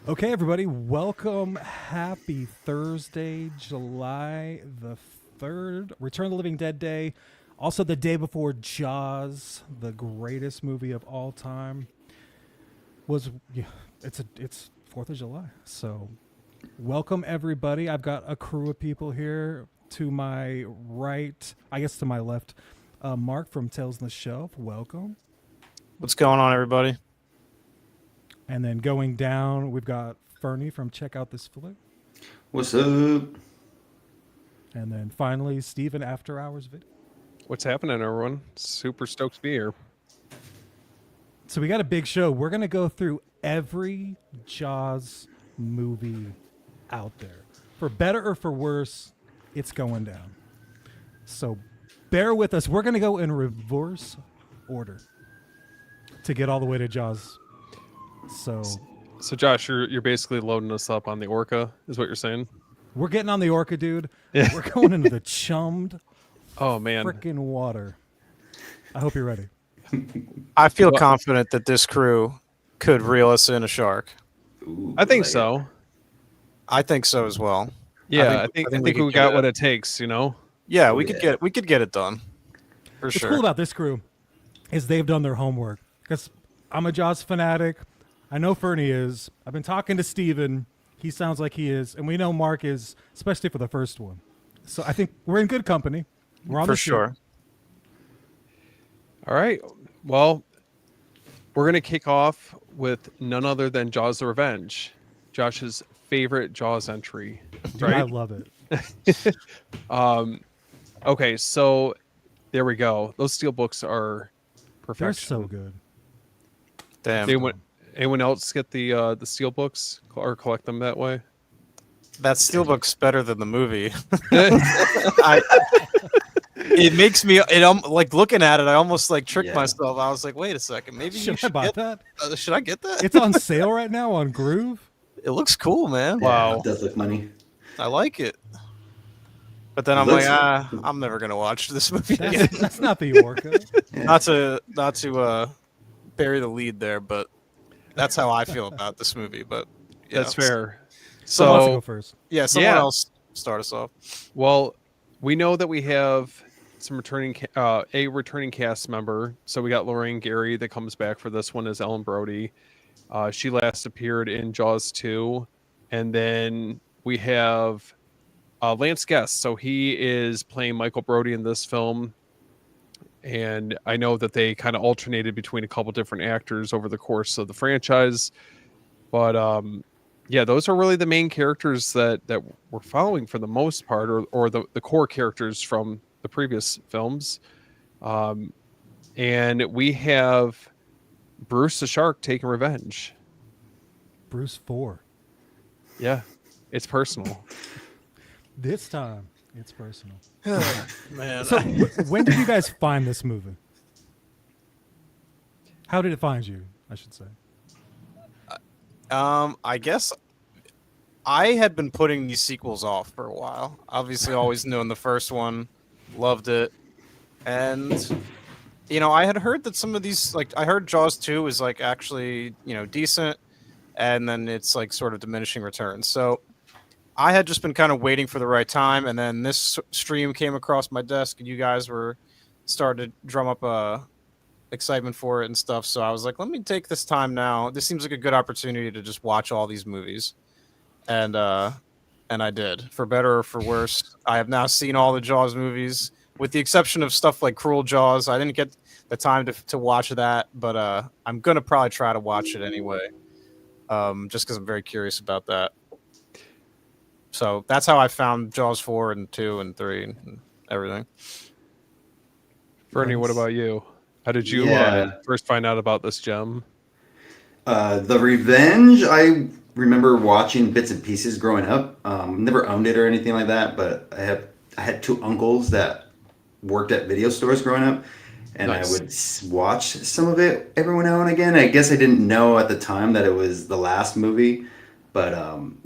Okay, everybody, welcome. Happy Thursday, July the 3rd. Return of the Living Dead Day. Also, the day before Jaws, the greatest movie of all time, was. Yeah, it's 4th of July. So, welcome, everybody. I've got a crew of people here to my right, I guess to my left. Mark from Tales on the Shelf, welcome. What's going on, everybody? And then going down, we've got Fernie from Check Out This Flick. What's up? And then finally, Steven After Hours Video. What's happening, everyone? Super stoked to be here. So we got a big show. We're going to go through every Jaws movie out there. For better or for worse, it's going down. So bear with us. We're going to go in reverse order to get all the way to Jaws. So Josh, you're basically loading us up on the Orca, is what you're saying? We're getting on the Orca, dude. Yeah. We're going into the chummed Oh man, freaking water. I hope you're ready. I feel confident that this crew could reel us in a shark. Ooh, I think like so. I think so as well. Yeah, I think we could got get what it. it takes. Yeah, Oh, we yeah. could get it done for What's sure. cool about this crew is they've done their homework. Because I'm a Jaws fanatic. I know Fernie is. I've been talking to Steven. He sounds like he is. And we know Mark is, especially for the first one. So I think we're in good company. We're on For the ship. sure. All right. Well, we're gonna kick off with none other than Jaws: The Revenge, Josh's favorite Jaws entry. Dude, Right? I love it. Okay, so there we go. Those steel books are perfection. They're so good. Damn. Anyone else get the steel books or collect them that way? That steelbook's better than the movie. It makes me like looking at it. I almost like tricked Yeah. myself. I was like, wait a second, maybe you Should I should buy get that? Should I get that? It's on sale right now on Groove. It looks cool, man. Wow. It does look money. I like it. But then It I'm looks like, good. I'm never gonna watch this movie again. That's not the Orca. Yeah. Not to bury the lead there, but that's how I feel about this movie. But yeah, That's fair. So who wants to go So, first? Yeah, someone Yeah. else start us off. well, we know that we have some a returning cast member. So we got Lorraine Gary that comes back for this one as Ellen Brody. She last appeared in Jaws 2, and then we have Lance Guest. So he is playing Michael Brody in this film. And I know that they kind of alternated between a couple different actors over the course of the franchise. But yeah, those are really the main characters that we're following for the most part, or the core characters from the previous films. And we have Bruce the Shark taking revenge. Bruce 4. Yeah, it's personal. This time, it's personal. Man, So when did you guys find this movie? How did it find you, I should say? I guess I had been putting these sequels off for a while. Obviously, always known the first one, loved it, and I had heard that some of these, like, I heard Jaws 2 is like actually decent, and then it's like sort of diminishing returns. So I had just been kind of waiting for the right time, and then this stream came across my desk, and you guys were started to drum up excitement for it and stuff. So I was like, let me take this time now. This seems like a good opportunity to just watch all these movies, and I did. For better or for worse, I have now seen all the Jaws movies, with the exception of stuff like Cruel Jaws. I didn't get the time to watch that, but I'm gonna probably try to watch it anyway, just because I'm very curious about that. So that's how I found Jaws 4 and 2 and 3 and everything. Bernie, what about you? How did you Yeah. first find out about this gem? The Revenge, I remember watching bits and pieces growing up. Never owned it or anything like that, but I had two uncles that worked at video stores growing up, and Nice. I would watch some of it every now and again. I guess I didn't know at the time that it was the last movie, but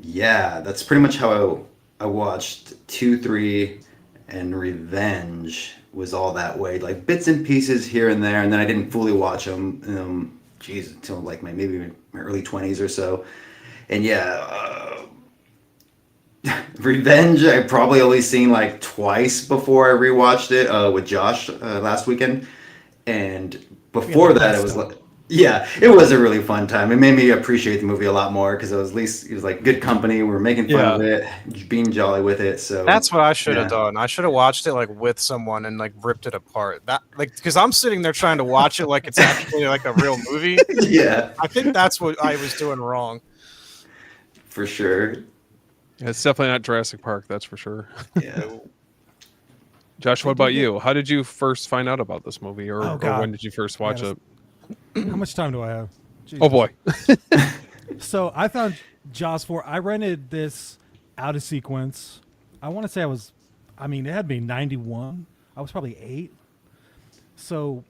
yeah, that's pretty much how I watched 2, 3, and Revenge was all that way, like bits and pieces here and there, and then I didn't fully watch them geez, until like maybe my early 20s or so. And yeah, Revenge, I probably only seen like twice before I rewatched it with Josh last weekend. And We had before a that, good it was time. like, yeah, it was a really fun time. It made me appreciate the movie a lot more because it was like good company. We were making fun Yeah. of it, being jolly with it. So That's what I should have yeah, done. I should have watched it like with someone and like ripped it apart. That like because I'm sitting there trying to watch it like it's actually like a real movie. yeah, I think that's what I was doing wrong. for sure. It's definitely not Jurassic Park, that's for sure. Yeah. Josh, They what do about get- you? How did you first find out about this movie, or, Oh, or God. when did you first watch gotta- it? How much time do I have? Oh Jesus. boy. So I found Jaws 4. I rented this out of sequence. I want to say it had to be 91. I was probably 8. So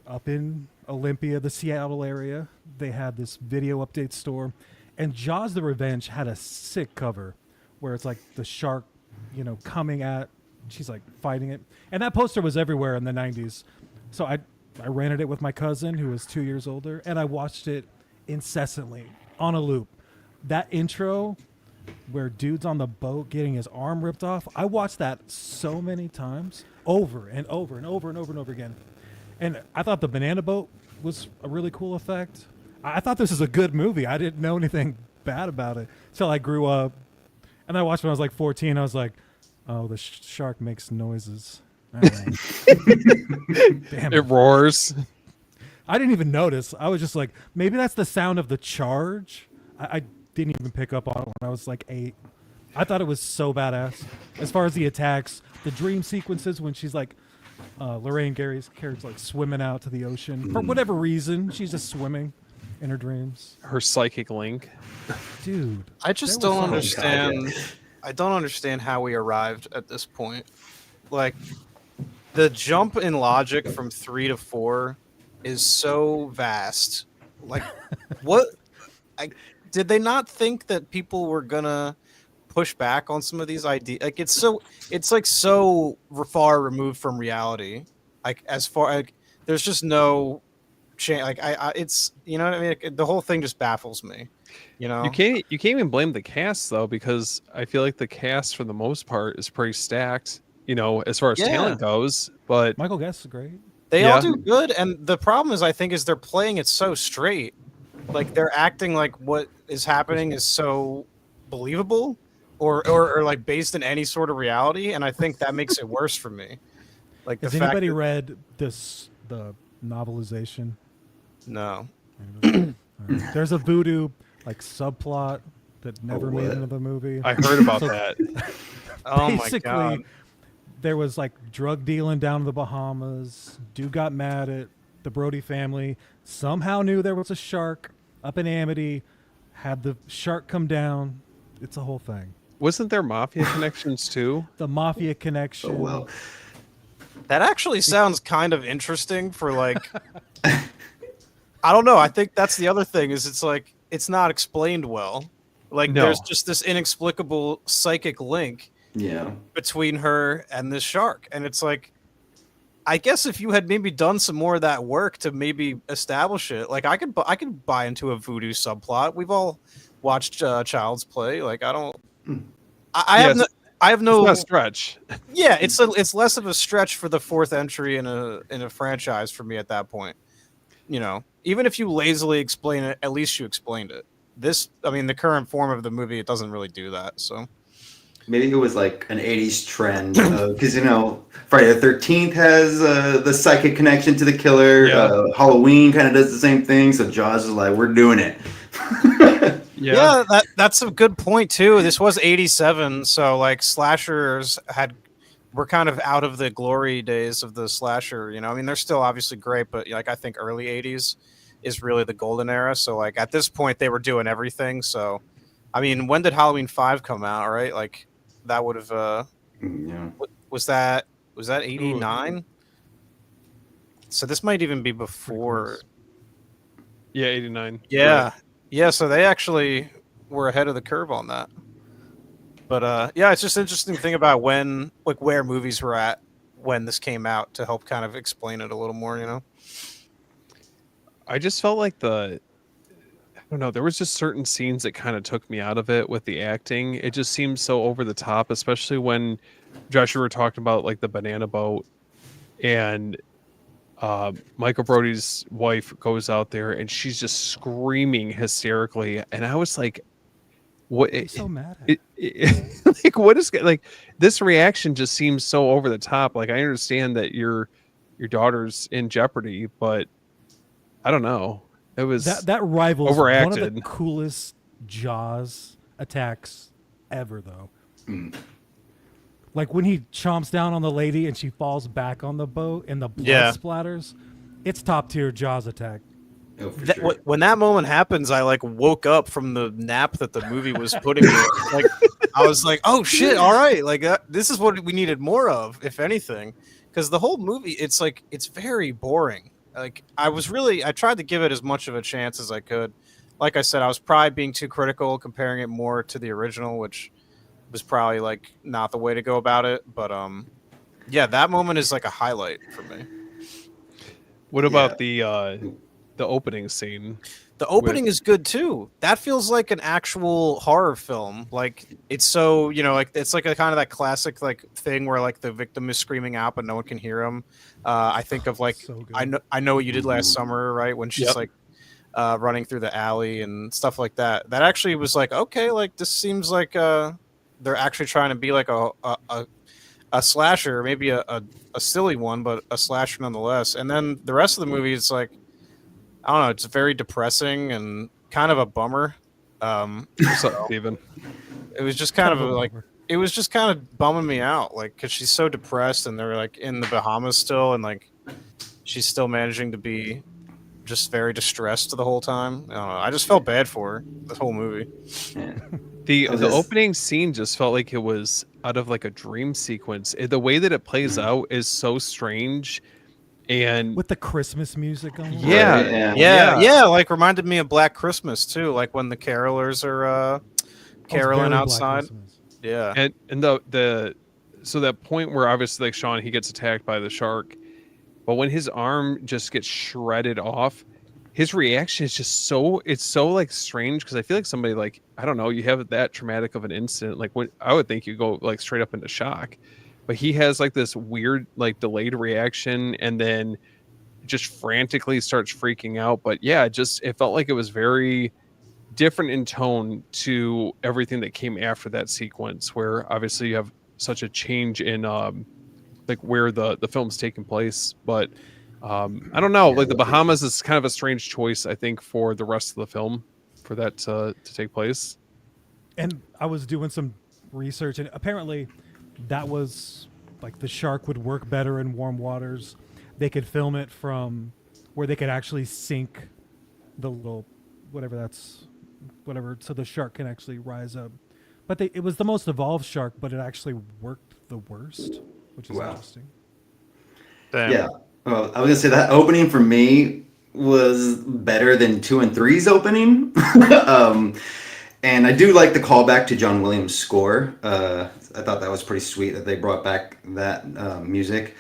up in Olympia, the Seattle area, they had this video update store. And Jaws the Revenge had a sick cover where it's like the shark, coming at, she's like fighting it. And that poster was everywhere in the 90s. So I rented it with my cousin who was 2 years older, and I watched it incessantly on a loop. That intro where dude's on the boat getting his arm ripped off, I watched that so many times, over and over and over and over and over again. And I thought the banana boat was a really cool effect. I thought this was a good movie. I didn't know anything bad about it till I grew up. And I watched when I was like 14. I was like, oh, the shark makes noises. All right. Damn It it. roars. I didn't even notice. I was just like, maybe that's the sound of the charge. I didn't even pick up on it when I was like 8. I thought it was so badass. As far as the attacks, the dream sequences when she's like, Lorraine Gary's character's like swimming out to the ocean. For whatever reason, she's just swimming in her dreams. Her psychic link. Dude. I just there was don't some- understand. yeah. I don't understand how we arrived at this point. Like the jump in logic from 3 to 4 is so vast. Like what did they not think that people were gonna push back on some of these ideas? Like it's like so far removed from reality. Like as far like there's just no chance. Like it's you know what I mean. Like, the whole thing just baffles me. You know, You can't even blame the cast though, because I feel like the cast for the most part is pretty stacked, as far as Yeah. talent goes. But Michael Guest is great. they Yeah. all do good, and the problem is, I think, is they're playing it so straight. Like they're acting like what is happening is so believable, or like based in any sort of reality, and I think that makes it worse for me. Like the Has fact anybody that- read the novelization? No. There's a voodoo like subplot that never made what? into the movie. I heard about So that. Oh my Basically, god. there was like drug dealing down in the Bahamas. Dude got mad at the Brody family. Somehow knew there was a shark up in Amity. Had the shark come down. It's a whole thing. Wasn't there mafia connections too? The mafia connection. Oh well. That actually sounds kind of interesting for like I don't know. I think that's the other thing is it's like it's not explained well. Like No. there's just this inexplicable psychic link Yeah. between her and this shark. And it's like I guess if you had maybe done some more of that work to maybe establish it, like I could buy into a voodoo subplot. We've all watched Child's Play. Like I don't I have Yes. no I have It's no not a stretch. yeah, it's less of a stretch for the fourth entry in a franchise for me at that point. Even if you lazily explain it, at least you explained it. The current form of the movie, it doesn't really do that. So Maybe it was like an 80s trend because Friday the 13th has the psychic connection to the killer. Yeah. Halloween kind of does the same thing. So Jaws is like, we're doing it. yeah, that's a good point too. This was 87, so like slashers were kind of out of the glory days of the slasher. They're still obviously great, but like I think early 80s is really the golden era. So like at this point they were doing everything. So when did Halloween 5 come out? Right, like that would have Yeah. was that 89? So this might even be before. Yeah, 89. Yeah. Yeah, so they actually were ahead of the curve on that. But yeah, it's just interesting thing about where movies were at when this came out to help kind of explain it a little more, I just felt like I don't know, there was just certain scenes that kind of took me out of it with the acting. It just seemed so over the top, especially when Josh, you were talking about like the banana boat and Michael Brody's wife goes out there and she's just screaming hysterically. And I was like, what? What are you so mad at? Like, what is like this reaction just seems so over the top. Like, I understand that your daughter's in jeopardy, but I don't know. It was That rivals one of overacted. the coolest Jaws attacks ever, though. Like when he chomps down on the lady and she falls back on the boat and the blood Yeah. splatters. It's top tier Jaws attack. Oh, for sure. When that moment happens, I like woke up from the nap that the movie was putting me in. Like I was like, "Oh shit! All right, like this is what we needed more of, if anything." Because the whole movie, it's like it's very boring. Like I tried to give it as much of a chance as I could. Like I said, I was probably being too critical, comparing it more to the original, which was probably like not the way to go about it. But yeah, that moment is like a highlight for me. What about the opening scene? The opening is good too. That feels like an actual horror film. Like it's so, like it's like a kind of that classic like thing where like the victim is screaming out but no one can hear him. I think of like So good. I know what you did last summer, right? When she's Yep. like running through the alley and stuff like that. That actually was like, okay, like this seems like they're actually trying to be like a slasher, maybe a silly one, but a slasher nonetheless. And then the rest of the movie is like, I don't know, it's very depressing and kind of a bummer. What's up, Steven? It was just kind of a like, bummer. it was just kind of bumming me out, like, because she's so depressed and they're like in the Bahamas still, and like she's still managing to be just very distressed the whole time. I don't know. I just felt bad for her the whole movie. Yeah. The Oh, this- opening scene just felt like it was out of like a dream sequence. The way that it plays out is so strange, and With the Christmas music on. Yeah. Right, yeah. Yeah, like reminded me of Black Christmas too, like when the carolers are caroling outside. Yeah. and the so that point where obviously like Sean, he gets attacked by the shark, but when his arm just gets shredded off, his reaction is just so like strange, because I feel like somebody, like, I don't know, you have that traumatic of an incident, like when I would think you go like straight up into shock, but he has like this weird like delayed reaction and then just frantically starts freaking out. But yeah, it felt like it was very different in tone to everything that came after that sequence, where obviously you have such a change in like where the film's taking place. But I don't know, like the Bahamas is kind of a strange choice, I think, for the rest of the film for that to take place. And I was doing some research, and apparently that was like the shark would work better in warm waters. They could film it from where they could actually sink the little whatever, so the shark can actually rise up. But it was the most evolved shark, but it actually worked the worst, which is Wow. interesting. Damn. Yeah. Well, I was gonna say that opening for me was better than 2 and 3's opening. And I do like the callback to John Williams' score. I thought that was pretty sweet that they brought back that music.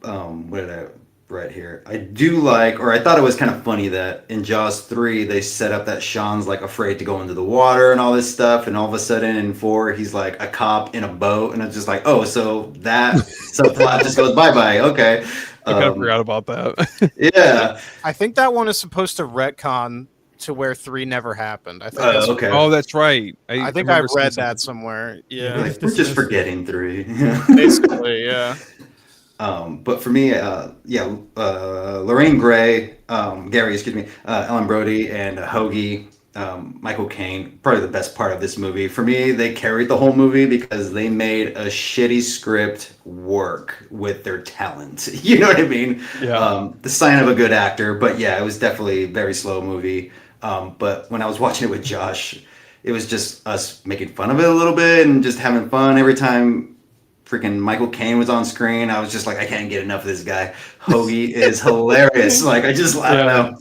What did I write here? I do like, or I thought it was kind of funny that in Jaws 3 they set up that Sean's like afraid to go into the water and all this stuff, and all of a sudden in 4 he's like a cop in a boat, and it's just like, oh, so that subplot just goes bye-bye. Okay. I kind of forgot about that. Yeah. I think that one is supposed to retcon to where 3 never happened. I think that's Okay. Oh, that's right. I think I remember seeing read something. that somewhere. Yeah. Yeah. Like, we're just forgetting 3. Basically, yeah. But for me, Lorraine Gray, Gary, excuse me, Ellen Brody, and Hoagie, Michael Caine, probably the best part of this movie. For me, they carried the whole movie because they made a shitty script work with their talent. You know what I mean? Yeah. The sign of a good actor. But yeah, it was definitely a very slow movie. But when I was watching it with Josh, it was just us making fun of it a little bit and just having fun every time freaking Michael Caine was on screen. I was just like, I can't get enough of this guy. Hoagie is hilarious. Like, I don't know.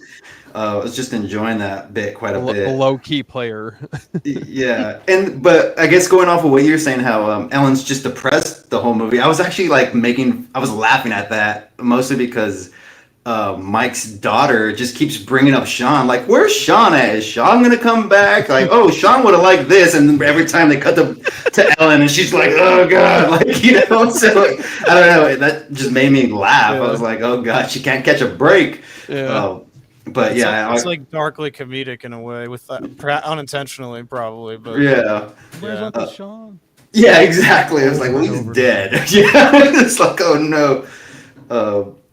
I was just enjoying that bit quite a bit. A low key player. Yeah, but I guess going off of what you're saying, how Ellen's just depressed the whole movie. I was actually I was laughing at that mostly because Mike's daughter just keeps bringing up Sean. Like, where's Sean at? Is Sean gonna come back? Like, oh, Sean would have liked this. And then every time they cut to Ellen, and she's like, oh god, like, you know. So like, I don't know. That just made me laugh. I was like, oh god, she can't catch a break. Yeah. But yeah, it's like darkly comedic in a way, with that, unintentionally probably, but yeah. Where's Yeah. Uncle Sean? Yeah, exactly. I was like, well, he's Over. dead. Yeah, it's like, oh no.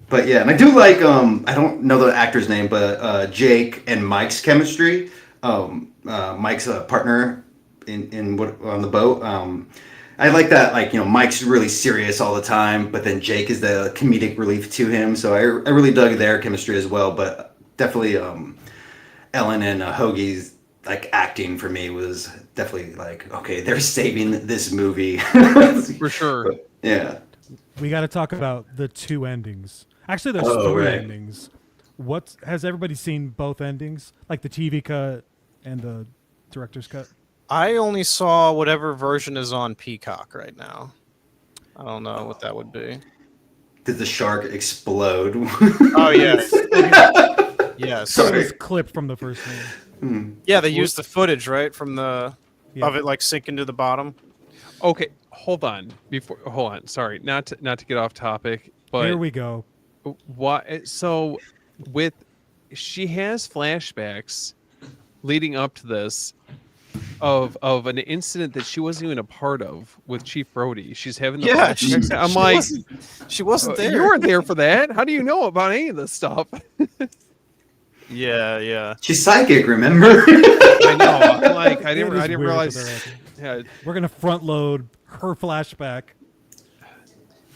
But yeah, and I do like I don't know the actor's name, but Jake and Mike's chemistry. Mike's a partner in what on the boat. I like that. Like, you know, Mike's really serious all the time, but then Jake is the comedic relief to him. So I really dug their chemistry as well. But definitely Ellen and Hoagie's like acting for me was definitely like, okay, they're saving this movie. For sure. But, yeah. We got to talk about the two endings. Actually, there's Oh, three right. endings. What has everybody seen both endings? Like the TV cut and the director's cut? I only saw whatever version is on Peacock right now. I don't know what that would be. Did the shark explode? Oh yes, yes. So it was clipped from the first one. Yeah, they used the footage right from the Yeah. of it like sinking to the bottom. Okay, hold on. Sorry, not to get off topic, but Here we go. what? So, with she has flashbacks leading up to this of an incident that she wasn't even a part of with Chief Brody. She's having the Yeah, flashbacks. I'm she like, she wasn't there. you weren't there for that. How do you know about any of this stuff? Yeah. She's psychic, remember? I know. I'm like, I It didn't is weird realize. that they're acting. Yeah, We're gonna front load her flashback.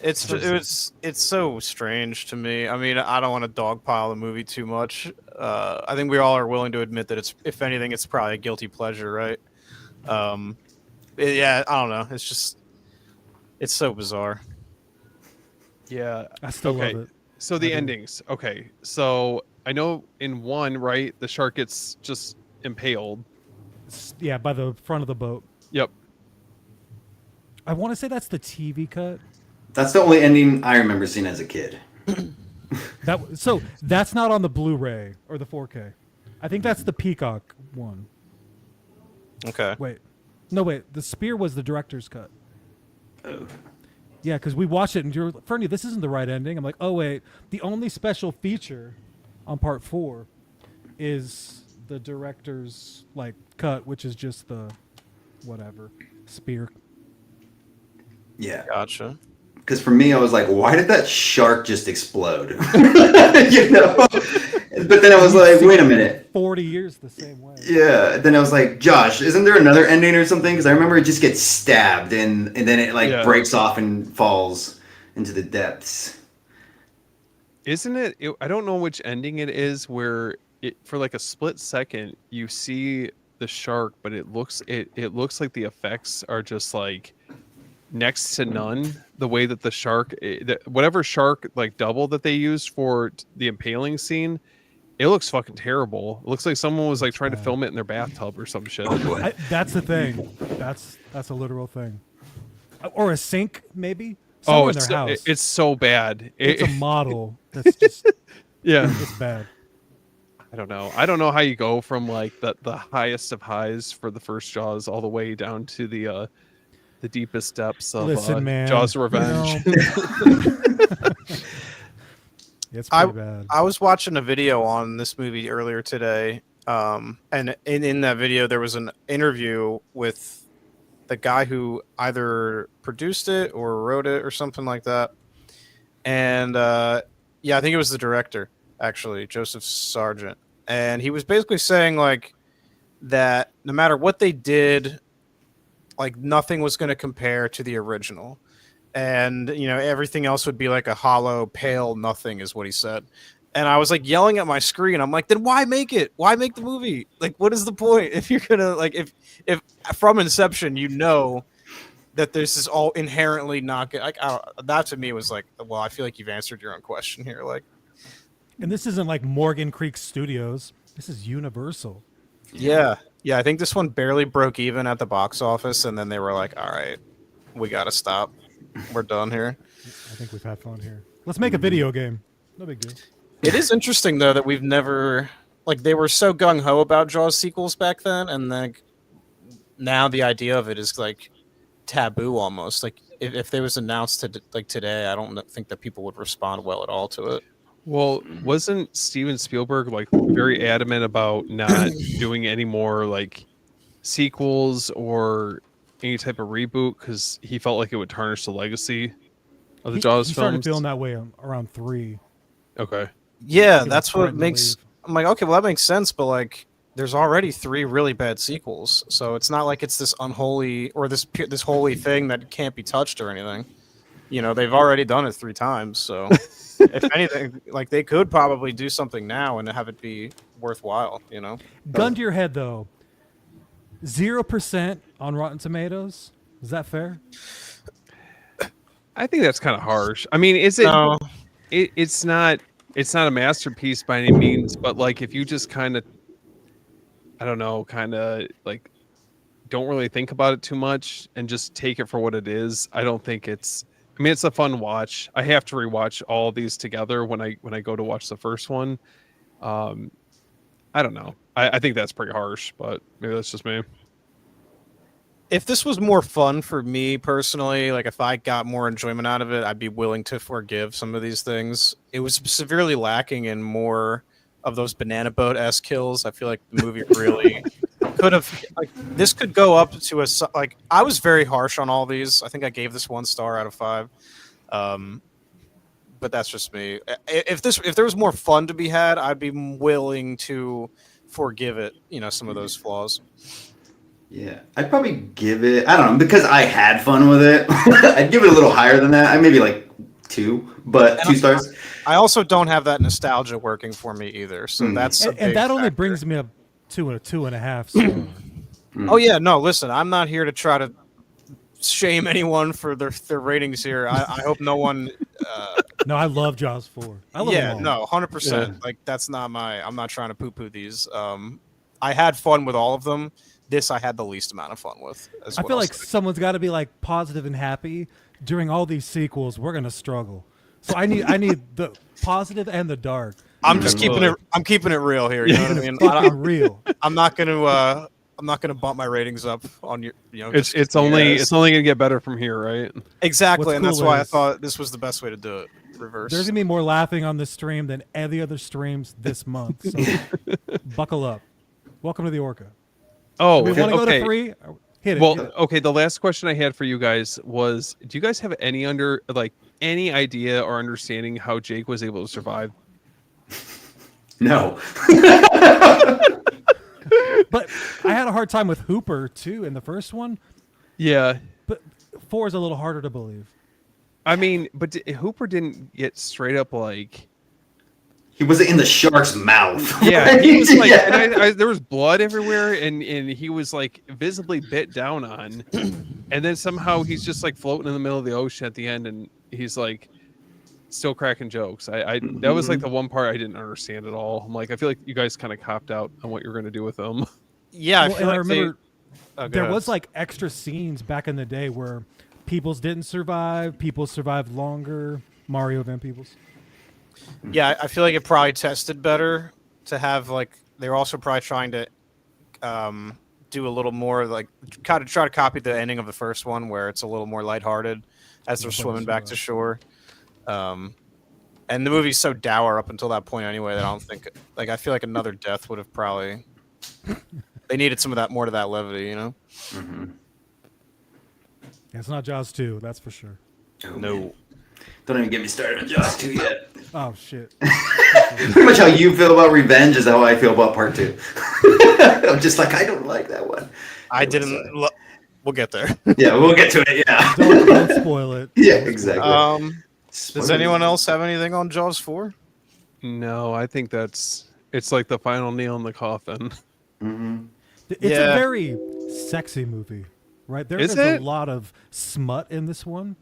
It's so strange to me. I mean, I don't want to dogpile the movie too much. I think we all are willing to admit that it's, if anything, it's probably a guilty pleasure, right? Yeah, I don't know. It's just, it's so bizarre. yeah. I still Okay. love it. So the endings. Okay. So I know in one, right, the shark gets just impaled. Yeah, by the front of the boat. Yep. I want to say that's the TV cut. That's the only ending I remember seeing as a kid. So that's not on the Blu-ray or the 4K. I think that's the Peacock one. Okay. Wait, the Spear was the director's cut. Oh. Yeah, because we watched it and you're, Fernie, this isn't the right ending. I'm like, oh wait, the only special feature on part 4 is the director's like cut, which is just the whatever Spear. Yeah. Gotcha. Because for me, I was like, why did that shark just explode? You know? But then I was like, wait a minute. 40 years the same way. Yeah. Then I was like, Josh, isn't there another ending or something? Because I remember it just gets stabbed and then it like Yeah. breaks off and falls into the depths. Isn't it? I don't know which ending it is where it, for like a split second, you see the shark, but it looks like the effects are just like next to none. The way that the shark, whatever shark like double that they used for the impaling scene, it looks fucking terrible. It looks like someone was like trying to film it in their bathtub or some shit. That's the thing. That's a literal thing. Or a sink, maybe. Oh, Somewhere in their house. it's so bad. It's a model that's just Yeah. it's bad. I don't know. I don't know how you go from like the highest of highs for the first Jaws all the way down to the deepest depths of Listen, man, Jaws you Revenge. It's pretty bad. I was watching a video on this movie earlier today, and in that video there was an interview with the guy who either produced it or wrote it or something like that. And yeah, I think it was the director, actually, Joseph Sargent. And he was basically saying like that no matter what they did, like nothing was going to compare to the original. And, you know, everything else would be like a hollow, pale nothing is what he said. And I was like yelling at my screen. I'm like, then why make it? Why make the movie? Like, what is the point? If you're going to like, if from inception, you know that this is all inherently not good. Like, that to me was like, well, I feel like you've answered your own question here. Like, And this isn't like Morgan Creek Studios. This is Universal. yeah. I think this one barely broke even at the box office. And then they were like, all right, we got to stop. We're done here. I think we've had fun here. Let's make a video game. No big deal. It is interesting though that we've never like they were so gung ho about Jaws sequels back then, and then now the idea of it is like taboo almost. Like if they was announced to like today, I don't think that people would respond well at all to it. Well, wasn't Steven Spielberg like very adamant about not doing any more like sequels or any type of reboot because he felt like it would tarnish the legacy of the Jaws He started films? feeling that way around 3. Okay. Yeah, He was that's what threatened to makes. leave. I'm like, okay, well that makes sense, but like, there's already 3 really bad sequels, so it's not like it's this unholy or this holy thing that can't be touched or anything. You know, they've already done it 3 times, so if anything, like they could probably do something now and have it be worthwhile. You know, Gun to your head though. 0% on Rotten Tomatoes. Is that fair? I think that's kind of harsh. I mean, is it? no, It's not. It's not a masterpiece by any means, but like if you just kind of, I don't know, kind of like don't really think about it too much and just take it for what it is. I don't think it's. I mean, it's a fun watch. I have to rewatch all of these together when I go to watch the first one. I don't know. I think that's pretty harsh, but maybe that's just me. if this was more fun for me personally, like if I got more enjoyment out of it, I'd be willing to forgive some of these things. It was severely lacking in more of those banana boat-esque kills. I feel like the movie really could have like this could go up to like I was very harsh on all these. I think I gave this 1 star out of 5. But that's just me. If there was more fun to be had, I'd be willing to forgive it, you know, some of those flaws. Yeah, I'd probably give it. I don't know, because I had fun with it. I'd give it a little higher than that. I maybe like 2, but 2 stars. I also don't have that nostalgia working for me either, so that's a And big that only factor. brings me up to a 2.5 star. Oh yeah, no, listen, I'm not here to try to shame anyone for their ratings here. I hope no one. No, I love Jaws 4. I love Yeah, them all. no, 100%. Like that's not my. I'm not trying to poo-poo these. I had fun with all of them. This I had the least amount of fun with. I feel like someone's got to be like positive and happy during all these sequels. We're gonna struggle. So I need the positive and the dark. I'm just keeping it. I'm keeping it real here. You know what I mean? Fucking real. I'm not gonna. I'm not gonna bump my ratings up on your. You know, It's only gonna get better from here, right? exactly, What's and that's cool why I is- thought this was the best way to do it. Reverse. There's gonna be more laughing on this stream than any other streams this month. So buckle up. Welcome to the Orca. Oh, Do we want to okay. go to 3? Hit it. Well, hit it. okay. The last question I had for you guys was: do you guys have any any idea or understanding how Jake was able to survive? No. But I had a hard time with Hooper too in the first one. Yeah, But 4 is a little harder to believe. I mean, but Hooper didn't get straight up like. He wasn't in the shark's mouth. Yeah, right? he was like, Yeah. and there was blood everywhere, and he was like visibly bit down on, and then somehow he's just like floating in the middle of the ocean at the end, and he's like still cracking jokes. I that was like the one part I didn't understand at all. I'm like, I feel like you guys kind of copped out on what you're going to do with them. Yeah, I Well, feel and I like they- remember Oh, go there ahead. was like extra scenes back in the day where Peoples didn't survive. Peoples survived longer. Mario Van Peebles. Yeah, I feel like it probably tested better to have like they're also probably trying to do a little more like kind of try to copy the ending of the first one where it's a little more lighthearted as they're Yeah, swimming back to sure. shore. And the movie's so dour up until that point anyway that I don't think like I feel like another death would have probably they needed some of that more to that levity, you know? Yeah, it's not Jaws 2, that's for sure. Oh, No. man. Don't even get me started on Jaws 2 yet. Oh shit. Pretty much how you feel about Revenge is how I feel about Part 2. I'm just like, I don't like that one. I didn't we'll get there. Yeah, we'll get to it. Yeah. Don't spoil it. Yeah, exactly. Does anyone else have anything on Jaws 4? No, I think it's like the final nail in the coffin. It's Yeah. a very sexy movie, right? Is there's it? a lot of smut in this one.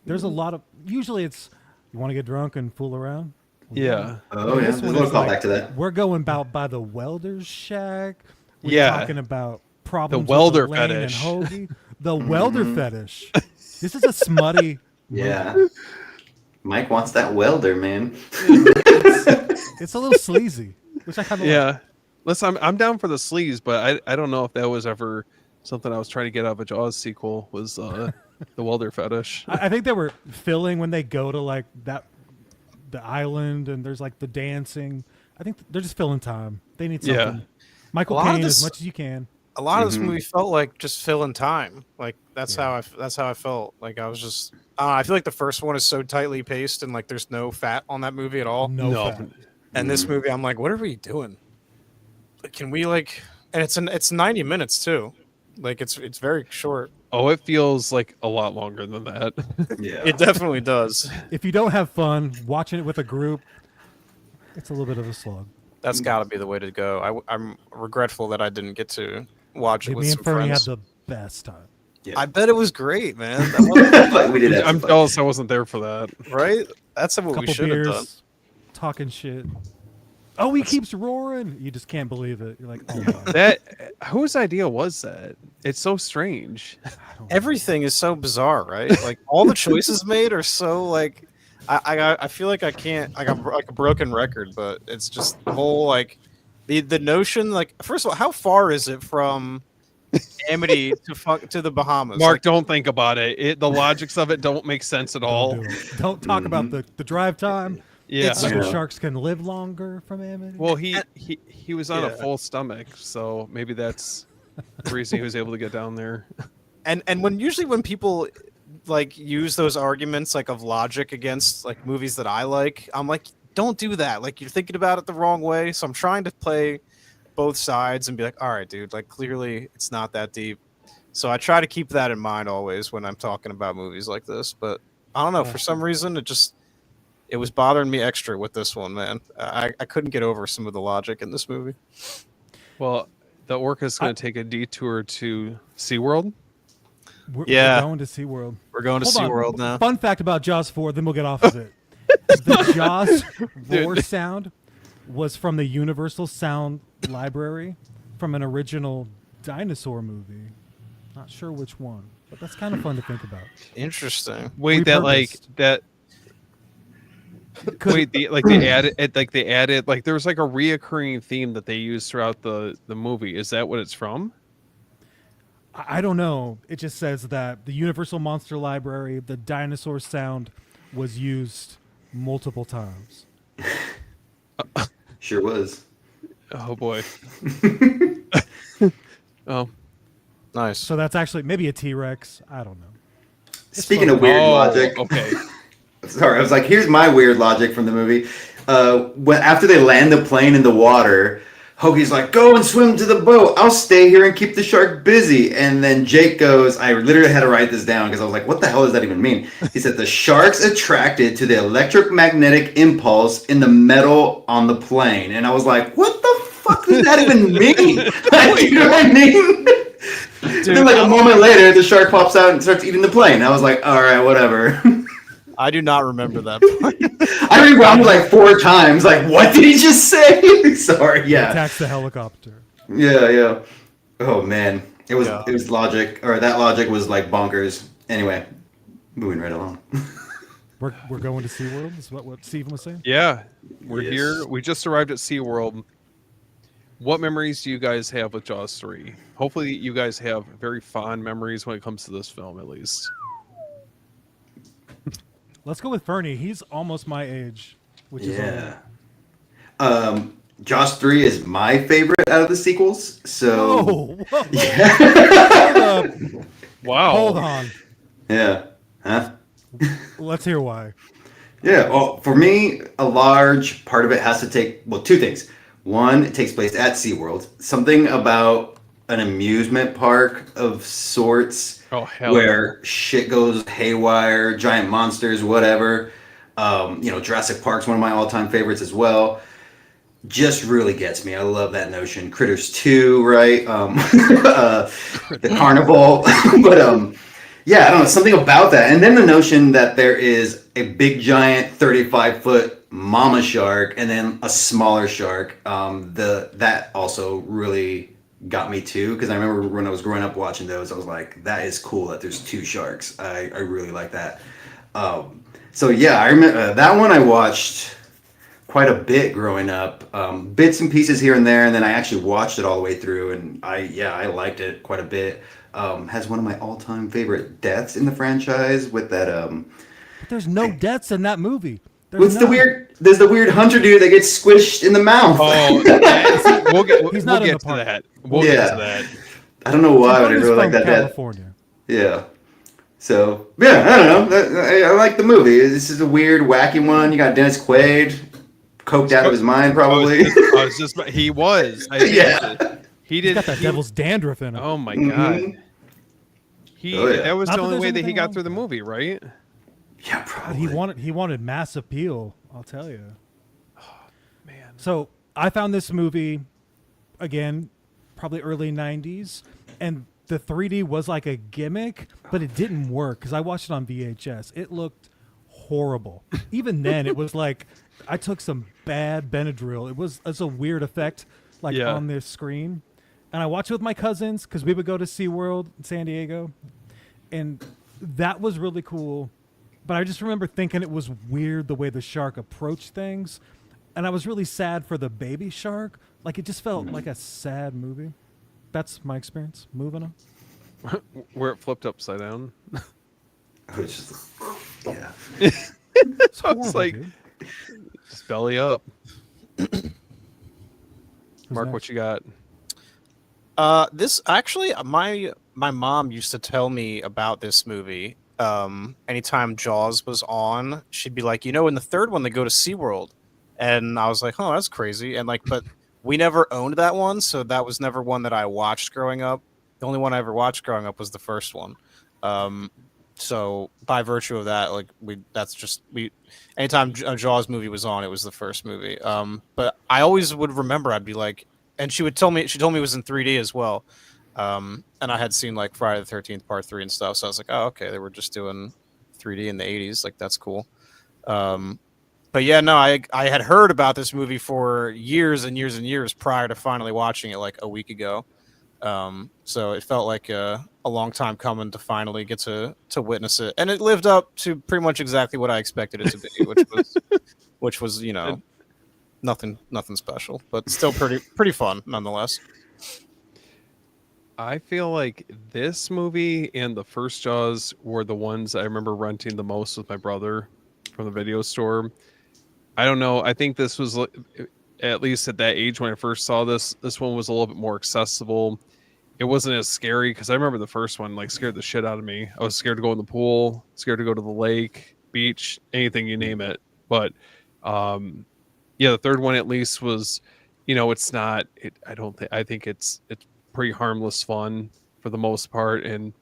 There's a lot of. Usually, it's you want to get drunk and fool around. Yeah. Oh, yeah. This There's a one little is like, callback to that. We're going about by the welder's shack. We're Yeah. talking about problems. welder with Elaine fetish. And Hoagie. The welder fetish. This is a smutty. Yeah. Mike wants that welder, man. It's a little sleazy, which I kind of like. Yeah. Listen, I'm down for the sleaze, but I don't know if that was ever something I was trying to get out of a Jaws sequel was the welder fetish. I think they were filling when they go to like the island and there's like the dancing. I think they're just filling time. They need Yeah. something. Michael A lot of Caine this- as much as you can. A lot of this movie felt like just filling time. Like that's how I felt. Like I was just. I feel like the first one is so tightly paced and like there's no fat on that movie at all. No fat. And this movie, I'm like, what are we doing? Can we like? And it's 90 minutes too. Like it's very short. Oh, it feels like a lot longer than that. Yeah. It definitely does. If you don't have fun watching it with a group, it's a little bit of a slug. That's got to be the way to go. I'm regretful that I didn't get to watch it with Me some and Fernie had friends. the best time. I bet it was great, man. That was, Like, we did have I'm some fun. jealous I wasn't there for that. right? That's what we Couple should have done. beers, talking shit. Oh, he keeps roaring. You just can't believe it. You're like, oh my. That whose idea was that? It's so strange. Everything is so bizarre, right? Like all the choices made are so like. I feel like I can't. I got like a broken record, but it's just the whole like the notion. Like first of all, how far is it from Amity to the Bahamas? Mark, Like, don't think about it. The logics of it don't make sense at all. Don't do it. Don't talk about the drive time. Yeah. It's- So Yeah. sharks can live longer from Amity. Well, he was on a Yeah. full stomach, so maybe that's the reason he was able to get down there. and when people like use those arguments like of logic against like movies that I like, I'm like, don't do that. Like you're thinking about it the wrong way. So I'm trying to play both sides and be like, all right, dude, like clearly it's not that deep. So I try to keep that in mind always when I'm talking about movies like this. But I don't know, for some reason it was bothering me extra with this one, man. I couldn't get over some of the logic in this movie. Well, the orca's going to take a detour to SeaWorld. We're going to SeaWorld. We're going to Hold on. SeaWorld now. Fun fact about Jaws 4, then we'll get off of it. The Jaws roar sound was from the Universal Sound Library from an original dinosaur movie. Not sure which one, but that's kind of fun to think about. Interesting. Wait, that like Repurposed. that. Wait, they added like there was like a reoccurring theme that they used throughout the movie. Is that what it's from? I don't know. It just says that the Universal Monster Library, the dinosaur sound was used multiple times. Sure was. Oh boy. Oh. Nice. So that's actually maybe a T-Rex. I don't know. Speaking of weird logic, Okay. sorry, I was like, here's my weird logic from the movie. When after they land the plane in the water, Hoagie's like, go and swim to the boat. I'll stay here and keep the shark busy. And then Jake goes, I literally had to write this down because I was like, what the hell does that even mean? He said, the shark's attracted to the electromagnetic impulse in the metal on the plane. And I was like, what the fuck does that even mean? Like, you know what I mean? Dude, Then like a moment later, the shark pops out and starts eating the plane. I was like, all right, whatever. I do not remember that part. I rewound it like 4 times. Like, what did he just say? Sorry, yeah. Attacks the helicopter. Yeah. Oh man, it was Yeah. logic, or that logic was like bonkers. Anyway, moving right along. We're going to SeaWorld. Is what Steven was saying? Yeah, we're Yes. here. We just arrived at SeaWorld. What memories do you guys have with Jaws 3? Hopefully, you guys have very fond memories when it comes to this film, at least. Let's go with Fernie. He's almost my age, which is Yeah. Jaws 3 is my favorite out of the sequels. So whoa. yeah, Hold up. Wow. Hold on. yeah, huh? Let's hear why. Yeah, well, for me, a large part of it has to take, well, 2 things. One, it takes place at SeaWorld. Something about an amusement park of sorts Oh, hell. where shit goes haywire, giant monsters, whatever. Jurassic Park's one of my all-time favorites as well. Just really gets me. I love that notion. Critters 2, right? The carnival. But yeah, I don't know, something about that. And then the notion that there is a big giant 35-foot mama shark and then a smaller shark. That also really got me too, because I remember when I was growing up watching those, I was like, that is cool that there's 2 sharks. I really like that. So yeah, I remember that one I watched quite a bit growing up, bits and pieces here and there, and then I actually watched it all the way through, and I liked it quite a bit. Has one of my all-time favorite deaths in the franchise with that But there's no deaths in that movie. What's the weird? There's the weird hunter dude that gets squished in the mouth. Oh, we'll get He's not in get the to park. that. We'll get to that. I don't know why, but I He's really like from that death. California. Yeah. So yeah, I don't know. I like the movie. This is a weird, wacky one. You got Dennis Quaid, coked out of his mind, probably. He was. Yeah. He He's did. got that devil's dandruff in him. Oh my god. That was Not the that only there's way that he anything got wrong through the with that. movie, right? Yeah, God, probably. he wanted mass appeal. I'll tell you. Man. So I found this movie again, probably early '90s, and the 3D was like a gimmick, but it didn't work because I watched it on VHS. It looked horrible. Even then, it was like I took some bad Benadryl. It's a weird effect, like Yeah. on this screen. And I watched it with my cousins because we would go to SeaWorld in San Diego, and that was really cool. But I just remember thinking it was weird the way the shark approached things, and I was really sad for the baby shark. Like it just felt like a sad movie. That's my experience. Moving on. Where it flipped upside down. Which is, yeah. It's I was horrible, like, dude. just belly up. Who's Mark, next? what you got? This actually, my mom used to tell me about this movie. Anytime Jaws was on, she'd be like, in the third one they go to SeaWorld, and I was like, oh, that's crazy. And but we never owned that one, so that was never one that I watched growing up. The only one I ever watched growing up was the first one. So by virtue of that, anytime a Jaws movie was on, it was the first movie. But I always would remember, I'd be like, and she told me it was in 3D as well. And I had seen like Friday the 13th Part 3 and stuff, so I was like, oh, okay, they were just doing 3D in the 80s, like that's cool. But yeah, no, I had heard about this movie for years and years and years prior to finally watching it like a week ago. So it felt like a long time coming to finally get to witness it, and it lived up to pretty much exactly what I expected it to be, which was nothing special, but still pretty fun nonetheless. I feel like this movie and the first Jaws were the ones I remember renting the most with my brother from the video store. I don't know. I think this was, at least at that age when I first saw this one was a little bit more accessible. It wasn't as scary because I remember the first one like scared the shit out of me. I was scared to go in the pool, scared to go to the lake, beach, anything, you name it. But the third one at least was, it's not. I think it's pretty harmless fun for the most part, and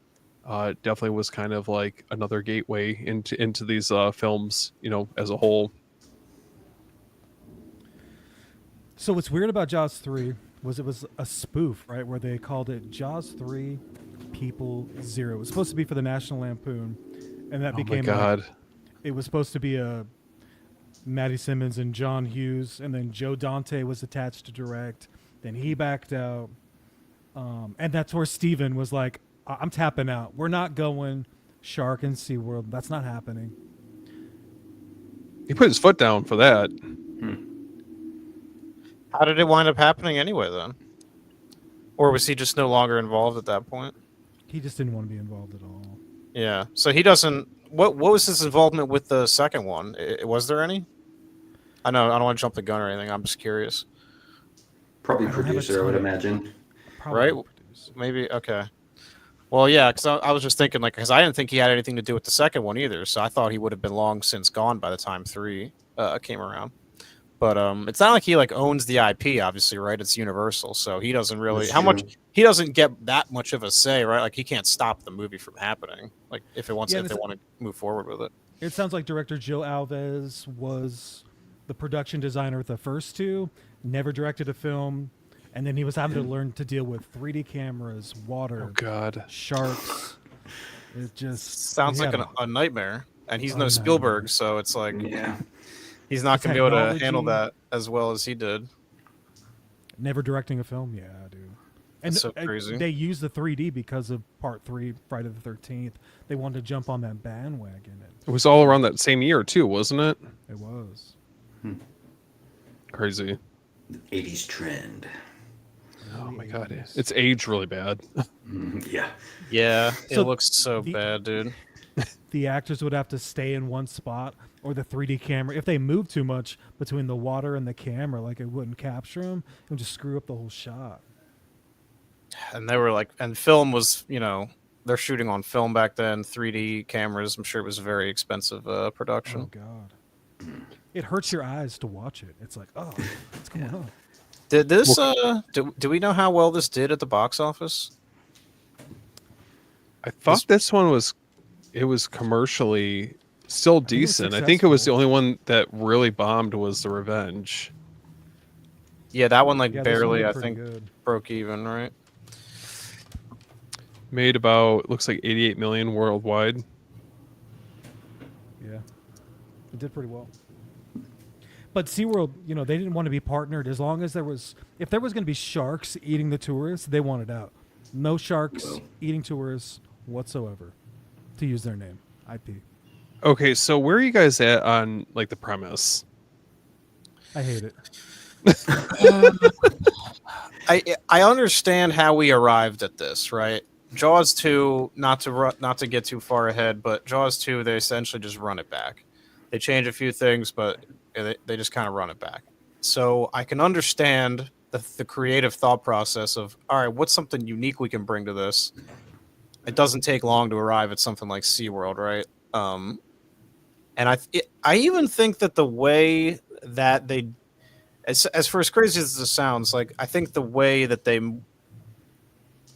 definitely was kind of like another gateway into these films, as a whole. So what's weird about Jaws 3 was it was a spoof, right? Where they called it Jaws 3 People Zero. It was supposed to be for the National Lampoon, and that became God. It was supposed to be a Maddie Simmons and John Hughes, and then Joe Dante was attached to direct. Then he backed out, and that's where Steven was like, "I'm tapping out. We're not going Shark and SeaWorld. That's not happening." He put his foot down for that. How did it wind up happening anyway, then? Or was he just no longer involved at that point? He just didn't want to be involved at all. Yeah. So he doesn't. What was his involvement with the second one? Was there any? I know I don't want to jump the gun or anything. I'm just curious. Probably I don't have a producer, I would ton. imagine. Probably Right? produce. Maybe. Okay. Well, yeah, because I was just thinking, because I didn't think he had anything to do with the second one either. So I thought he would have been long since gone by the time 3 came around. But it's not like he owns the IP, obviously, right? It's Universal, so he doesn't really he doesn't get that much of a say, right? Like he can't stop the movie from happening. Like if they want to move forward with it. It sounds like director Joe Alves was the production designer of the first two, never directed a film, and then he was having to learn to deal with 3D cameras, water, Oh God. sharks. It just Sounds he like had a nightmare. And he's A no nightmare. Spielberg, so it's like Yeah. he's not The going to be able to technology- handle that as well as he did. never directing a film. Yeah, dude. And That's so crazy. They used the 3D because of Part 3, Friday the 13th. They wanted to jump on that bandwagon. It was all around that same year too, wasn't it? It was. Crazy. 80s trend. Oh my Early god, 80s. it's aged really bad. Yeah. Yeah, it So looks so the- bad, dude. The actors would have to stay in one spot, or the 3D camera, if they moved too much between the water and the camera, like it wouldn't capture them, it would just screw up the whole shot. And they were like, and film was, they're shooting on film back then, 3D cameras. I'm sure it was a very expensive Oh production. god, it hurts your eyes to watch it. It's like, oh, what's going on? Did this? Do we know how well this did at the box office? I thought this one was commercially still it was decent. I think it was the successful. only one that really bombed was The Revenge. Yeah, that one Yeah, this one barely, did I pretty think, good. broke even, right? Made about, looks like 88 million worldwide. Yeah, it did pretty well. But SeaWorld, they didn't want to be partnered as long as if there was going to be sharks eating the tourists, they wanted out. No sharks Well. eating tourists whatsoever, to use their name, IP. Okay, so where are you guys at on like the premise? I hate it. I understand how we arrived at this, right? Jaws 2, not to get too far ahead, but Jaws 2, they essentially just run it back. They change a few things, but they just kind of run it back. So I can understand the creative thought process of, all right, what's something unique we can bring to this? It doesn't take long to arrive at something like SeaWorld, right? And I even think that the way that they, as for as crazy as this sounds, like I think the way that they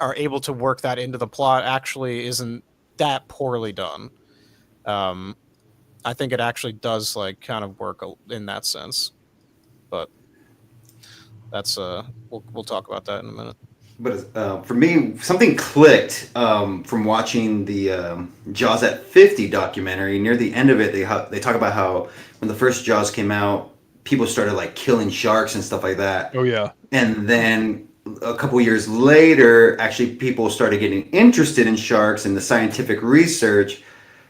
are able to work that into the plot actually isn't that poorly done. I think it actually does like kind of work in that sense, but that's we'll talk about that in a minute. But for me, something clicked from watching the Jaws at 50 documentary. Near the end of it, they talk about how when the first Jaws came out, people started like killing sharks and stuff like that. Oh yeah. And then a couple years later, actually, people started getting interested in sharks and the scientific research.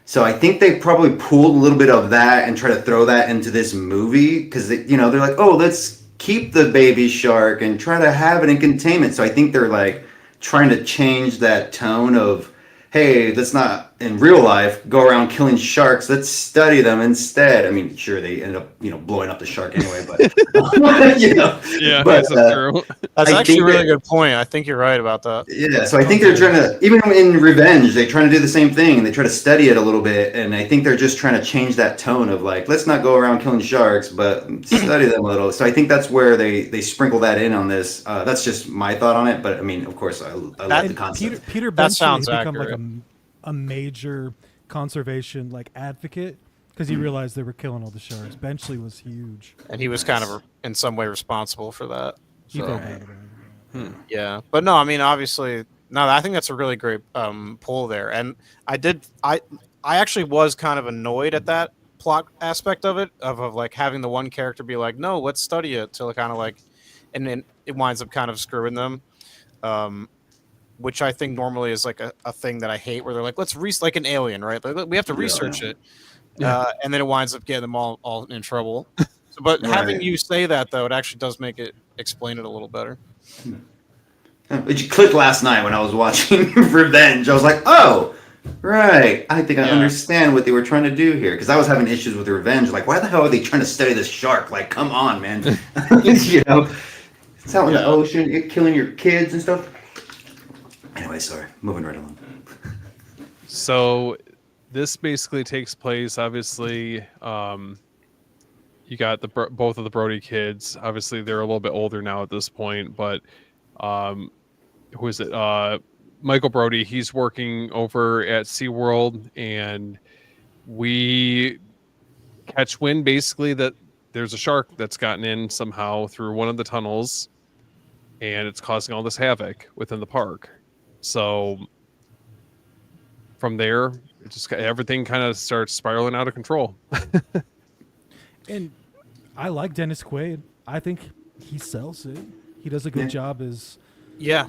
So I think they probably pulled a little bit of that and try to throw that into this movie because they're like, oh, let's keep the baby shark and try to have it in containment. So I think they're like trying to change that tone of, hey, let's not in real life go around killing sharks. Let's study them instead. I mean, sure, they end up blowing up the shark anyway, but Yeah, But, that's true. That's I actually a think really that- good point. I think you're right about that. Yeah, so I think they're trying to, even in Revenge, they're trying to do the same thing and they try to study it a little bit. And I think they're just trying to change that tone of like, let's not go around killing sharks, but study them a little. So I think that's where they sprinkle that in on this. That's just my thought on it. But I mean, of course, I like the And concept. Peter That Benchley sounds become like accurate. a major conservation like advocate because he realized they were killing all the sharks. Benchley was huge. And he was kind of in some way responsible for that. He So, felt bad about it. yeah, but no, I mean, obviously, no, I think that's a really great pull there. And I actually was kind of annoyed at that plot aspect of it, of like having the one character be like, no, let's study it, to kind of like, and then it winds up kind of screwing them. Which I think normally is like a thing that I hate, where they're like, let's like an alien, right? Like, we have to research it. And then it winds up getting them all in trouble. But having you say that, though, it actually does make it explain it a little better. It clicked last night when I was watching Revenge. I was like, oh, right. I think I understand what they were trying to do here. Because I was having issues with Revenge. Like, why the hell are they trying to study this shark? Like, come on, man. It's out in the ocean, you're killing your kids and stuff. Anyway, sorry. Moving right along. So this basically takes place, obviously, you got both of the Brody kids. Obviously, they're a little bit older now at this point, but who is it? Michael Brody, he's working over at SeaWorld, and we catch wind basically that there's a shark that's gotten in somehow through one of the tunnels, and it's causing all this havoc within the park. So from there, it just everything kind of starts spiraling out of control. And I like Dennis Quaid. I think he sells it. He does a good job as Yeah.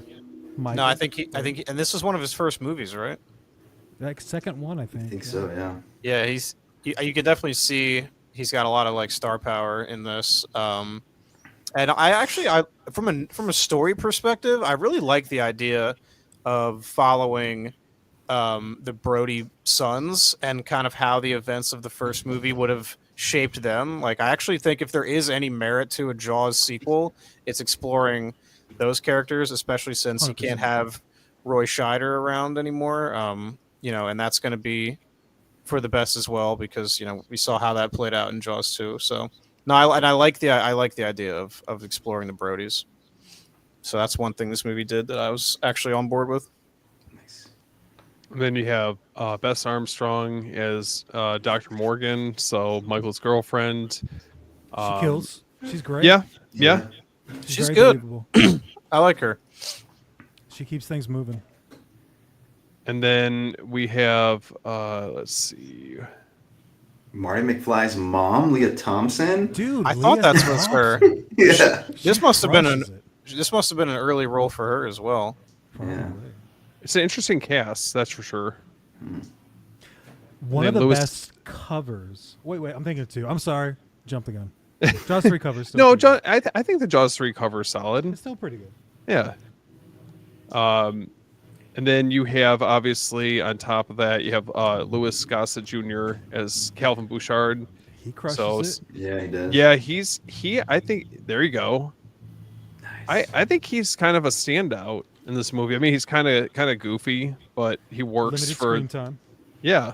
Michael. No, I think and this is one of his first movies, right? like second one, I think. I think so, yeah. Yeah, you can definitely see he's got a lot of like star power in this. And I from a story perspective, I really like the idea of following the Brody sons and kind of how the events of the first movie would have shaped them. Like, I actually think if there is any merit to a Jaws sequel, it's exploring those characters, especially since you can't 100%. have Roy Scheider around anymore. And that's going to be for the best as well because we saw how that played out in Jaws 2. So no, I like the idea of exploring the Brodies. So that's one thing this movie did that I was actually on board with. Nice. And then you have Bess Armstrong as Dr. Morgan, so Michael's girlfriend. She kills. She's great. Yeah, yeah. She's very good. believable. I like her. She keeps things moving. And then we have, let's see. Marty McFly's mom, Leah Thompson. Dude, I thought Leah that was her. Thompson. Yeah. This must have been Crushes it. This must have been an early role for her as well. Probably. It's an interesting cast, that's for sure. One of then the Louis- best covers. Wait, I'm thinking of two. I'm sorry. Jump the gun. Jaws 3 covers. Still No, pretty John, I think the Jaws 3 cover is solid. good. It's still pretty good. Yeah. And then you have, obviously, on top of that, you have Louis Gossett Jr. as Calvin Bouchard. He crushes So, it. Yeah, he does. Yeah, I think, there you go. Nice. I think he's kind of a standout in this movie. I mean, he's kind of goofy, but he works Limited for, screen time. yeah.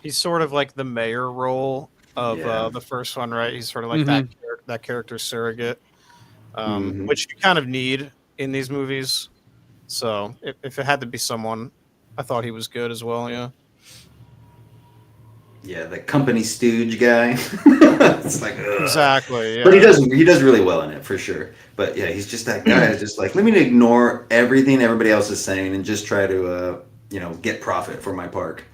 He's sort of like the mayor role of Yeah. the first one, right? He's sort of like Mhm. that character surrogate, Mhm. which you kind of need in these movies. So if it had to be someone, I thought he was good as well. Yeah. Yeah, the company stooge guy. It's like ugh. Exactly. Yeah. But he does really well in it for sure. But yeah, he's just that guy who's just like, let me ignore everything everybody else is saying and just try to get profit for my park.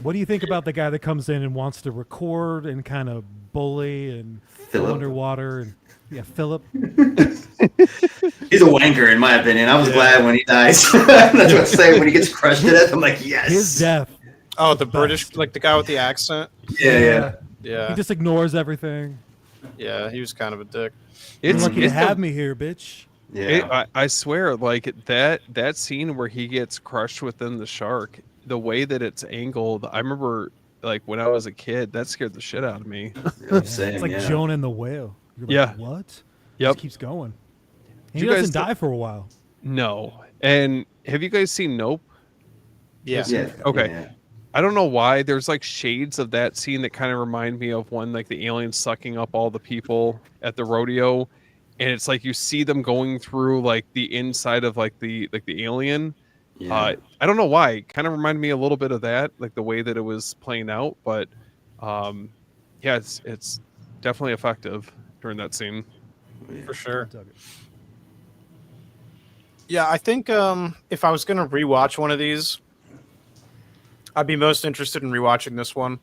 What do you think about the guy that comes in and wants to record and kind of bully and go Philip. underwater? And yeah, Philip. He's a wanker in my opinion. I was glad when he dies. That's what I'm saying. When he gets crushed to death, I'm like, yes. His death. Oh, the British, like the guy with the accent. Yeah. He Yeah. just ignores everything. Yeah. He was kind of a dick. You're It's lucky to it's have me here, bitch. Yeah. I swear, like that scene where he gets crushed within the shark, the way that it's angled, I remember like when I was a kid, that scared the shit out of me. Yeah, same, It's like yeah. Jonah and the whale. You're like, Yeah. what? Yep. Just keeps going. And You he guys doesn't die for a while. No. And have you guys seen Nope? Yeah. Yeah. Okay. Yeah. I don't know why. There's like shades of that scene that kind of remind me of when like the aliens sucking up all the people at the rodeo, and it's like you see them going through like the inside of like the alien. Yeah. I don't know why. It kind of reminded me a little bit of that, like the way that it was playing out. But yeah, it's definitely effective during that scene. For sure. Dug it. Yeah, I think if I was gonna rewatch one of these, I'd be most interested in rewatching this one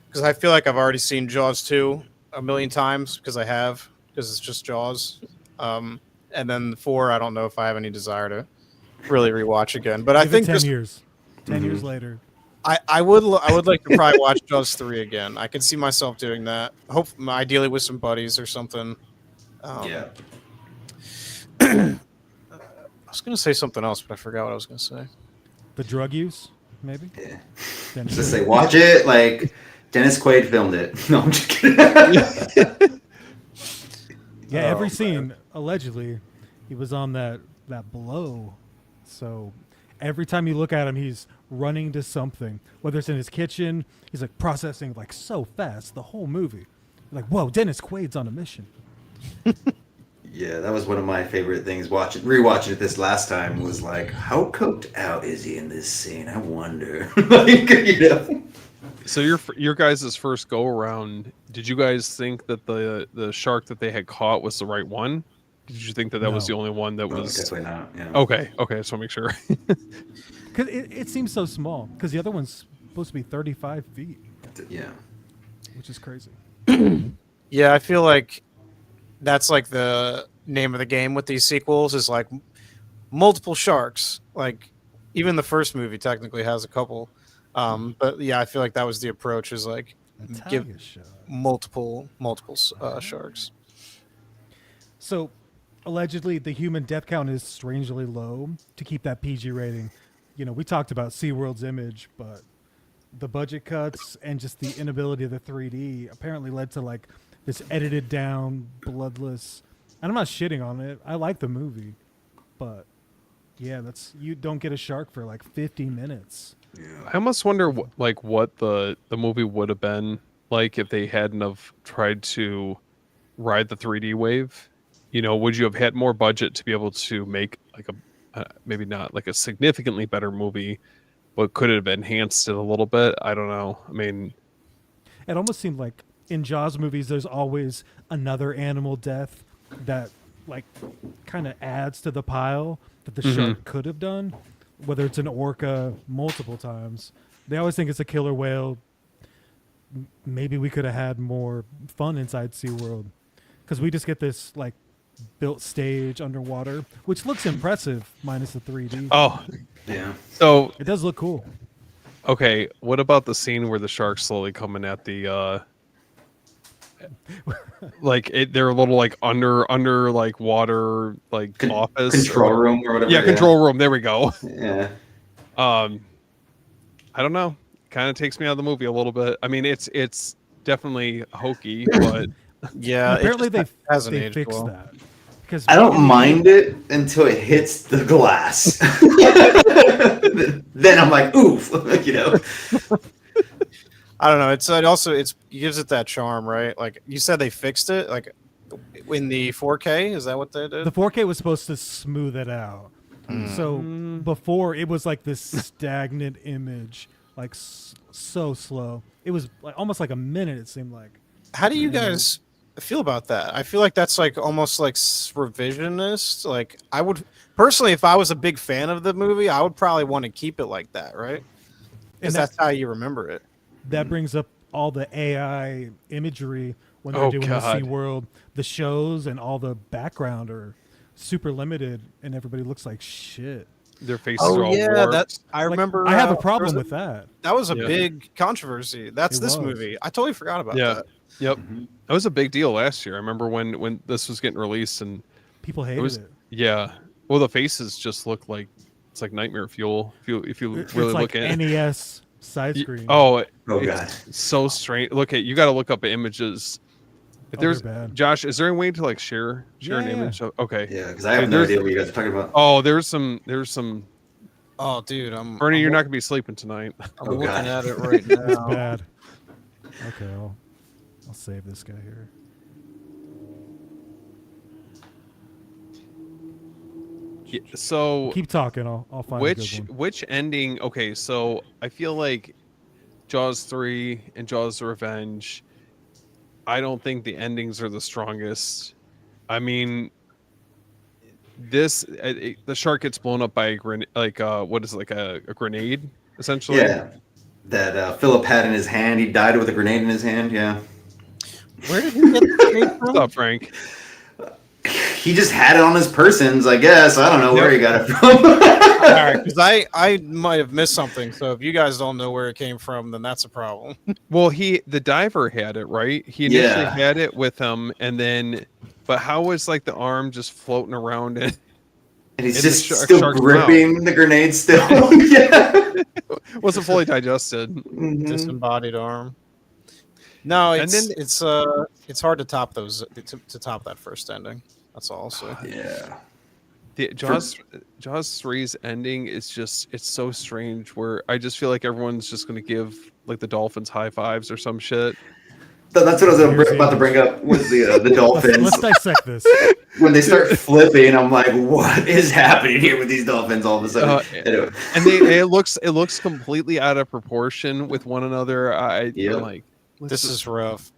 because I feel like I've already seen Jaws 2 a million times because it's just Jaws. And then 4, I don't know if I have any desire to really rewatch again. But I Give it think 10 this, years. 10 years later. I would like to probably watch Jaws 3 again. I could see myself doing that. Hope ideally with some buddies or something. Yeah. I was gonna say something else, but I forgot what I was gonna say. The drug use, maybe? Yeah. Dennis Just Quaid. say, watch it like Dennis Quaid filmed it. No, I'm just kidding. Yeah, Oh, every man. scene, allegedly, he was on that blow. So every time you look at him, he's running to something. Whether it's in his kitchen, he's like processing like so fast the whole movie. You're like, whoa, Dennis Quaid's on a mission. Yeah, that was one of my favorite things. Rewatching it this last time was like, how coked out is he in this scene? I wonder. So your guys' first go around, did you guys think that the shark that they had caught was the right one? Did you think that was No. the only one that No, was? definitely not. Yeah. Okay, I just want to make sure. Because it seems so small. Because the other one's supposed to be 35 feet, Yeah. which is crazy. Yeah, I feel like that's like the name of the game with these sequels is like multiple sharks. Like even the first movie technically has a couple. But yeah, I feel like that was the approach is like A give tiger shark. multiple sharks. So, allegedly, the human death count is strangely low to keep that PG rating. You know, we talked about SeaWorld's image, but the budget cuts and just the inability of the 3D apparently led to like this edited down, bloodless. And I'm not shitting on it. I like the movie, but yeah, that's you don't get a shark for like 50 minutes. I almost wonder what the movie would have been like if they hadn't have tried to ride the 3D wave. You know, would you have had more budget to be able to make like a maybe not like a significantly better movie, but could it have enhanced it a little bit? I don't know. I mean, It almost seemed like in Jaws movies, there's always another animal death that like kind of adds to the pile that the shark could have done, whether it's an orca multiple times. They always think it's a killer whale. Maybe we could have had more fun inside SeaWorld because we just get this like built stage underwater, which looks impressive minus the 3D. oh, Yeah. so It does look cool. okay, what about the scene where the shark's slowly coming at the like they're a little like under like water like office Control room or whatever. Yeah, control room. There we go. Yeah. I don't know. Kind of takes me out of the movie a little bit. I mean, it's definitely hokey, but Yeah, Apparently it just hasn't they aged fixed well. that because I don't mind it until it hits the glass. Then I'm like, oof, you know. I don't know. It gives it that charm, right? Like you said, they fixed it. Like in the 4K, is that what they did? The 4K was supposed to smooth it out. So before it was like this stagnant image, like so slow. It was like almost like a minute. It seemed like. How do you guys feel about that? I feel like that's like almost like revisionist. Like I would personally, if I was a big fan of the movie, I would probably want to keep it like that, right? Because And that's how you remember it. That brings up all the AI imagery when they're Oh, doing God. the SeaWorld. The shows and all the background are super limited, and everybody looks like shit. their faces are all warped. I Like, remember. I have a there problem was with that. That was a Yeah. big controversy. That's It this was. movie. I totally forgot about Yeah. that. Yep. That was a big deal last year. I remember when this was getting released, and People it hated was it. yeah. Well, the faces just look like it's like nightmare fuel. If you It's really like look at it. NES side screen. Oh, it's God. so strange. Look at you got to look up images. If they're there's bad. Josh, is there any way to like share an Yeah. image? Okay. Yeah, because I have Dude, no there's- idea what you guys are talking about. Oh, there's some. Oh, dude, Bernie, I'm you're not gonna be sleeping tonight. I'm Oh, looking God. at it right It's now. bad. Okay, I'll save this guy here. Yeah, so Keep talking. I'll find a good one. which ending? Okay, so I feel like Jaws 3 and Jaws the Revenge. I don't think the endings are the strongest. I mean, the shark gets blown up by a grenade, like what is it, like a grenade essentially? Yeah. That Philip had in his hand. He died with a grenade in his hand. Yeah. Where did he get the grenade What's from? up, Frank? He just had it on his persons, I guess. I don't know where he got it from. All right, because I might have missed something. So if you guys don't know where it came from, then that's a problem. Well, the diver had it, right? He initially Yeah. had it with him, and then, but how was like the arm just floating around and And he's In the just shark's still mouth. gripping the grenade still. Yeah. wasn't fully digested? Mhm. Disembodied arm. No, And it's then- it's hard to top those to top that first ending. That's all I'll say. Yeah. The Jaws 3's ending is just it's so strange where I just feel like everyone's just gonna give like the dolphins high fives or some shit. That's what I was Here's the about to bring up was the dolphins. Let's dissect this. When they start flipping, I'm like, what is happening here with these dolphins all of a sudden? Anyway. And it looks completely out of proportion with one another. Yep. I'm like This is rough.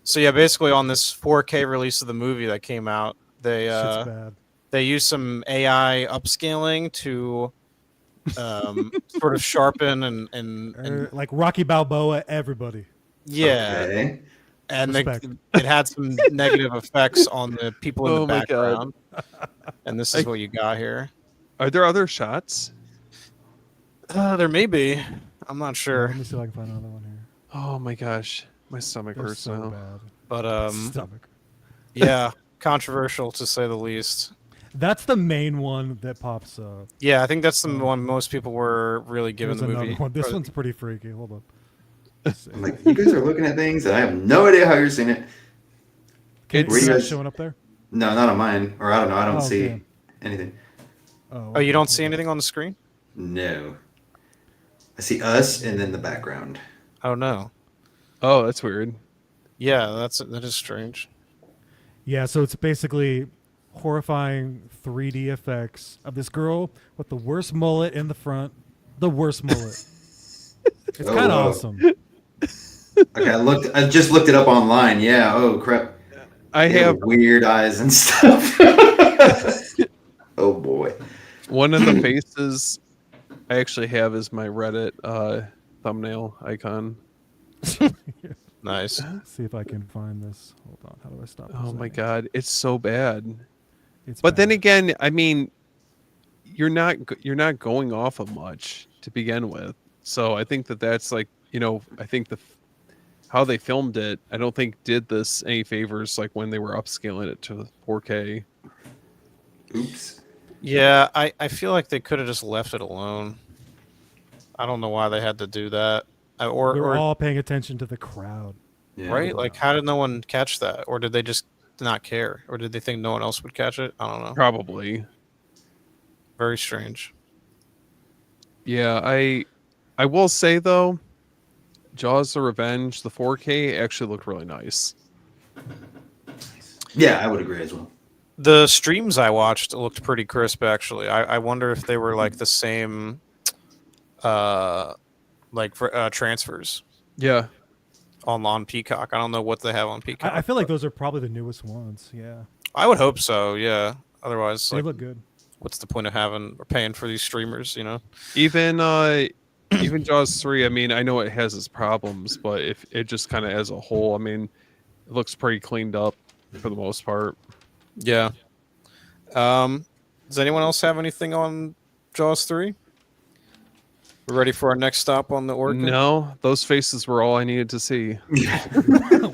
So yeah, basically on this 4K release of the movie that came out, Shit's bad. they used some AI upscaling to sort of sharpen and Like Rocky Balboa, everybody. yeah, Okay. and Respect. it had some negative effects on the people in Oh the my God. background. And this is what you got here. Are there other shots? There may be. I'm not Let sure, me see if I can find another one here. Oh my gosh, my stomach That's hurts so now. bad. but Stomach. yeah. controversial to say the least. That's the main one that pops up. Yeah, I think that's the one most people were really giving There's the another movie. one. This or- one's pretty freaky. Hold up. Let's see. I'm like, you guys are looking at things, and I have no idea how you're seeing it. Can It's- you see that guys- showing up there? No, not on mine. Or I don't know. I don't Oh, see okay. anything. Oh, you don't see anything on the screen? No. I see us and then the background. Oh no. Oh, that's weird. Yeah, that is strange. Yeah, so it's basically horrifying 3D effects of this girl with the worst mullet in the front. The worst mullet. It's Oh, kind of wow. awesome. Okay, I just looked it up online. Yeah. Oh crap. I They have weird eyes and stuff. Oh boy. one of the faces I actually have is my Reddit thumbnail icon. Nice. See if I can find this. Hold on. How do I stop? Oh my presenting? god, it's so bad. It's But then bad. again, I mean, you're not going off of much to begin with. So I think that's like, I think how they filmed it, I don't think did this any favors like when they were upscaling it to 4K. Oops. Yeah, I feel like they could have just left it alone. I don't know why they had to do that. Or They're all paying attention to the crowd. Yeah. right? Like, how did no one catch that? Or did they just not care? Or did they think no one else would catch it? I don't know. Probably. Very strange. Yeah, I will say though, Jaws the Revenge, the 4K actually looked really nice. Yeah, I would agree as well. The streams I watched looked pretty crisp, actually. I wonder if they were like the same, transfers Yeah. on Peacock. I don't know what they have on Peacock. I feel like those are probably the newest ones. Yeah, I would hope so. Yeah. Otherwise, they like, look good. what's the point of having or paying for these streamers? You know? Even even Jaws 3, I mean, I know it has its problems, but if it just kind of as a whole, I mean, it looks pretty cleaned up for the most part. Yeah. Does anyone else have anything on Jaws 3? We're ready for our next stop on the Orca? No, those faces were all I needed to see.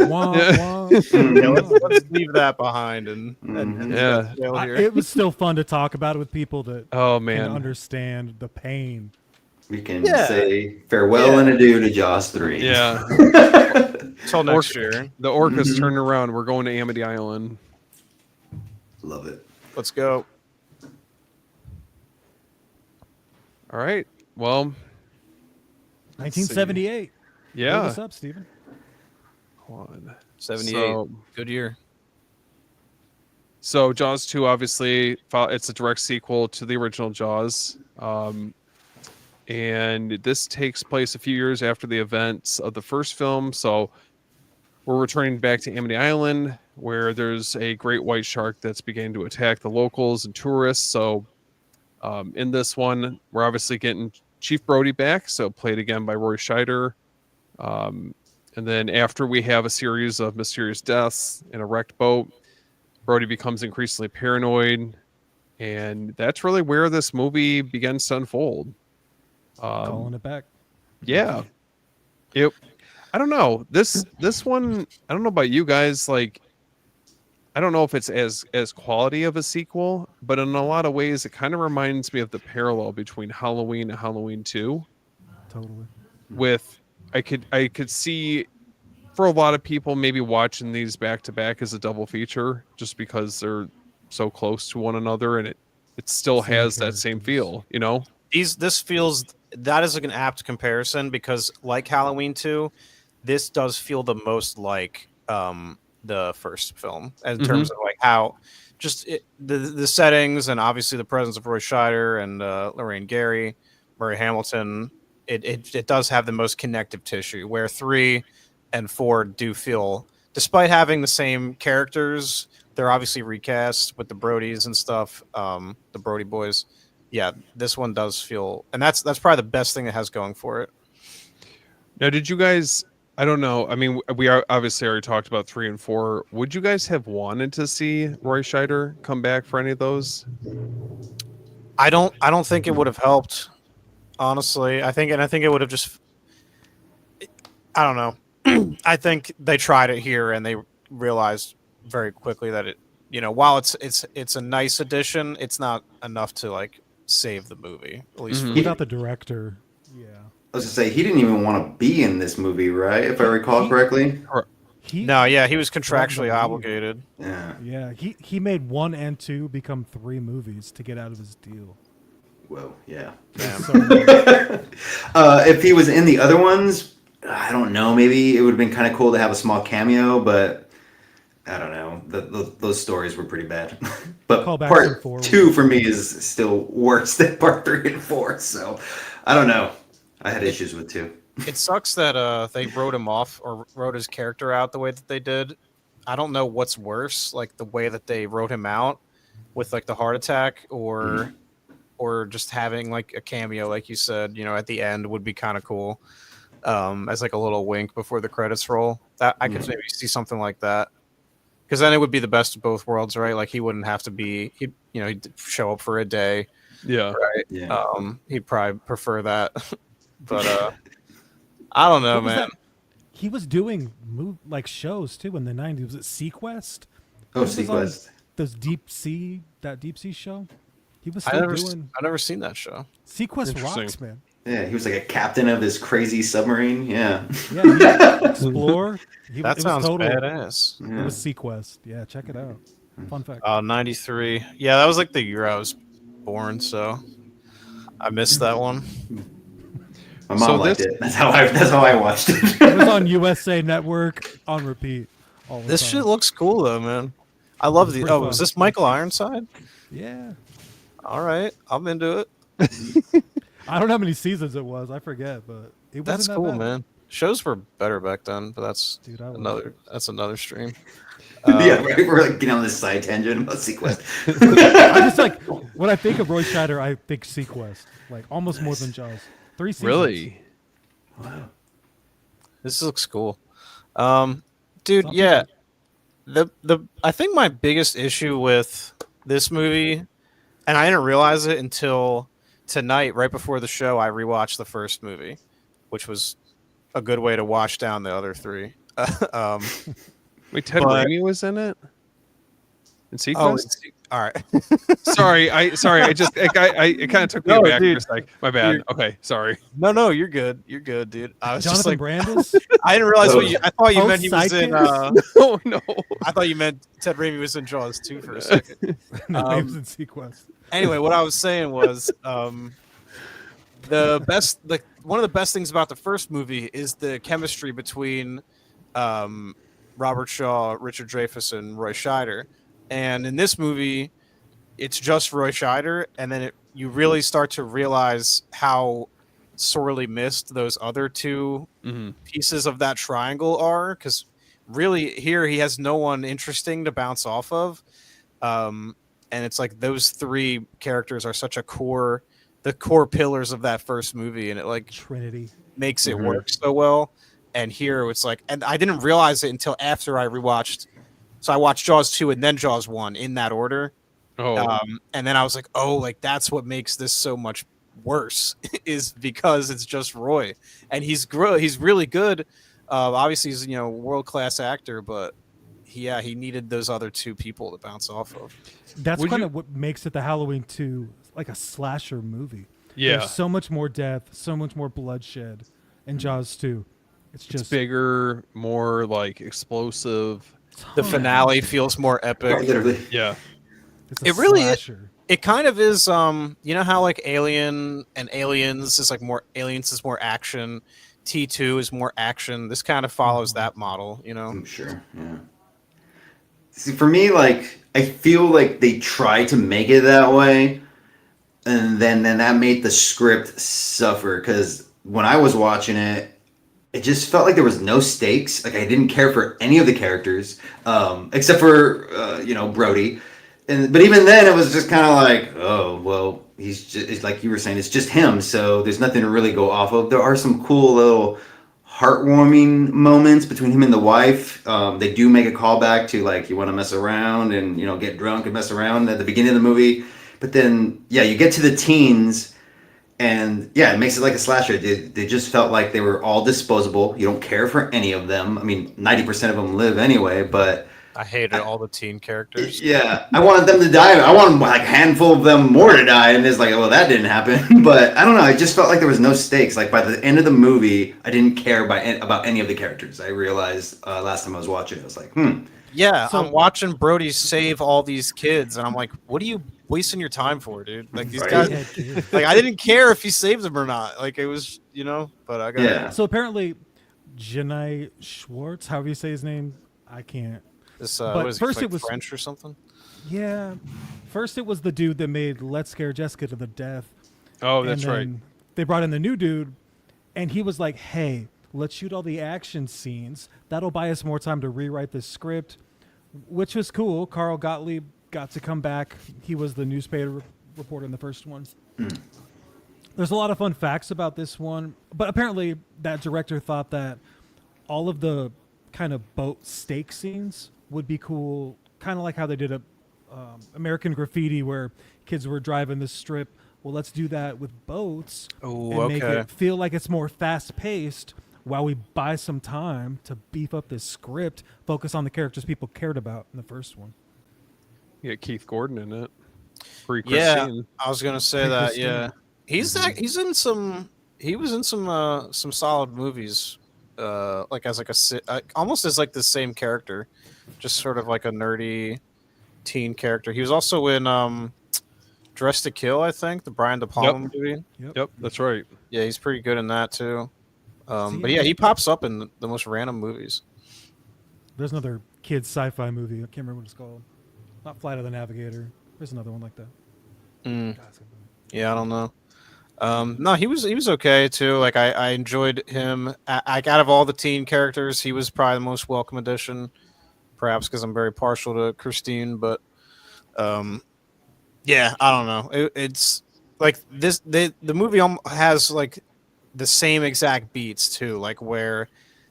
Wah, wah. Yeah, let's leave that behind and Yeah. go here. It was still fun to talk about it with people that Oh can man. understand the pain. We can Yeah. say farewell and adieu to Jaws 3. Yeah. Till next year. The orca's turning around. We're going to Amity Island. Love it. Let's go. All right. Well, 1978. yeah. What's up, Steven? Hold on. 78. So, Good year. so Jaws 2, obviously, it's a direct sequel to the original Jaws. And this takes place a few years after the events of the first film. So we're returning back to Amity Island, where there's a great white shark that's beginning to attack the locals and tourists. So in this one, we're obviously getting Chief Brody back, so played again by Roy Scheider. And then after we have a series of mysterious deaths in a wrecked boat, Brody becomes increasingly paranoid. And that's really where this movie begins to unfold. Calling it back. Yeah. I don't know. This one, I don't know about you guys, like I don't know if it's as quality of a sequel, but in a lot of ways it kind of reminds me of the parallel between Halloween and Halloween 2. Totally. With I could see for a lot of people maybe watching these back to back as a double feature just because they're so close to one another and it still Same has that same characters. feel, you know? This feels that is like an apt comparison because like Halloween 2, this does feel the most like the first film in terms of like how just the settings and obviously the presence of Roy Scheider and Lorraine Gary, Murray Hamilton. It does have the most connective tissue where 3 and 4 do feel, despite having the same characters, they're obviously recast with the Brodies and stuff, the Brody boys. Yeah, this one does feel, and that's probably the best thing it has going for it. Now, did you guys? I don't know. I mean, we are obviously already talked about 3 and 4. Would you guys have wanted to see Roy Scheider come back for any of those? I don't think it would have helped, honestly. I think it would have just, I don't know. I think they tried it here and they realized very quickly that while it's a nice addition, it's not enough to like save the movie. At least for Mhm. me. Without the director. Yeah. I was gonna say he didn't even want to be in this movie, right? If I recall correctly. He No, yeah, he was threatened to contractually leave. obligated. Yeah. Yeah, he made 1 and 2 become 3 movies to get out of his deal. Whoa. Yeah. Damn. So, If he was in the other ones, I don't know. Maybe it would have been kind of cool to have a small cameo, but I don't know. Those stories were pretty bad. But Callbacks and part forwards. 2 for me is still worse than part 3 and 4. So I don't know. I had issues with 2. It sucks that they wrote him off or wrote his character out the way that they did. I don't know what's worse, like the way that they wrote him out with like the heart attack, or just having like a cameo, like you said, at the end would be kind of cool, as like a little wink before the credits roll. That I could maybe see something like that, because then it would be the best of both worlds, right? Like he wouldn't have to be, he'd show up for a day, Yeah. right? Yeah. He'd probably prefer that, but I don't know, what was man. that? He was doing shows too in the 90s. Was it Sequest? Oh, He was on Sequest. that deep sea show. He was I still never, doing I never seen that show. Sequest Interesting. rocks, man. Yeah, he was like a captain of this crazy submarine. Yeah. Yeah, Explore. That sounds total. badass. It was Sequest. Yeah, check it out. Fun fact. 93. Yeah, that was like the year I was born, so I missed that one. My mom So liked this- it. That's how I watched it. It was on USA Network on repeat. All the This time. shit looks cool though, man. I love the. Pretty Oh, fun. is this Michael Ironside? Yeah. All right, I'm into it. I don't know how many seasons it was. I forget, but it wasn't That's that cool, bad. man. Shows were better back then, but that's Dude, I love another. That's another stream. Yeah, right. We're like getting on this side tangent about Sequest. I just like when I think of Roy Scheider, I think Sequest, like almost more than Jaws. 3 seasons. Really? Wow. This looks cool. Dude, Some yeah. The I think my biggest issue with this movie, and I didn't realize it until tonight, right before the show, I rewatched the first movie, which was a good way to wash down the other 3. Wait, Ted But- Raimi was in it? In Oh, Sequest? all right. Sorry, I just it kind of took me No, aback dude. for a sec. My bad. You're- Okay, sorry. No, you're good. You're good, dude. I was just Jonathan like, Brandis. I didn't realize Oh. what you. I thought you meant he was in. Post-Sidekicks? Oh no. I thought you meant Ted Raimi was in Jaws 2 for a second. No, he was in Sequest. Anyway, what I was saying was one of the best things about the first movie is the chemistry between Robert Shaw, Richard Dreyfuss, and Roy Scheider. And in this movie, it's just Roy Scheider, and then you really start to realize how sorely missed those other 2 Mhm. pieces of that triangle are, because really here he has no one interesting to bounce off of. And it's like those 3 characters are such the core pillars of that first movie, and it like Trinity. makes it work so well. And here it's like, and I didn't realize it until after I rewatched. So I watched Jaws 2 and then Jaws 1 in that order. Oh, And then I was like, oh, like that's what makes this so much worse is because it's just Roy, and he's really good. Obviously he's a world-class actor, but he needed those other 2 people to bounce off of. That's Would kind you- of what makes it the Halloween 2 like a slasher movie. yeah. There's so much more death, so much more bloodshed in Jaws 2. It's It's just bigger, more like explosive. The ton. finale feels more epic. Literally. Yeah. It's a It really is. slasher. It kind of is. You know how like Alien and Aliens is like more. Aliens is more action. T2 is more action. This kind of follows that model. I'm sure. Yeah. See, for me, like I feel like they tried to make it that way, and then that made the script suffer. Because when I was watching it, it just felt like there was no stakes. Like I didn't care for any of the characters, except for Brody. But even then, it was just kind of like, oh well, it's like you were saying, it's just him. So there's nothing to really go off of. There are some cool little heartwarming moments between him and the wife. They do make a callback to like, you want to mess around and get drunk and mess around at the beginning of the movie. But then you get to the teens. And it makes it like a slasher. They just felt like they were all disposable. You don't care for any of them. I mean, 90% of them live anyway, but I hated all the teen characters. Yeah, I wanted them to die. I wanted like a handful of them more to die, and it's like, well, that didn't happen. But I don't know. I just felt like there was no stakes. Like by the end of the movie, I didn't care about any of the characters. I realized last time I was watching, I was like, Yeah, So- I'm watching Brody save all these kids, and I'm like, what are you wasting your time for, dude? Like these Right. guys, Yeah, kid. like I didn't care if he saved them or not. Like it was, but I got yeah. So apparently, Janai Schwartz, however you say his name, I can't. this. But What is first it, it was- French or something? Yeah. First, it was the dude that made Let's Scare Jessica to the Death. Oh, And that's right. then They brought in the new dude, and he was like, hey, let's shoot all the action scenes. That'll buy us more time to rewrite the script, which was cool. Carl Gottlieb got to come back. He was the newspaper reporter in the first one. There's a lot of fun facts about this one, but apparently that director thought that all of the kind of boat stake scenes would be cool, kind of like how they did a American Graffiti, where kids were driving the strip. Well, let's do that with boats Oh, and make okay. it feel like it's more fast-paced while we buy some time to beef up this script, focus on the characters people cared about in the first one. You got Keith Gordon in it. Free Yeah, Christine. I was gonna say Pretty that. Christine. Yeah, he's in some. He was in some solid movies. Like as like almost as like the same character, just sort of like a nerdy teen character. He was also in Dressed to Kill, I think, the Brian De Palma movie. Yep, that's right. Yeah, he's pretty good in that too. See, But yeah, he pops up in the most random movies. There's another kids sci-fi movie. I can't remember what it's called. Not Flight of the Navigator. There's another one like that. Mm, God, it's good. yeah, I don't know. No, he was okay too. Like I enjoyed him. Like out of all the teen characters, he was probably the most welcome addition. Perhaps because I'm very partial to Christine, but yeah, I don't know. It's like this. The movie has like the same exact beats too, like where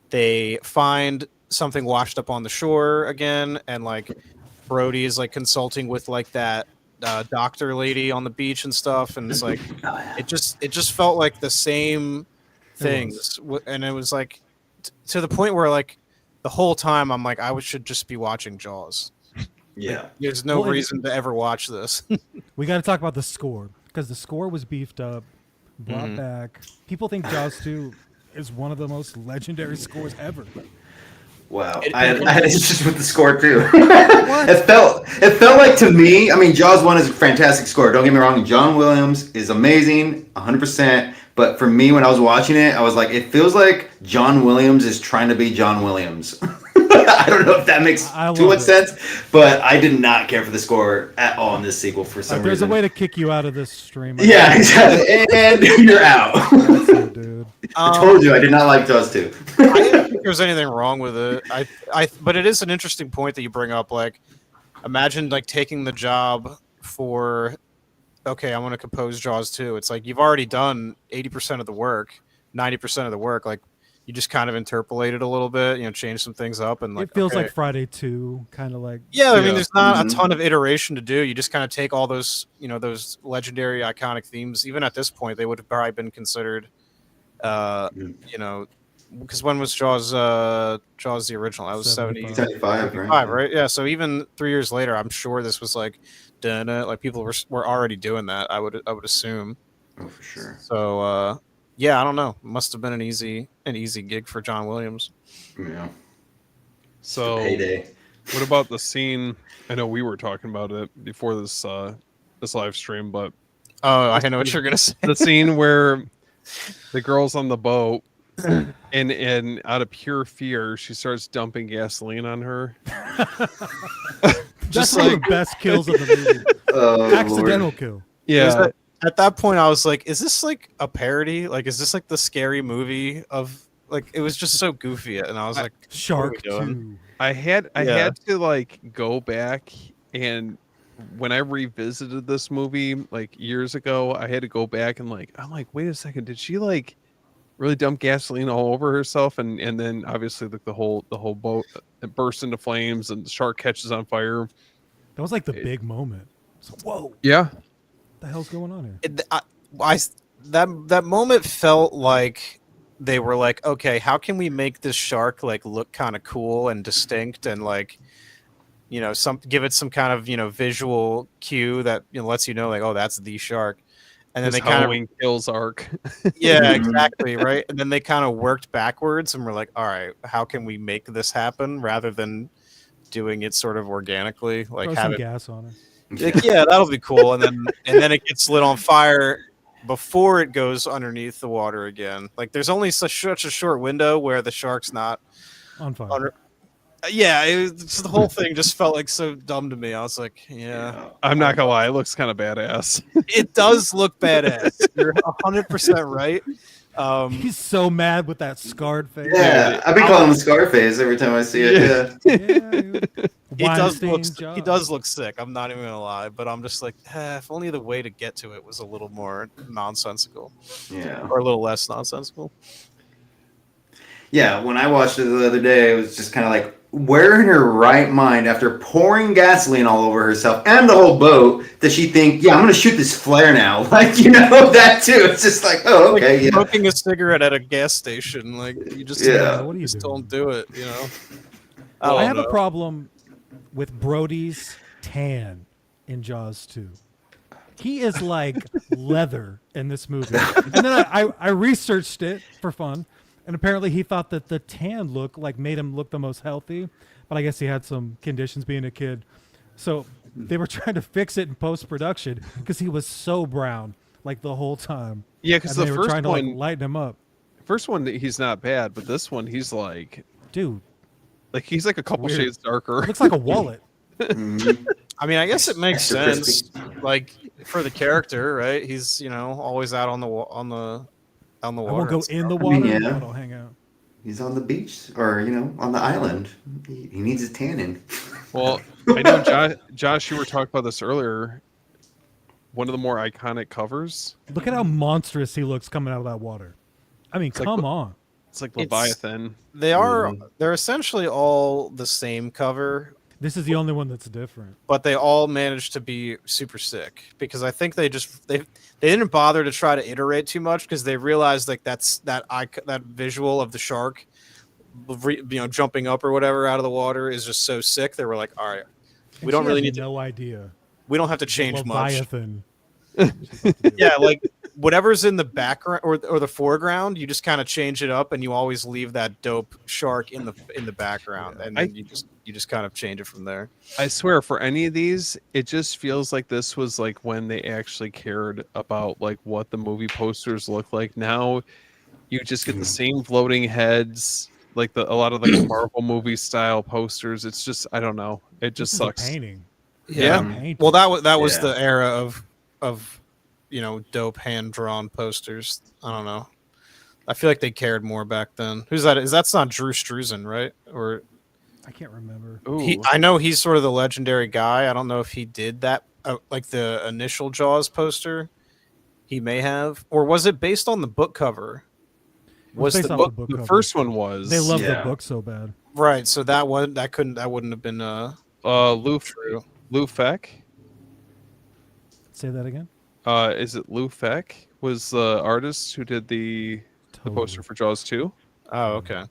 they find something washed up on the shore again, and like Brody is like consulting with like that doctor lady on the beach and stuff, and it's like it just felt like the same things, and it was like to the point where like the whole time I'm like I should just be watching Jaws. Yeah. There's no Well, reason to ever watch this. We got to talk about the score, because the score was beefed up, brought back. People think Jaws 2 is one of the most legendary scores ever. Wow, It- I had issues with the score too. It felt like to me. I mean, Jaws 1 is a fantastic score. Don't get me wrong. John Williams is amazing, 100%. But for me, when I was watching it, I was like, it feels like John Williams is trying to be John Williams. I don't know if that makes I too love much it. sense, but I did not care for the score at all in this sequel for some There's reason. a way to kick you out of this stream. Yeah, exactly. And you're out. That's it, dude. I told you I did not like Jaws 2. I didn't think there's anything wrong with it. But it is an interesting point that you bring up. Like, imagine like taking the job for, okay, I want to compose Jaws 2. It's like you've already done 80% of the work, 90% of the work. Like, you just kind of interpolate it a little bit, change some things up, and like It feels okay. like Friday 2, kind of like. Yeah, I mean, Yeah. there's not Mhm. a ton of iteration to do. You just kind of take all those, those legendary, iconic themes. Even at this point, they would have probably been considered, because when was Jaws? Jaws the original? That was 75. 75, 75, right? Yeah. So even 3 years later, I'm sure this was like, done. Like people were already doing that. I would assume. Oh, for sure. So yeah, I don't know. Must have been an easy gig for John Williams. Yeah. So Payday. what about the scene? I know we were talking about it before this live stream, but Oh, I know what you're gonna say. the scene where the girl's on the boat and out of pure fear she starts dumping gasoline on her. That's one of the best kills of the movie. Oh, Accidental Lord. kill. Yeah. At that point, I was like, "Is this like a parody? Like, is this like the scary movie of like?" It was just so goofy, and I was like, Shark What are we 2. I had Yeah. to like go back, and when I revisited this movie like years ago, I had to go back and I'm like, wait a second, did she like really dump gasoline all over herself? And then obviously like the whole boat bursts into flames and the shark catches on fire. That was like the big moment. So, whoa, what Yeah. the hell's going on here? that moment felt like they were like, okay, how can we make this shark like look kind of cool and distinct and like give it some kind of visual cue that lets like, oh, that's the shark, and then His they kind of Halloween Kills arc. yeah, Mhm. exactly, right. And then they kind of worked backwards, and we're like, all right, how can we make this happen rather than doing it sort of organically, like Throw have some it gas on it. like, yeah, that'll be cool. And then it gets lit on fire before it goes underneath the water again. Like there's only such a short window where the shark's not On fire. under. Yeah, the whole thing just felt like so dumb to me. I was like, yeah, I'm not gonna lie, it looks kind of badass. it does look badass. You're 100% right. He's so mad with that scarred face. Yeah, I've been calling him Scarface every time I see it. Yeah. Yeah, He does look sick. I'm not even gonna lie, but I'm just like, if only the way to get to it was a little more nonsensical, Yeah. or a little less nonsensical. Yeah, when I watched it the other day, it was just kind of like, where in her right mind, after pouring gasoline all over herself and the whole boat, does she think, yeah, I'm going to shoot this flare now? Like, that too. It's just like, oh, okay, like yeah. smoking a cigarette at a gas station, like you just Yeah. What are you just doing? don't do it. I have a problem with Brody's tan in Jaws 2. He is like leather in this movie. And then I researched it for fun, and apparently he thought that the tan look made him look the most healthy, but I guess he had some conditions being a kid. So they were trying to fix it in post-production because he was so brown like the whole time. Yeah, because And the they were first trying to one, lighten him up. first one, he's not bad, but this one, he's like Dude, he's like a couple weird. shades darker. looks like a wallet. Mhm. I mean, I guess it makes Extra sense, like for the character, right? He's always out on the water. I won't and go stuff. in the I mean, water, yeah. but I'll hang out. He's on the beach or, on the island. He needs his tanning. Well, I know, Josh, you were talking about this earlier. One of the more iconic covers. Look at how monstrous he looks coming out of that water. I mean, like- come on. It's like It's- Leviathan. They're essentially all the same cover, This is the only one that's different. but they all managed to be super sick because I think they didn't bother to try to iterate too much because they realized like that visual of the shark, jumping up or whatever out of the water is just so sick. They were like, all right, And we don't she really has need to. no idea. We don't have to change much. Leviathan. Yeah, like whatever's in the background or the foreground, you just kind of change it up, and you always leave that dope shark in the background, and then you just kind of change it from there. I swear, for any of these, it just feels like this was like when they actually cared about like what the movie posters look like. Now, you just get the same floating heads, like a lot of like the Marvel movie style posters. It's just, I don't know, it just This is sucks. a painting. Yeah. Painting. Well, that was Yeah. the era of dope hand drawn posters. I don't know. I feel like they cared more back then. Who's that? That's not Drew Struzan, right? Or I can't remember. Ooh. I know he's sort of the legendary guy. I don't know if he did that, like the initial Jaws poster. He may have, or was it based on the book cover? Was based the on book book The cover. first one was They love the Yeah. book so bad. right? So that wouldn't have been Lou true. Feck. Say that again. Is it Lou Feck was the artist who did the poster for Jaws 2? Oh, okay.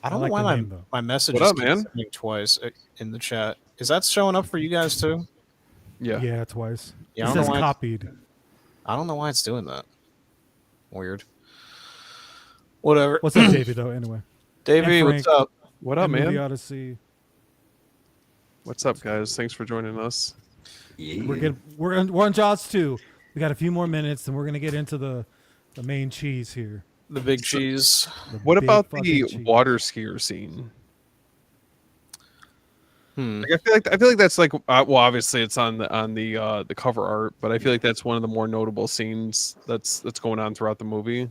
I don't like know why the name, though. my message What is up, man? coming twice in the chat. Is that showing up for you guys too? Yeah. Twice. Yeah, I it don't says know why- copied. I don't know why it's doing that. Weird. Whatever. What's up, Davey? Though anyway. Davey, and what's Frank. up? What up, And Movie man? Odyssey. What's up, guys? Thanks for joining us. Yeah. We're on Jaws 2. We got a few more minutes, and we're gonna get into the main cheese here. The big cheese. The What big about fucking the cheese. water skier scene? Hmm. Like, I feel like that's like well, obviously it's on the cover art, but I feel like that's one of the more notable scenes that's going on throughout the movie.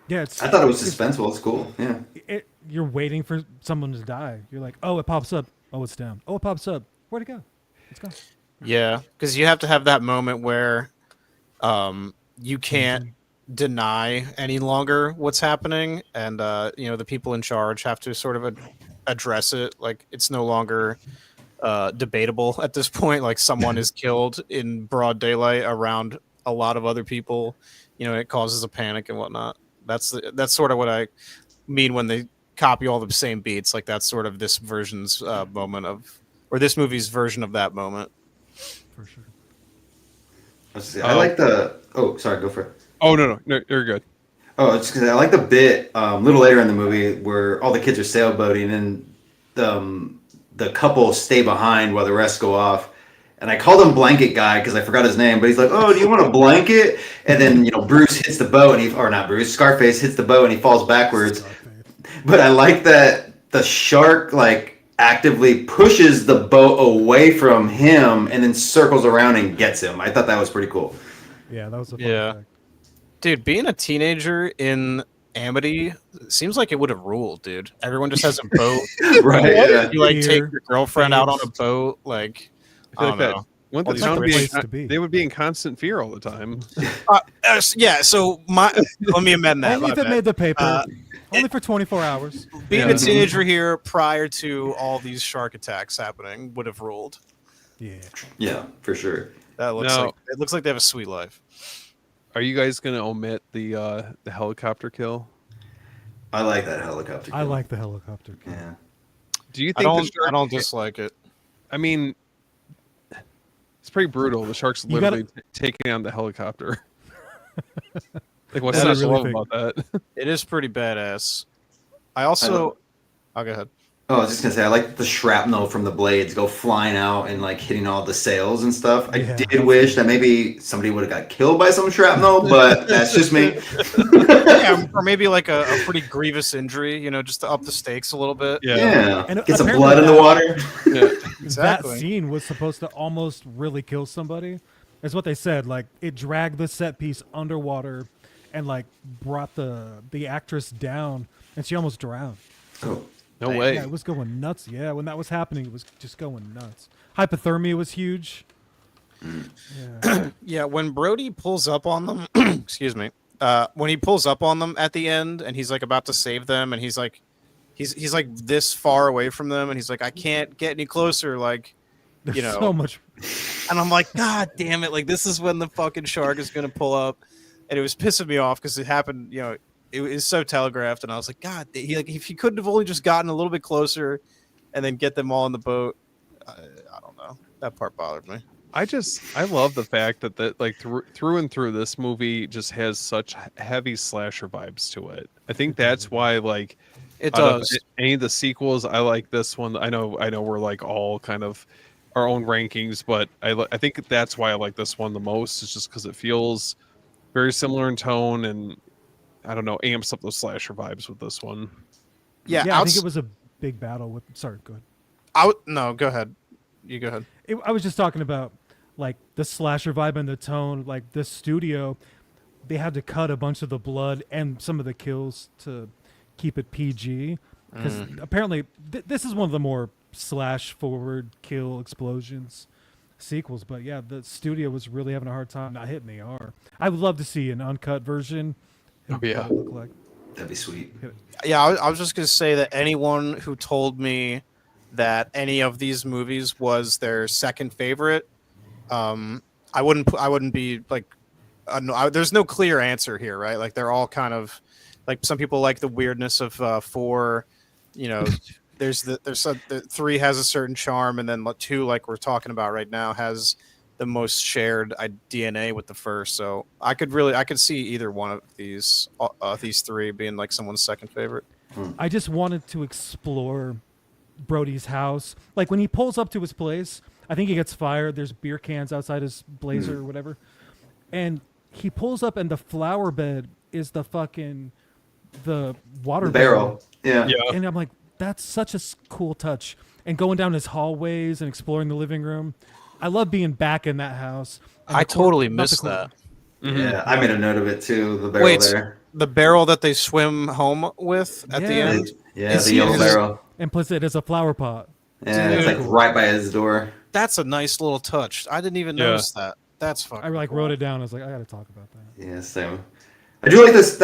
Yeah, it's. I thought it was suspenseful. It's cool. Yeah. You're waiting for someone to die. You're like, oh, it pops up. Oh, it's down. Oh, it pops up. Where'd it go? Let's go. Yeah, because you have to have that moment where you can't deny any longer what's happening, and the people in charge have to sort of address it. Like it's no longer debatable at this point. Like someone is killed in broad daylight around a lot of other people. It causes a panic and whatnot. That's sort of what I mean when they copy all the same beats. Like that's sort of this version's moment of, or this movie's version of that moment. For sure. I like the. Oh, sorry. Go for it. Oh no, you're good. Oh, it's because I like the bit a little later in the movie where all the kids are sailboating and the couple stay behind while the rest go off. And I called him Blanket Guy because I forgot his name, but he's like, "Oh, do you want a blanket?" And then Bruce hits the boat, or not Bruce, Scarface hits the boat and he falls backwards. But I like that the shark actively pushes the boat away from him and then circles around and gets him. I thought that was pretty cool. Yeah, that was a fun Yeah. effect. Dude, being a teenager in Amity seems like it would have ruled, dude. Everyone just has a boat. Right. Yeah. You take Beer, your girlfriend out on a babes. boat, I don't know. Wouldn't All the these town rich- be, place to be. they would be in constant fear all the time. Yeah, so let me amend that. Only my if it bad. made the paper. Only for 24 hours. Being Yeah. a teenager here prior to all these shark attacks happening would have ruled. Yeah. Yeah, for sure. That looks No. like it looks like they have a sweet life. Are you guys gonna omit the helicopter kill? I like that helicopter. I kill. like the helicopter. Kill. Yeah. Do you I think the shark? don't dislike it. I mean, it's pretty brutal. The shark's You gotta- literally taking on the helicopter. Like, what's That not is to really love big. about that? It is pretty badass. I also I'll go ahead. Oh, I was just gonna say I like the shrapnel from the blades go flying out and hitting all the sails and stuff. I Yeah. did wish that maybe somebody would have got killed by some shrapnel, but that's just me. Yeah, or maybe like a pretty grievous injury, just to up the stakes a little bit. Yeah. And Get some apparently blood in the that- water. Yeah. Exactly. That scene was supposed to almost really kill somebody. That's what they said. Like it dragged the set piece underwater, and brought the actress down, and she almost drowned. Oh. No way. Yeah, it was going nuts. Yeah, when that was happening, it was just going nuts. Hypothermia was huge. Yeah. Yeah, when Brody pulls up on them, excuse me, when he pulls up on them at the end, and he's about to save them, and he's this far away from them, and he's like, I can't get any closer, There's so much. and I'm like, God damn it! This is when the fucking shark is gonna pull up, and it was pissing me off because it happened, it was so telegraphed, and I was like, God, if he couldn't have only just gotten a little bit closer, and then get them all in the boat, I don't know, that part bothered me. I love the fact that through and through this movie just has such heavy slasher vibes to it. I think that's why It out of does. any of the sequels, I like this one. I know we're all kind of our own rankings, but I think that's why I like this one the most. It's just because it feels very similar in tone, and I don't know, amps up those slasher vibes with this one. Yeah, I think it was a big battle with. Sorry, go ahead. No, go ahead. You go ahead. I was just talking about the slasher vibe and the tone. The studio, they had to cut a bunch of the blood and some of the kills to keep it PG because apparently this is one of the more slash forward kill explosions sequels. But yeah, the studio was really having a hard time not hitting the R. I would love to see an uncut version. Oh, yeah. What it look like. That'd be sweet. Yeah, I was just gonna say that anyone who told me that any of these movies was their second favorite, I wouldn't be there's no clear answer here, right? They're all kind of some people like the weirdness of 4, there's the 3 has a certain charm, and then 2, like we're talking about right now, has the most shared DNA with the first. So I could see either one of these 3 being someone's second favorite. I just wanted to explore Brody's house. When he pulls up to his place, I think he gets fired. There's beer cans outside his blazer or whatever. And he pulls up and the flower bed is the water The barrel. Yeah. And I'm like, that's such a cool touch. And going down his hallways and exploring the living room. I love being back in that house. And I the cor- totally not the missed cor- that. Yeah. I made a note of it too. The barrel Wait, there. the barrel that they swim home with at the Yeah. end. Yeah, Is the he- yellow is- barrel. Implicit as a flower pot. Yeah, it's Dude. right by his door. That's a nice little touch. I didn't even Yeah. notice that. That's fucking. I cool. wrote it down. I was like, I got to talk about that. Yeah, same. I do like this.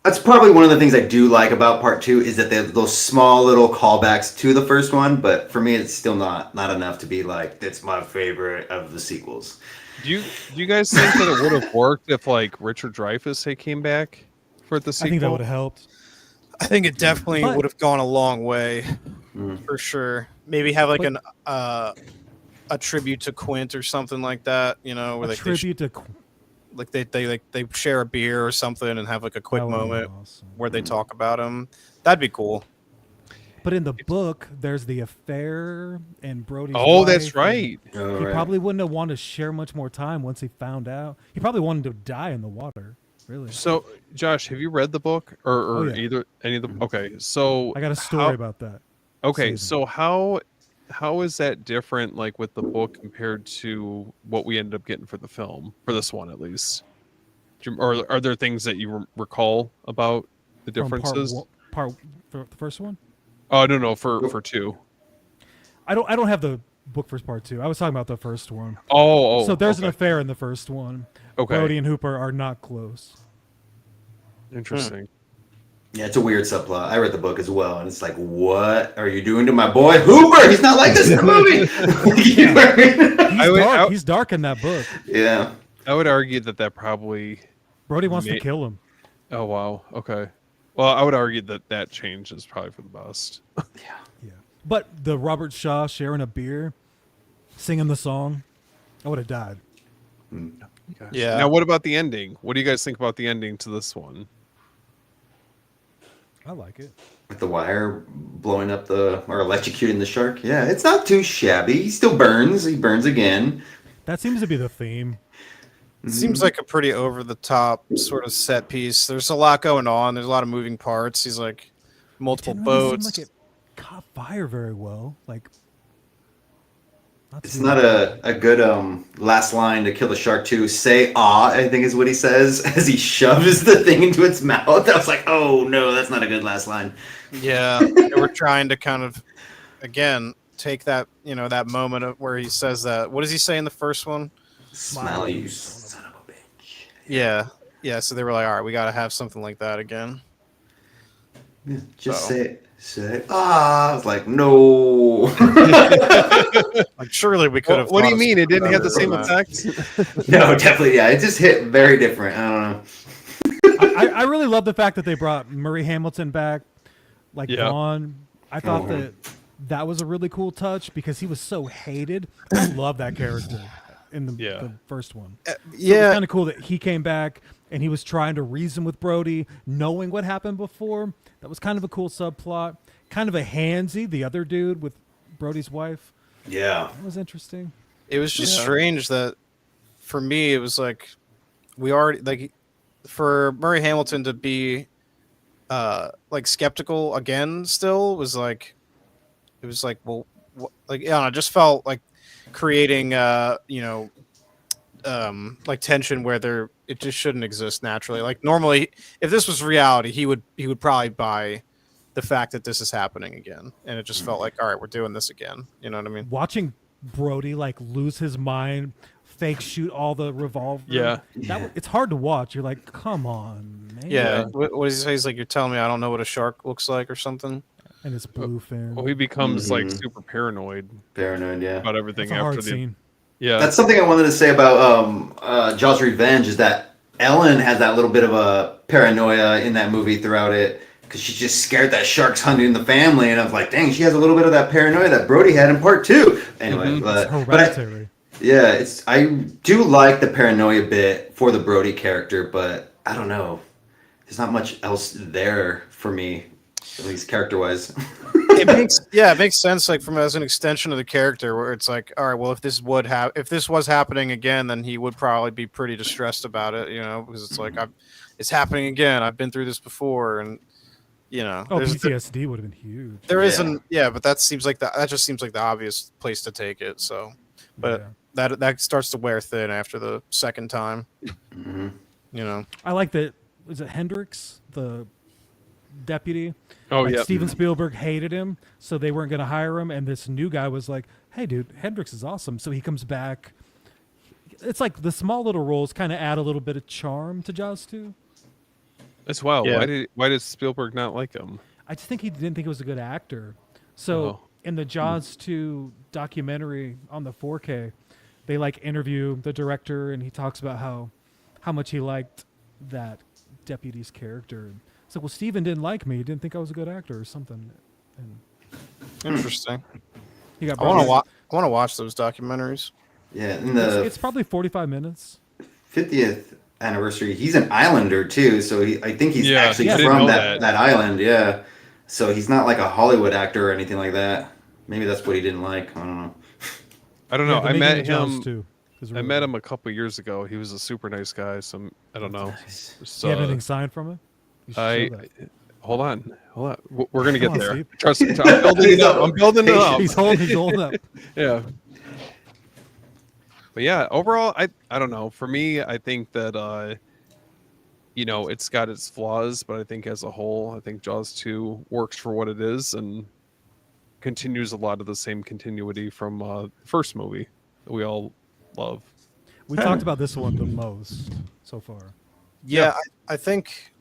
That's probably one of the things I do like about part 2 is that they have those small little callbacks to the first one. But for me, it's still not enough to be it's my favorite of the sequels. Do you guys think that it would have worked if Richard Dreyfuss came back for the sequel? I think that would have helped. I think it definitely But- would have gone a long way, for sure. Maybe have like But- a tribute to Quint or something like that. You know, where A like tribute to they share a beer or something and have like a quick that would be moment awesome. where they talk about him. That'd be cool. But in the book, there's the affair and Brody's Oh, wife, that's and right. Oh, He right. probably wouldn't have wanted to share much more time once he found out. He probably wanted to die in the water. Really. So, Josh, have you read the book or Oh, yeah. either any of the? Okay, so I got a story how- about that. Okay, Saving so how is that different, like with the book compared to what we ended up getting for the film, for this one at least? Or are there things that you recall about the From differences? part for the first one. Oh no, for two. I don't have the book for part 2. I was talking about the first one. Oh, So there's an okay. affair in the first one. Okay, Brody and Hooper are not close. interesting. Yeah, it's a weird subplot. I read the book as well, and it's like, what are you doing to my boy Hooper? He's not like this in the movie. You know what I mean? He's would- dark. I- He's dark in that book. Yeah. I would argue that probably. Brody wants to May- kill him. Oh wow. Okay. Well, I would argue that change is probably for the best. Yeah. But the Robert Shaw sharing a beer, singing the song, I would have died. Yeah. Now, what about the ending? What do you guys think about the ending to this one? I like it. With the wire blowing up or electrocuting the shark. Yeah, it's not too shabby. He still burns. He burns again. That seems to be the theme. Seems like a pretty over the top sort of set piece. There's a lot going on. There's a lot of moving parts. He's like multiple Didn't really boats. seem like it caught fire very well. Like, It's not a good last line to kill the shark too. Say ah, I think is what he says as he shoves the thing into its mouth. I was like, oh no, that's not a good last line. Yeah, they were trying to kind of, again, take that that moment of where he says that. What does he say in the first one? Smile, you son of a bitch. Yeah, yeah. So they were like, all right, we got to have something like that again. Yeah, just So. say ah. I was like, no. Like, surely we could have. What do you thought of mean? It something didn't have the better same than that. effect? No, definitely, yeah. It just hit very different. I don't know. I really love the fact that they brought Murray Hamilton back, like Yeah. Vaughn. I thought Mhm. that was a really cool touch because he was so hated. I love that character in the first one. So it was Yeah, kind of cool that he came back and he was trying to reason with Brody, knowing what happened before. That was kind of a cool subplot. Kind of a handsy, the other dude with Brody's wife. Yeah. That was interesting. it was just Yeah. strange that for me it was like we already like for Murray Hamilton to be like skeptical again still was like it was like well like yeah I just felt like creating like tension where it just shouldn't exist naturally. Like normally if this was reality he would probably buy the fact that this is happening again, and it just felt like all right, we're doing this again, you know what I mean? Watching Brody like lose his mind, fake shoot all the revolver. Yeah. It's hard to watch. You're like, come on, man. Yeah. What does he say? He's like, you're telling me I don't know what a shark looks like or something? And it's bluefin. Well, he becomes like Mhm. super paranoid Paranoid, yeah. about everything It's a after hard the. scene. Yeah. That's something I wanted to say about Jaws Revenge is that Ellen has that little bit of a paranoia in that movie throughout it because she's just scared that shark's hunting the family, and I was like, dang, she has a little bit of that paranoia that Brody had in part 2. Anyway, Mhm. It's but I, hereditary. yeah, I do like the paranoia bit for the Brody character, but I don't know. There's not much else there for me, at least character-wise. It makes sense like from as an extension of the character where it's like, all right, well if this was happening again, then he would probably be pretty distressed about it, because it's like it's happening again. I've been through this before, and Oh, PTSD would have been huge. there Yeah. isn't, but that just seems like the obvious place to take it. So, but Yeah. that starts to wear thin after the second time. Mhm. I like that. Was it Hendricks, the deputy? Oh Like, yeah. Steven Spielberg hated him, so they weren't going to hire him. And this new guy was like, "Hey, dude, Hendricks is awesome." So he comes back. It's like the small little roles kind of add a little bit of charm to Jaws 2. That's wild. Yeah. Why did Spielberg not like him? I just think he didn't think it was a good actor. So Oh. in the Jaws 2 documentary on the 4K, they like interview the director, and he talks about how much he liked that deputy's character. It's like, well, Steven didn't like me. He didn't think I was a good actor or something. And Interesting. he got I want brought to in. watch. I want to watch those documentaries. Yeah, in It's, the it's probably 45 minutes. 50th anniversary, he's an islander too. So I think he's Yeah, actually I didn't from know that island. Yeah. So he's not like a Hollywood actor or anything like that. Maybe that's what he didn't like. I don't know. I don't Yeah, know. the I making met of Jaws him. too. is I really met good. him a couple years ago. He was a super nice guy. So I don't know. Nice. Just, Do you have anything signed from him? You should I show that. hold on. We're gonna Come get on, there. Steve. Trust me. I'm building it up. I'm building it up. He's holding up. Yeah. But yeah, overall, I don't know. For me, I think that it's got its flaws, but I think as a whole, I think Jaws 2 works for what it is and continues a lot of the same continuity from the first movie that we all love. We talked about this one the most so far. Yeah, I think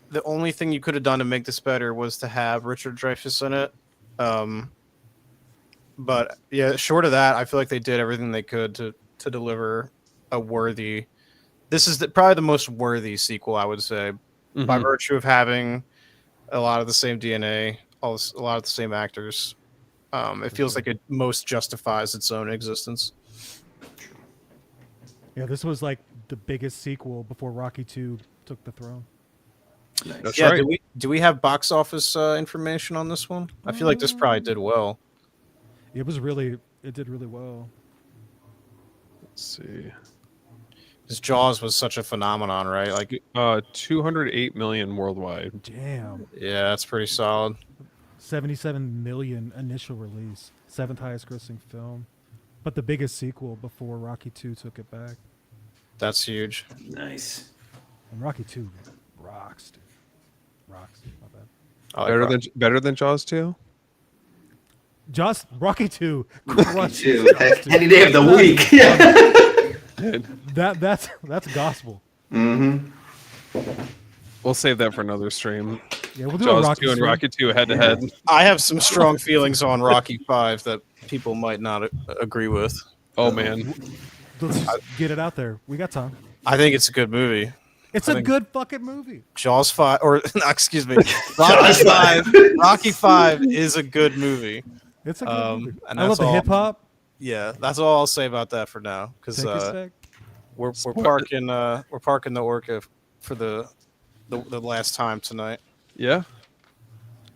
the only thing you could have done to make this better was to have Richard Dreyfuss in it. But yeah, short of that, I feel like they did everything they could to deliver a worthy. This is probably the most worthy sequel, I would say, by Mhm. virtue of having a lot of the same DNA, a lot of the same actors. It feels like it most justifies its own existence. Yeah, this was like the biggest sequel before Rocky 2 took the throne. Nice. That's Yeah, right. do we have box office information on this one? I feel like this probably did well. It did really well. Let's see. Because Jaws was such a phenomenon, right? Like, 208 million worldwide. Damn. yeah, that's pretty solid. 77 million initial release. 7th highest grossing film. But the biggest sequel before Rocky 2 took it back. That's huge. Nice. And Rocky 2 rocks, dude. Rocks. Not bad. I like Better than Jaws 2? Just Rocky 2 Rocky crushed 2. Jaws 2. Any day of the week. Yeah. That's gospel. Mm-hmm. We'll save that for another stream. Yeah, we'll do a Jaws Rocky 2 and stream. Rocky 2 head to head. I have some strong feelings on Rocky 5 that people might not agree with. Oh man. Let's just get it out there. We got time. I think it's a good movie. It's I a think- good fucking movie. Jaws 5, or no, excuse me, Jaws 5. Rocky 5 is a good movie. It's a good movie. and I love that's the all- hip hop. Yeah, that's all I'll say about that for now. Because Take a sec. we're parking the Orca for the last time tonight. Yeah.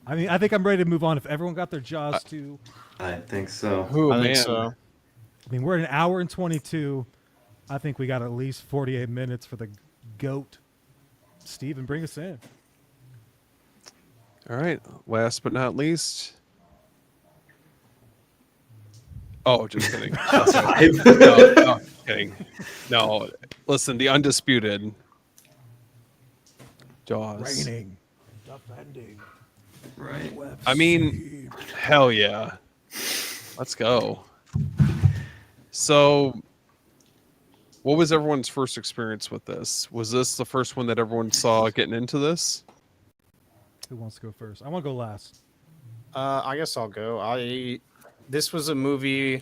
I mean, I think I'm ready to move on. If everyone got their Jaws 2, I think so. Oh I man. think so. I mean, we're at an hour and 22. I think we got at least 48 minutes for the GOAT. Steven, bring us in. All right. Last but not least. Oh, just kidding. No, kidding. No, listen, the undisputed Jaws. Reigning. Defending. Right. I mean, hell yeah. Let's go. So, what was everyone's first experience with this? Was this the first one that everyone saw getting into this? Who wants to go first? I want to go last. I guess I'll go. This was a movie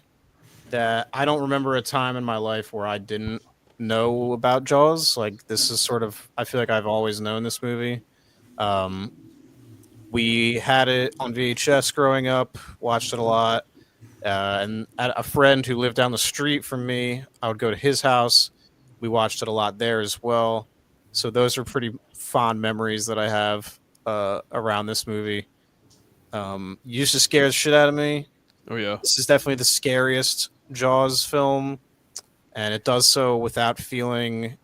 that I don't remember a time in my life where I didn't know about Jaws. Like, this is sort of, I feel like I've always known this movie. We had it on VHS growing up, watched it a lot. And a friend who lived down the street from me, I would go to his house. We watched it a lot there as well. So those are pretty fond memories that I have around this movie. Used to scare the shit out of me. Oh yeah. This is definitely the scariest Jaws film, and it does so without feeling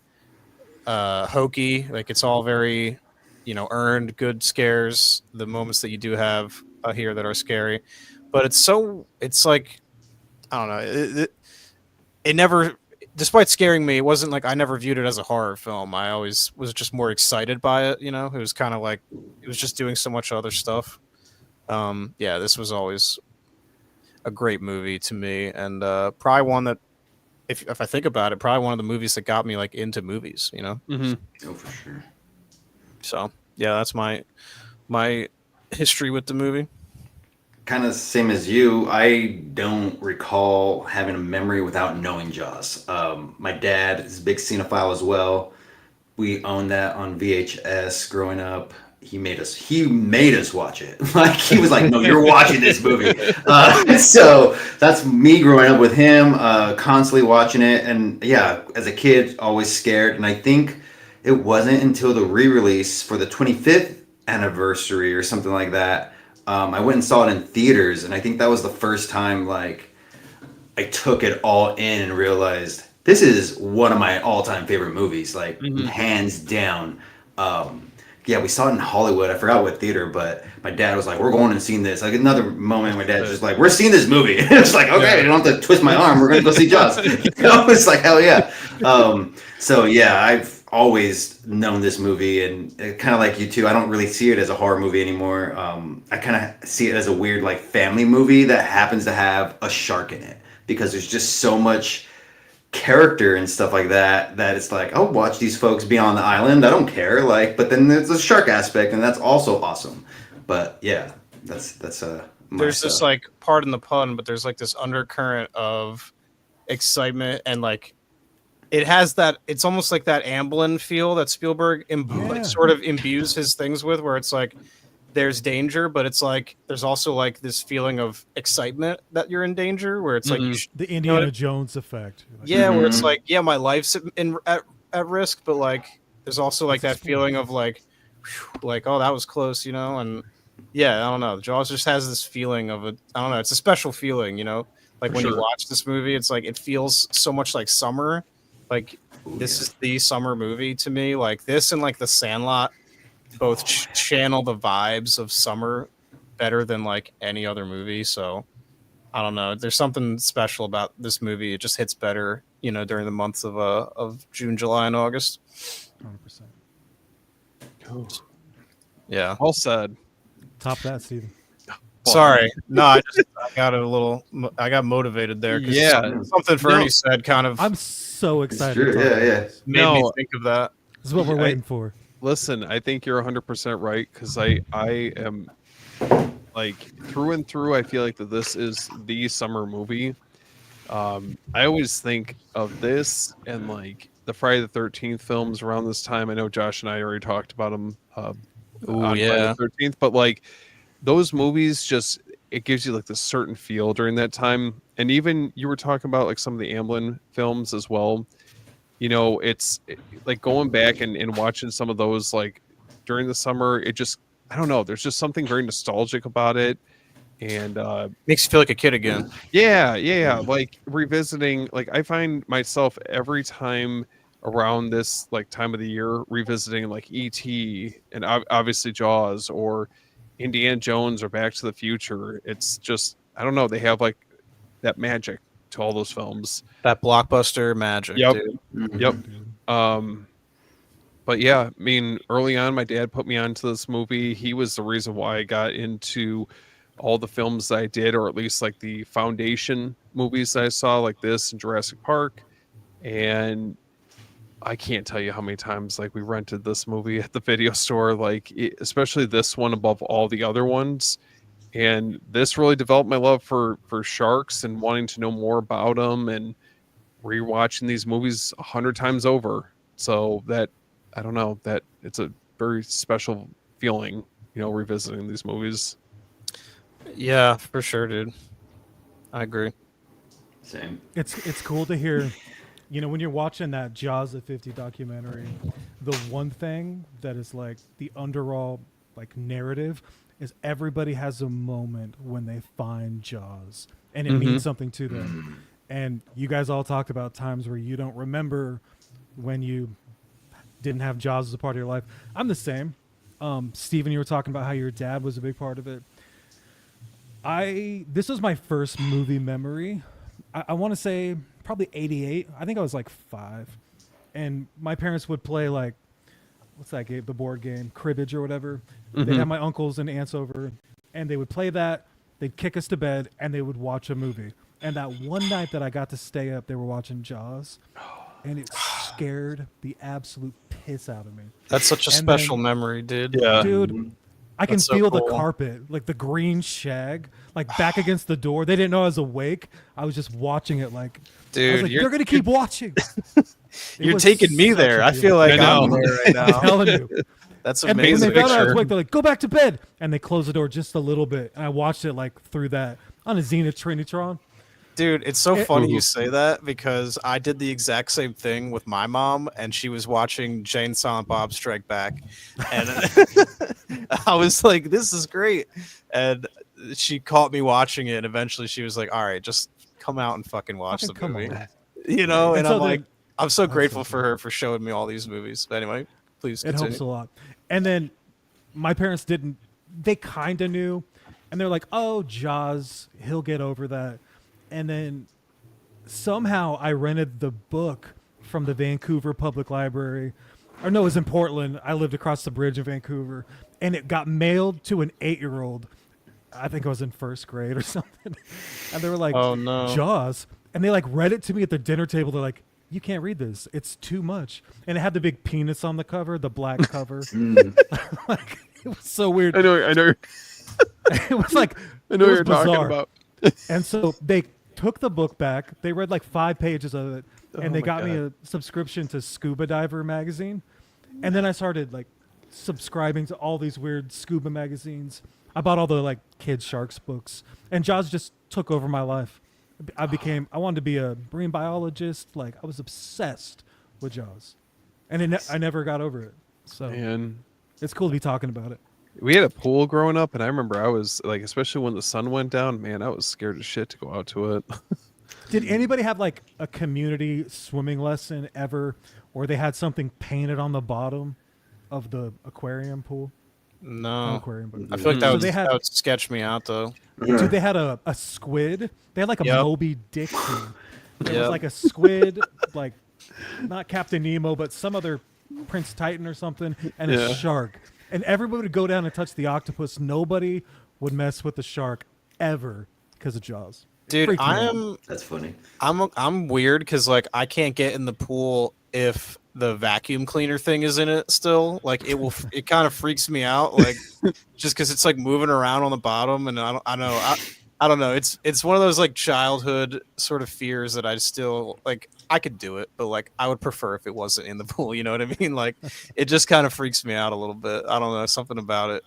hokey. Like, it's all very, earned good scares. The moments that you do have here that are scary, but it's like, I don't know. It never, despite scaring me, it wasn't like I never viewed it as a horror film. I always was just more excited by it. It was kind of like it was just doing so much other stuff. Yeah, this was always a great movie to me, and probably one that, if I think about it, probably one of the movies that got me like into movies. Mm-hmm. Oh, for sure. So yeah, that's my history with the movie. Kind of same as you. I don't recall having a memory without knowing Jaws. My dad is a big cinephile as well. We owned that on VHS growing up. he made us watch it. Like he was like, no, you're watching this movie. So that's me growing up with him, constantly watching it. And yeah, as a kid, always scared. And I think it wasn't until the re-release for the 25th anniversary or something like that, I went and saw it in theaters. And I think that was the first time like I took it all in and realized this is one of my all-time favorite movies, like hands down. Yeah, we saw it in Hollywood. I forgot what theater, but my dad was like, "We're going and seeing this." Like another moment, my dad's just like, "We're seeing this movie." It's like, okay, you don't have to twist my arm. We're gonna go see Jaws. It's like hell yeah. So yeah, I've always known this movie, and kind of like you too. I don't really see it as a horror movie anymore. I kind of see it as a weird like family movie that happens to have a shark in it because there's just so much character and stuff like that it's like I'll watch these folks be on the island. I don't care, like, but then there's a shark aspect and that's also awesome. But yeah, that's there's this like, pardon the pun, but there's like this undercurrent of excitement and like it has that, it's almost like that Amblin feel that Spielberg like sort of imbues his things with, where it's like there's danger, but it's like there's also like this feeling of excitement that you're in danger, where it's like the Indiana Jones effect. Like, where it's like, yeah, my life's at risk, but like there's also like that feeling of like, whew, like, oh, that was close, and yeah, I don't know. Jaws just has this feeling of it. I don't know. It's a special feeling, like when you watch this movie, it's like it feels so much like summer. Like this is the summer movie to me. Like this and like The Sandlot both channel the vibes of summer better than like any other movie. So I don't know. There's something special about this movie. It just hits better, during the months of June, July, and August. 100%. Oh. Yeah. All said. Top that, Steven. Sorry. No, I got motivated there. Yeah. Something Fernie said kind of I'm so excited. True. Yeah. made me think of that. This is what we're waiting for. Listen, I think you're 100% right, because I am like through and through. I feel like that this is the summer movie. I always think of this and like the Friday the 13th films around this time. I know Josh and I already talked about them. On Friday the 13th, but like those movies, just it gives you like this certain feel during that time. And even you were talking about like some of the Amblin films as well. It's like going back and watching some of those like during the summer. It just, I don't know. There's just something very nostalgic about it, and makes you feel like a kid again. Yeah. Like revisiting. Like I find myself every time around this like time of the year revisiting like E.T. and obviously Jaws or Indiana Jones or Back to the Future. It's just, I don't know. They have like that magic to all those films. That blockbuster magic. Yep. Dude. Yep. But yeah, I mean, early on, my dad put me onto this movie. He was the reason why I got into all the films that I did, or at least like the foundation movies that I saw, like this and Jurassic Park. And I can't tell you how many times like we rented this movie at the video store, like especially this one above all the other ones. And this really developed my love for sharks and wanting to know more about them and rewatching these movies 100 times over. So that, I don't know, that it's a very special feeling, revisiting these movies. Yeah, for sure, dude. I agree. Same. It's cool to hear, when you're watching that Jaws at 50 documentary, the one thing that is like the underall like narrative is everybody has a moment when they find Jaws and it means something to them. And you guys all talked about times where you don't remember when you didn't have Jaws as a part of your life. I'm the same. Steven, you were talking about how your dad was a big part of it. This was my first movie memory. I want to say probably 88. I think I was like 5. And my parents would play like, what's that game? The board game, cribbage or whatever. They'd have my uncles and aunts over, and they would play that. They'd kick us to bed, and they would watch a movie. And that one night that I got to stay up, they were watching Jaws, and it scared the absolute piss out of me. That's such a special memory, dude. Yeah. Dude, I can That's so feel cool. the carpet, like the green shag, like back against the door. They didn't know I was awake. I was just watching it like, Dude, I was like, they're going to keep watching. You're taking me there. I feel like I'm there right now. I'm telling you. That's And when amazing. they found out I was picture. awake, they're like, "Go back to bed," and they closed the door just a little bit. And I watched it like through that on a Zenith Trinitron. Dude, it's so It- funny you Ooh. say that because I did the exact same thing with my mom, and she was watching Jane and Silent Bob Strike Back, and I was like, "This is great," and she caught me watching it, and eventually she was like, "All right, just come out and fucking watch Fucking the come movie," on. you know. And And so I'm then- like, I'm so That's grateful so for her for showing me all these movies. But anyway, please It continue. helps a lot. And then my parents didn't. They kind of knew, and they're like, "Oh, Jaws, he'll get over that." And then somehow I rented the book from the Vancouver Public Library, or no, it was in Portland. I lived across the bridge in Vancouver, and it got mailed to an 8-year-old. I think I was in first grade or something, and they were like, Oh, no. Jaws," and they like read it to me at the dinner table. They're like, "You can't read this; it's too much." And it had the big penis on the cover, the black cover. Like, it was so weird. I know, It was like I know it what was you're talking bizarre. about. And so they took the book back. They read like 5 pages of it, and Oh they my got me God. a subscription to Scuba Diver magazine. And then I started like subscribing to all these weird scuba magazines. I bought all the like kids sharks books, and Jaws just took over my life. I wanted to be a marine biologist. Like I was obsessed with Jaws, and I never got over it. So And it's cool to be talking about it. we had a pool growing up, and I remember I was like, especially when the sun went down, man, I was scared as shit to go out to it. Did anybody have like a community swimming lesson ever, or they had something painted on the bottom of the aquarium pool? Not No, aquarium, but I feel like that So would, they had- that would sketch me out though. dude, they had a squid. They had like a Yep. Moby Dick thing. There was Yep. like a squid, like not Captain Nemo, but some other Prince Titan or something, and Yeah. a shark. And everybody would go down and touch the octopus. Nobody would mess with the shark ever because of Jaws. Dude, Freaked me I out. am That's funny. I'm weird because like I can't get in the pool if the vacuum cleaner thing is in it still. Like it will, it kind of freaks me out. Like just because it's like moving around on the bottom, and I don't know. It's one of those like childhood sort of fears that I still like. I could do it, but like I would prefer if it wasn't in the pool. You know what I mean? Like it just kind of freaks me out a little bit. I don't know, something about it.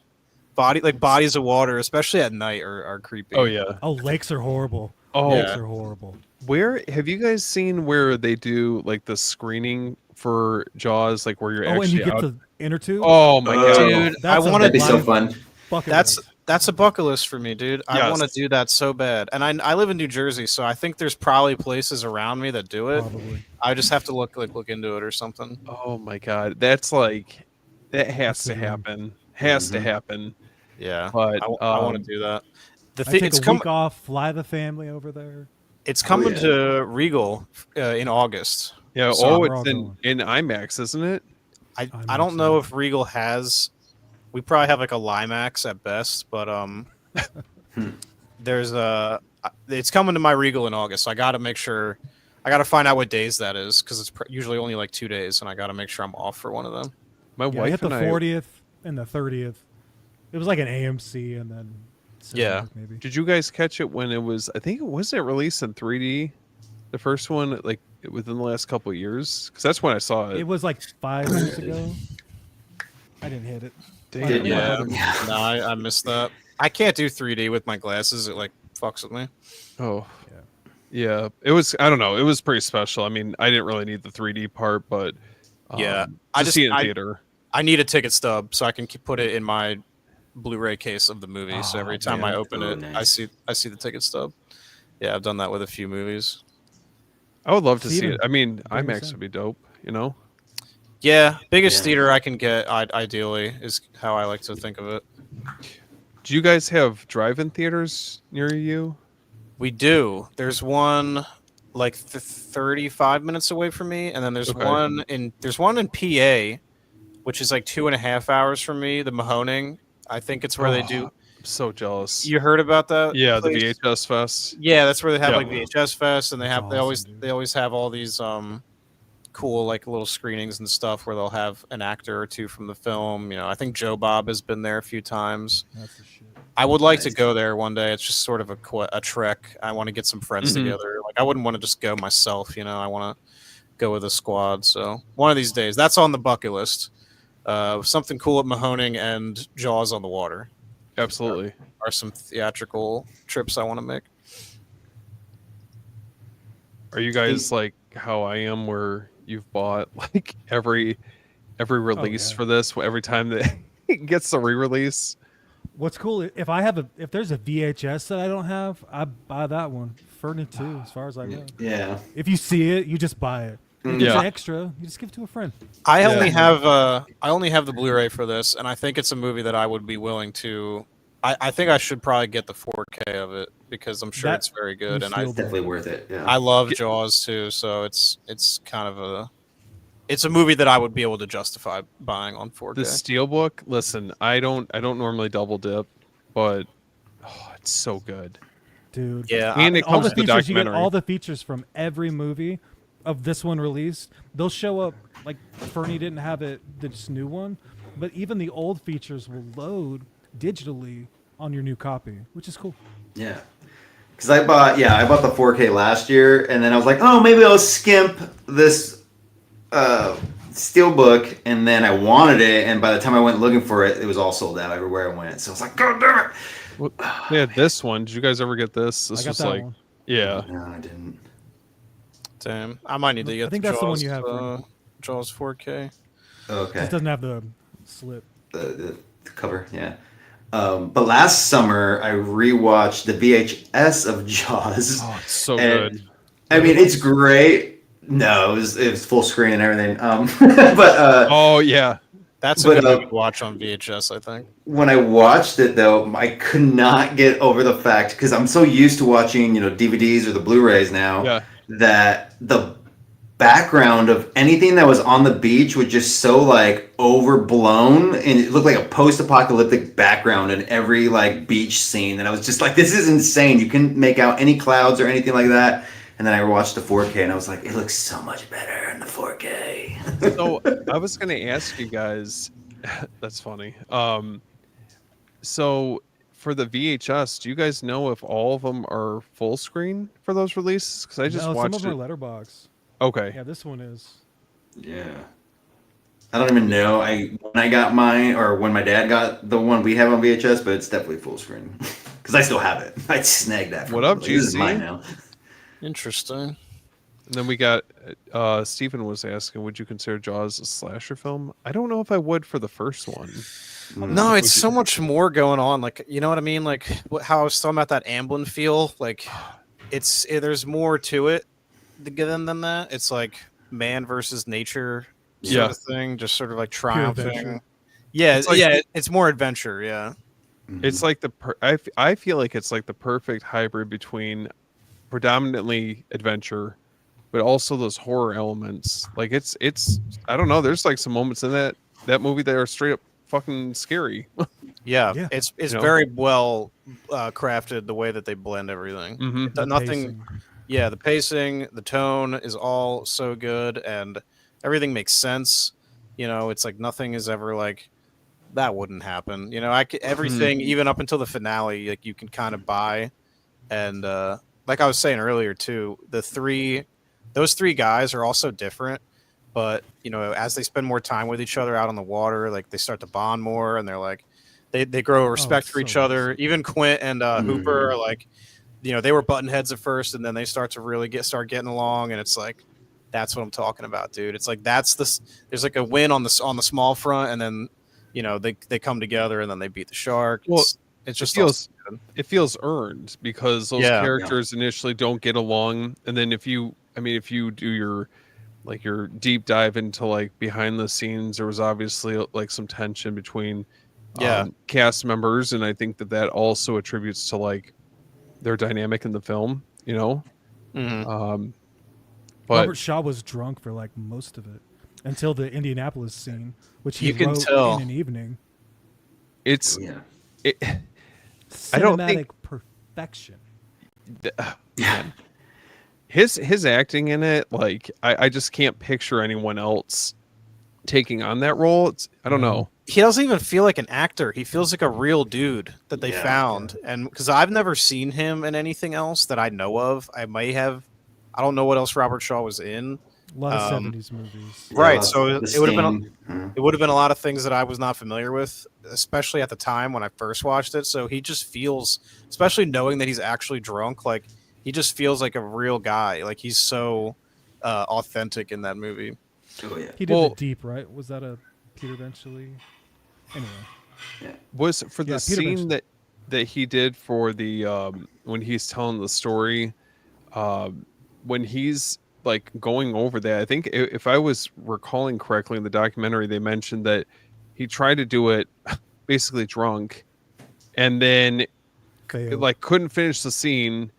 Bodies of water, especially at night, are creepy. Oh yeah. Oh, lakes are horrible. Oh, Lakes Yeah. are horrible. where have you guys seen where they do like the screening for Jaws, like where you're Oh, and actually you get out? the inner tube. Oh my god. Dude, I That's a want That'd be to. so fun. Bucket That's list. that's a bucket list for me, dude. I Yes. want to do that so bad. And I live in New Jersey, so I think there's probably places around me that do it. Probably. I just have to look into it or something. Oh my god. That's like that has to the dream. happen. Has to Mhm. happen. Yeah, But, I want um, to do that. The I thing take it's a week off, fly the family over there. it's coming yeah. to Regal in August. Yeah, So we're all it's going. in IMAX, isn't it? I IMAX, don't know yeah. if Regal has. We probably have like a Limax at best, but there's a. It's coming to my Regal in August, so I got to make sure. I got to find out what days that is because it's usually only like 2 days, and I got to make sure I'm off for one of them. My Yeah, we wife hit the and I 40th and the 30th. It was like an AMC and then Yeah. Cinemark, maybe. Did you guys catch it when it was? I think it wasn't released in 3D. The first one, like within the last couple of years, because that's when I saw it. It was like 5 years ago. I didn't hit it. Damn. Did- Yeah, Yeah. no, I missed that. I can't do 3D with my glasses. It like fucks with me. Oh, yeah. It was. I don't know. It was pretty special. I mean, I didn't really need the 3D part, but Yeah, I I just just- see it in I- theater. I need a ticket stub so I can put it in my Blu-ray case of the movie. So Oh, every time man. I open Oh, it, nice. I see the ticket stub. Yeah, I've done that with a few movies. I would love to see Steven, it. I mean, bring us IMAX in. would be dope. You know. Yeah, biggest Yeah. theater I can get ideally is how I like to think of it. Do you guys have drive-in theaters near you? We do. There's one like 35 minutes away from me, and then there's Okay. one in PA, which is like 2.5 hours from me. The Mahoning, I think it's where they do. I'm so jealous. You heard about that? Yeah, the place? VHS fest. Yeah, that's where they have Yeah. like VHS Fest, and they That's have awesome, they always have all these cool like little screenings and stuff where they'll have an actor or two from the film. You know, I think Joe Bob has been there a few times. That's the shit. I would like to Nice. go there one day. It's just sort of a trek. I want to get some friends Mhm. together. Like I wouldn't want to just go myself. You know, I want to go with a squad. So one of these days, that's on the bucket list. Something Cool at Mahoning and Jaws on the Water Absolutely. are some theatrical trips I want to make. Are you guys like how I am, where you've bought like every release yeah. for this every time that it gets the re-release? What's cool if there's a VHS that I don't have, I buy that one. Fernie too, as far as I know. Yeah. If you see it, you just buy it. If it's Yeah. an extra, you just give it to a friend. I Yeah. only have the Blu-ray for this, and I think it's a movie that I would be willing to. I think I should probably get the 4K of it because I'm sure That it's very good, and Steelbook. It's definitely worth it. Yeah. I love Jaws too, so it's kind of it's a movie that I would be able to justify buying on 4K. The Steelbook, listen, I don't normally double dip, but it's so good. Dude. Yeah, And it all comes the with the features, you get documentary. all the features from every movie of this one released. They'll show up, like Fernie didn't have it, this new one, but even the old features will load digitally on your new copy, which is cool. Yeah. Because I bought the 4K last year, and then I was like, oh, maybe I'll skimp this Steelbook, and then I wanted it, and by the time I went looking for it, it was all sold out everywhere I went. So I was like, God damn it! Well, they had this one. Did you guys ever get this? This I got was that like, one. yeah. No, I didn't. Damn, I might need to get. I think the that's the one Jaws, you have, Jaws 4K. Okay. It doesn't have the slip. The cover, yeah. But last summer, I rewatched the VHS of Jaws. Oh, it's so and, good. I mean, it's great. No, it was full screen and everything. But Oh yeah. That's a But, good movie to watch on VHS, I think. when I watched it, though, I could not get over the fact, because I'm so used to watching, DVDs or the Blu-rays now, Yeah. that the background of anything that was on the beach was just so like overblown, and it looked like a post-apocalyptic background in every like beach scene, and I was just like, this is insane. You couldn't make out any clouds or anything like that. And then I watched the 4K, and I was like, it looks so much better in the 4K. So I was gonna ask you guys. That's funny. So for the VHS, do you guys know if all of them are full screen for those releases? Because I just No, some watched of them it. are letterbox. Okay. Yeah, this one is. Yeah. I don't even know. When I got mine, or when my dad got the one we have on VHS, but it's definitely full screen because I still have it. I snagged that. What him. up, Like, this is GC? mine now. Interesting. And then we got Stephen was asking, would you consider Jaws a slasher film? I don't know if I would for the first one. No, it's so much more going on. Like, you know what I mean? Like how I was talking about that Amblin feel. Like, there's more to it than that. It's like man versus nature sort of thing, just sort of like triumphing. adventure. Yeah, It's like it's more adventure. Yeah, It's like I feel like it's like the perfect hybrid between predominantly adventure, but also those horror elements. Like it's I don't know. There's like some moments in that movie that are straight up fucking scary. yeah. Yeah. It's You know? very well crafted the way that they blend everything. Mhm. The Nothing. pacing. Yeah, the pacing, the tone is all so good, and everything makes sense. It's like nothing is ever like that wouldn't happen. Everything, even up until the finale, like you can kind of buy. And like I was saying earlier too, those three guys are also different. But as they spend more time with each other out on the water, like they start to bond more, and they're like they grow respect for so each other. much. Even Quint and Hooper are like. They were button heads at first, and then they start to really start getting along, and it's like that's what I'm talking about, dude. It's like there's like a win on the small front, and then they come together, and then they beat the shark. Well, It's just it feels earned because those Yeah. characters initially don't get along, and then if you do your deep dive into like behind the scenes, there was obviously like some tension between cast members, and I think that also attributes to like their dynamic in the film, Mhm. but Robert Shaw was drunk for like most of it until the Indianapolis scene, which he You can wrote tell. in an evening. it's Yeah. it, Cinematic I don't think- perfection. Yeah. his acting in it, like I just can't picture anyone else taking on that role. I don't know. He doesn't even feel like an actor. He feels like a real dude that they Yeah, found. And because I've never seen him in anything else that I know of. I don't know what else Robert Shaw was in. A lot of Um, 70s movies. Yeah, right. lots So of the it would have been Sting. it would have been a lot of things that I was not familiar with, especially at the time when I first watched it. So he just feels, especially knowing that he's actually drunk, like he just feels like a real guy. Like he's so authentic in that movie. Oh yeah. He did Well- the Deep, right? Was that a Peter Benchley? Anyway, Was for Yeah, the Peter scene Benchley. that he did for the when he's telling the story, when he's like going over that, I think if I was recalling correctly in the documentary, they mentioned that he tried to do it basically drunk, and then failed. like couldn't finish the scene,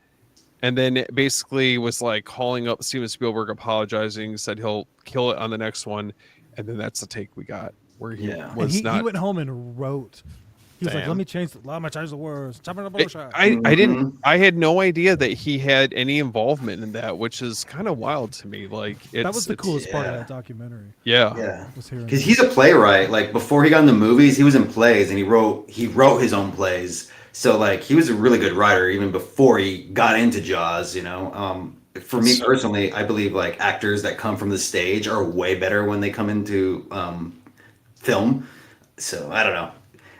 and then it basically was like calling up Steven Spielberg, apologizing, said he'll kill it on the next one, and then that's the take we got where he Yeah. and was he not. went home and wrote. He was like, Damn. "Let me change the words." Chopping up It- bullshit. I didn't. Mhm. I had no idea that he had any involvement in that, which is kind of wild to me. Like That was the coolest part of yeah. that documentary. Yeah. Yeah. Was hearing Because that. he's a playwright. Like before he got into movies, he was in plays and he wrote his own plays. So like he was a really good writer even before he got into Jaws. For me So- personally, I believe like actors that come from the stage are way better when they come into film. So I don't know.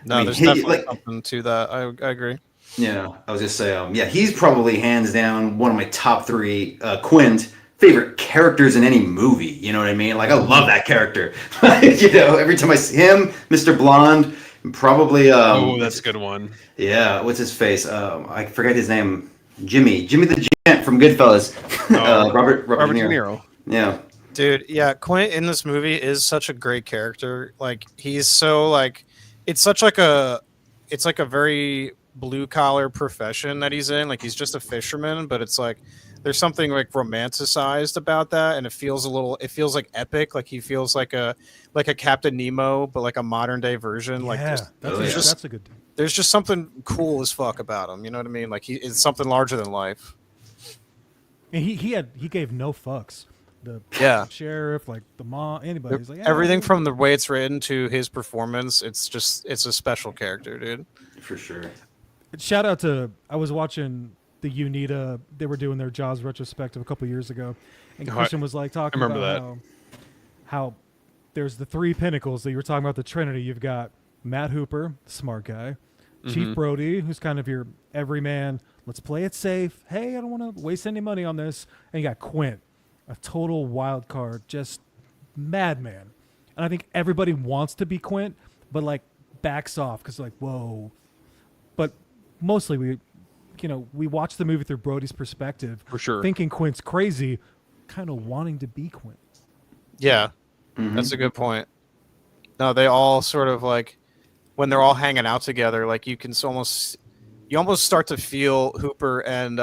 No, I mean, there's he- definitely like- something to that. I agree. Yeah, I was just say, yeah, he's probably hands down one of my top three Quint favorite characters in any movie. You know what I mean? Like I love that character. Every time I see him, Mr. Blonde, and probably Oh, that's a good one. yeah, what's his face? I forget his name. Jimmy the Gent from Goodfellas. Oh, Robert Robert De De Niro. Niro. Yeah, Dude, yeah, Quint in this movie is such a great character. Like he's so like it's such like a it's like a very blue collar profession that he's in. Like he's just a fisherman, but it's like there's something like romanticized about that and it feels like epic. Like he feels like a Captain Nemo, but like a modern day version. Like Yeah, Oh, yeah. that's a good. there's just something cool as fuck about him. You know what I mean? Like it's something larger than life. And he gave no fucks. The Yeah. sheriff, like the mom, anybody. He's like, "Yeah, Everything yeah." from the way it's written to his performance, it's a special character, dude. for sure. Shout out to I was watching the UNITA. They were doing their Jaws retrospective a couple years ago, and Oh, Christian was like talking remember about how there's the three pinnacles that you were talking about, the Trinity. You've got Matt Hooper, smart guy, Chief Brody, who's kind of your everyman. Let's play it safe. Hey, I don't want to waste any money on this. And you got Quint, a total wild card, just madman. And I think everybody wants to be Quint, but like backs off because like, whoa. But mostly we watch the movie through Brody's perspective, For sure. thinking Quint's crazy, kind of wanting to be Quint. Yeah, that's a good point. No, they all sort of like when they're all hanging out together, like you almost start to feel Hooper and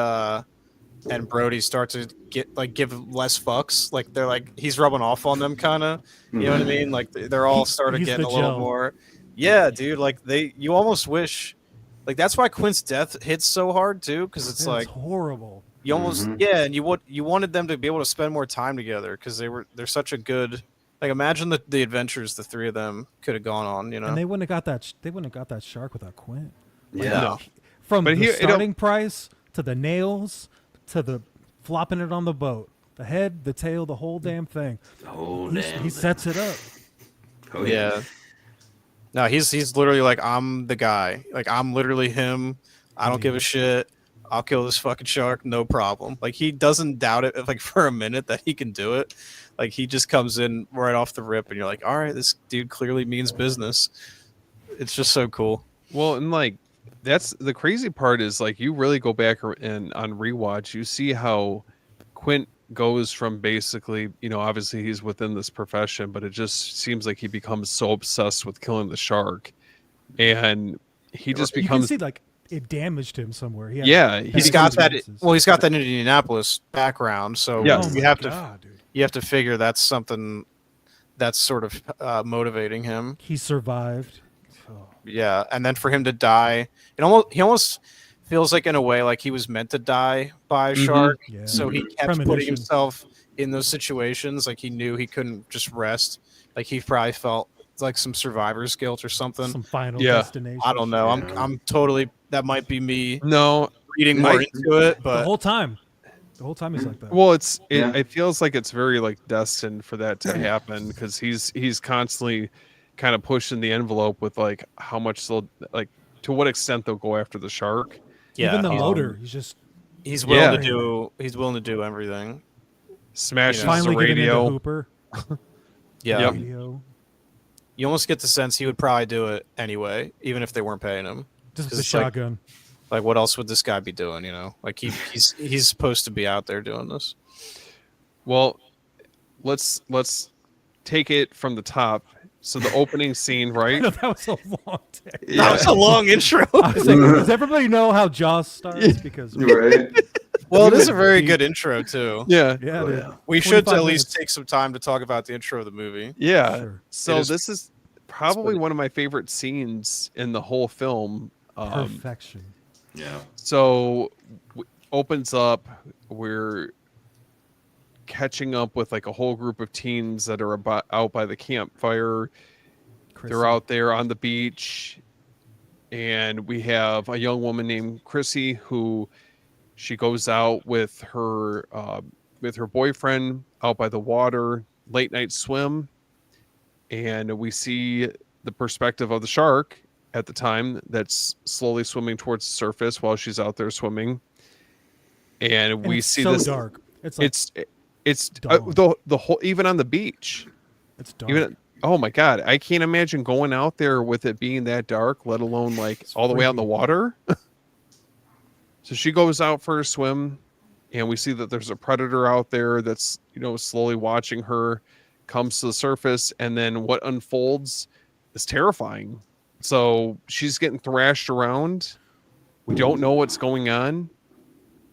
Brody start to give less fucks. Like they're like he's rubbing off on them, kind of. You know what I mean? Like they're all started he's getting the a little gel. more. Yeah, dude. Like you almost wish. Like that's why Quint's death hits so hard too, because it's like horrible. you almost and you wanted them to be able to spend more time together because they're such a good. Like imagine the adventures the three of them could have gone on. You know. And they wouldn't have got that. They wouldn't have got that shark without Quint. Yeah. No. From But the he- starting price to the nails to the flopping it on the boat, the head, the tail, the whole damn thing. Oh He damn. sets it up. Oh Yeah. No, he's literally like, I'm the guy. Like I'm literally him. I don't give a shit. I'll kill this fucking shark, no problem. Like he doesn't doubt it like for a minute that he can do it. Like he just comes in right off the rip and you're like, all right, this dude clearly means business. It's just so cool. Well, and like that's the crazy part is like you really go back and on rewatch, you see how Quint goes from basically, obviously he's within this profession, but it just seems like he becomes so obsessed with killing the shark, and he just You can becomes see like it damaged him somewhere. He had Yeah, bad He's got that. experiences. Well, he's got that Indianapolis background, so Yes. Oh you my have to God, dude. you have to figure that's something that's sort of motivating him. He survived. Oh. Yeah, and then for him to die, he almost feels like in a way like he was meant to die by a shark. Yeah. So he kept putting Premonition. himself in those situations. Like he knew he couldn't just rest. Like he probably felt like some survivor's guilt or something. Some final Yeah. destination. I don't know. Yeah. I'm totally. That might be me no. reading more into it, The but whole time. The whole time he's like that. Well, Yeah. it feels like it's very like destined for that to happen because he's constantly kind of pushing the envelope with like how much they'll like to what extent they'll go after the shark. Even the he's, motor, he's just he's willing Yeah. to do. He's willing to do everything. Smashes the finally getting into radio. Hooper. Yeah. Yep. Radio. You almost get the sense he would probably do it anyway, even if they weren't paying him. Just 'Cause the it's like- shotgun. Like, what else would this guy be doing? You know, like he's supposed to be out there doing this. Well, let's take it from the top. So the opening scene, right? No, that was a long day. That was a long intro. I was like, does everybody know how Jaws starts? Because Right. Well, it is a very good intro too. Yeah. yeah, Oh, dude. yeah. We should 25 at least minutes. take some time to talk about the intro of the movie. Yeah. Sure. So It is- this is probably one of my favorite scenes in the whole film. Perfection. Yeah. So opens up, we're catching up with like a whole group of teens that are out by the campfire. Chrissy. They're out there on the beach, and we have a young woman named Chrissy who she goes out with her boyfriend out by the water, late night swim, and we see the perspective of the shark at the time that's slowly swimming towards the surface while she's out there swimming, and And we it's see so this. dark. It's like, It's dawn. the whole even on the beach. it's dark. Even oh my god, I can't imagine going out there with it being that dark, let alone like It's all the way out in the freaky. water. So she goes out for a swim, and we see that there's a predator out there that's slowly watching her, comes to the surface, and then what unfolds is terrifying. So she's getting thrashed around. We don't know what's going on,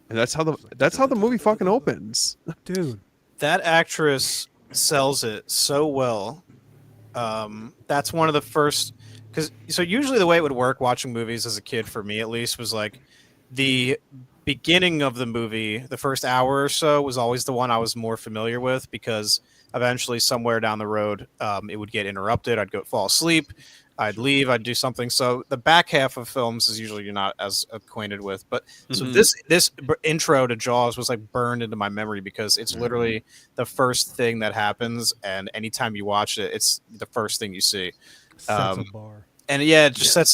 and that's how the movie fucking opens. Dude, That actress sells it so well. That's one of the first, so usually the way it would work watching movies as a kid, for me at least, was like the beginning of the movie, the first hour or so, was always the one I was more familiar with, because eventually somewhere down the road it would get interrupted. I'd go fall asleep, I'd leave, I'd do something. So the back half of films is usually you're not as acquainted with. But so Mhm. this intro to Jaws was like burned into my memory, because it's literally the first thing that happens, and anytime you watch it, it's the first thing you see. sets a bar. And yeah, it just sets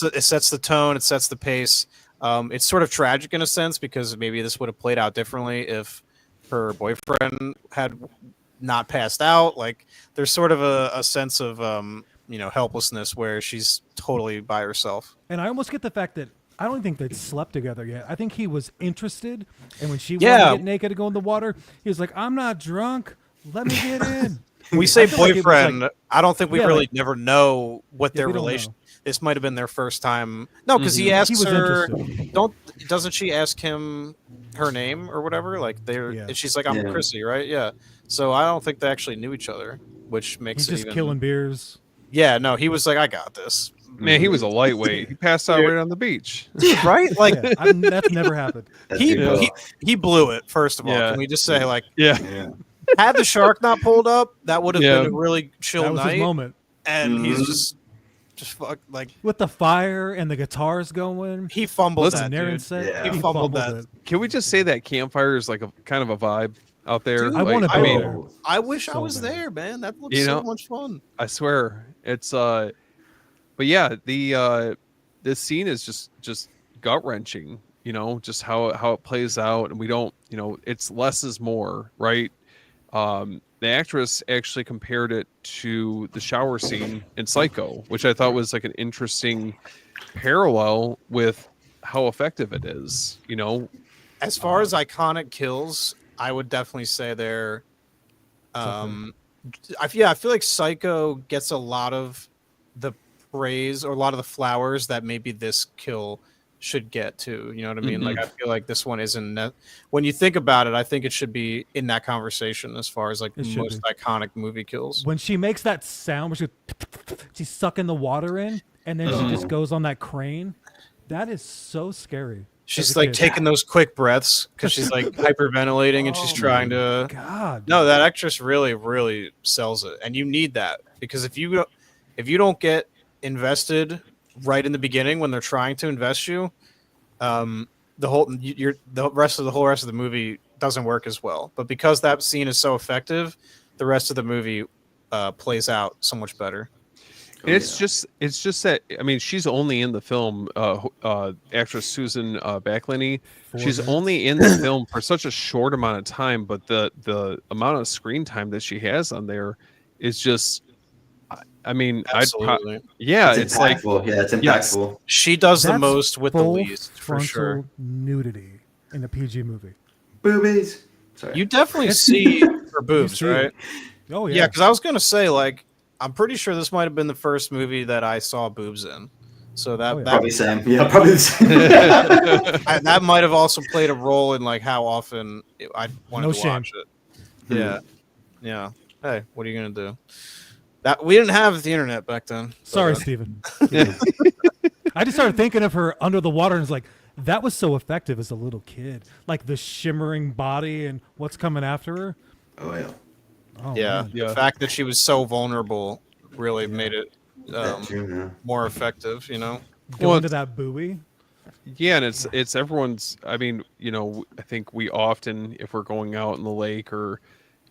the tone, it sets the pace. It's sort of tragic in a sense, because maybe this would have played out differently if her boyfriend had not passed out. Like, there's sort of a sense of helplessness where she's totally by herself. And I almost get the fact that I don't think they'd slept together yet. I think he was interested, and when she wanted Yeah. to get naked to go in the water, he was like, "I'm not drunk. Let me get in." We say I feel like it was boyfriend. like- I don't think we Yeah, really like- never know what Yeah, their we don't relation. know. This might have been their first time. No, because he He asks was her. interested. Doesn't she ask him her name or whatever? Like Yeah. and she's like, "I'm Yeah. Chrissy," right? Yeah. So I don't think they actually knew each other, which makes He's it just even. killing beers. Yeah, no, he was like, "I got this." Man, he was a lightweight. He passed out right on the beach. Right? Like Yeah, that's never happened. That's he, good. he blew it. First of all, Yeah. can we just say, like, Yeah. Yeah. had the shark not pulled up, that would have Yeah. been a really chill That was his night. moment And he's Mhm. just fuck, like, with the fire and the guitars going. he fumbled Listen, that, Naren dude. said Yeah. He fumbled that. it. Can we just say that campfire is like a kind of a vibe out there? Dude, I wanna I go mean, there. I wish I So was bad. there, man. That looks You so know- much fun. I swear it's but yeah, this scene is just gut wrenching. Just how it plays out, and we don't. It's less is more, right? The actress actually compared it to the shower scene in Psycho, which I thought was like an interesting parallel with how effective it is. As far as iconic kills, I would definitely say they're. I feel like Psycho gets a lot of the praise or a lot of the flowers that maybe this kill should get to. You know what I mean? Like, I feel like this one isn't. When you think about it, I think it should be in that conversation as far as like It should most iconic movie kills. When she makes that sound, where she's sucking the water in, and then she just goes on that crane. That is so scary. She's as a like kid. taking those quick breaths because she's like hyperventilating and she's Oh trying to. God. No, that actress really, really sells it, and you need that, because if you don't get invested right in the beginning when they're trying to invest you, the whole rest of the movie doesn't work as well. But because that scene is so effective, the rest of the movie plays out so much better. And it's just that, I mean, she's only in the film. Actress Susan Backlany. 4 She's minutes. only in the film for such a short amount of time, but the amount of screen time that she has on there is just. I mean, Absolutely. yeah, It's it's like impactful. Yeah, it's yes. impactful. She does the That's most with the full least, for sure. frontal nudity in a PG movie. Boobies. Sorry. You definitely see her boobs, see right? it. Oh Yeah, because I was gonna say, like, I'm pretty sure this might have been the first movie that I saw boobs in. So that Oh, yeah. Probably same. Yeah, probably the same. that might have also played a role in like how often I wanted No to shame. watch it. Yeah, yeah. Hey, what are you gonna do? That we didn't have the internet back then. Sorry, but, Steven. I just started thinking of her under the water and was like, that was so effective as a little kid. Like the shimmering body and what's coming after her. Oh yeah. Oh, yeah, man. Yeah. the fact that she was so vulnerable really made it That too, yeah. more effective. You know. Going Well, to that buoy. Yeah, and it's everyone's. I mean, you know, I think we often, if we're going out in the lake or,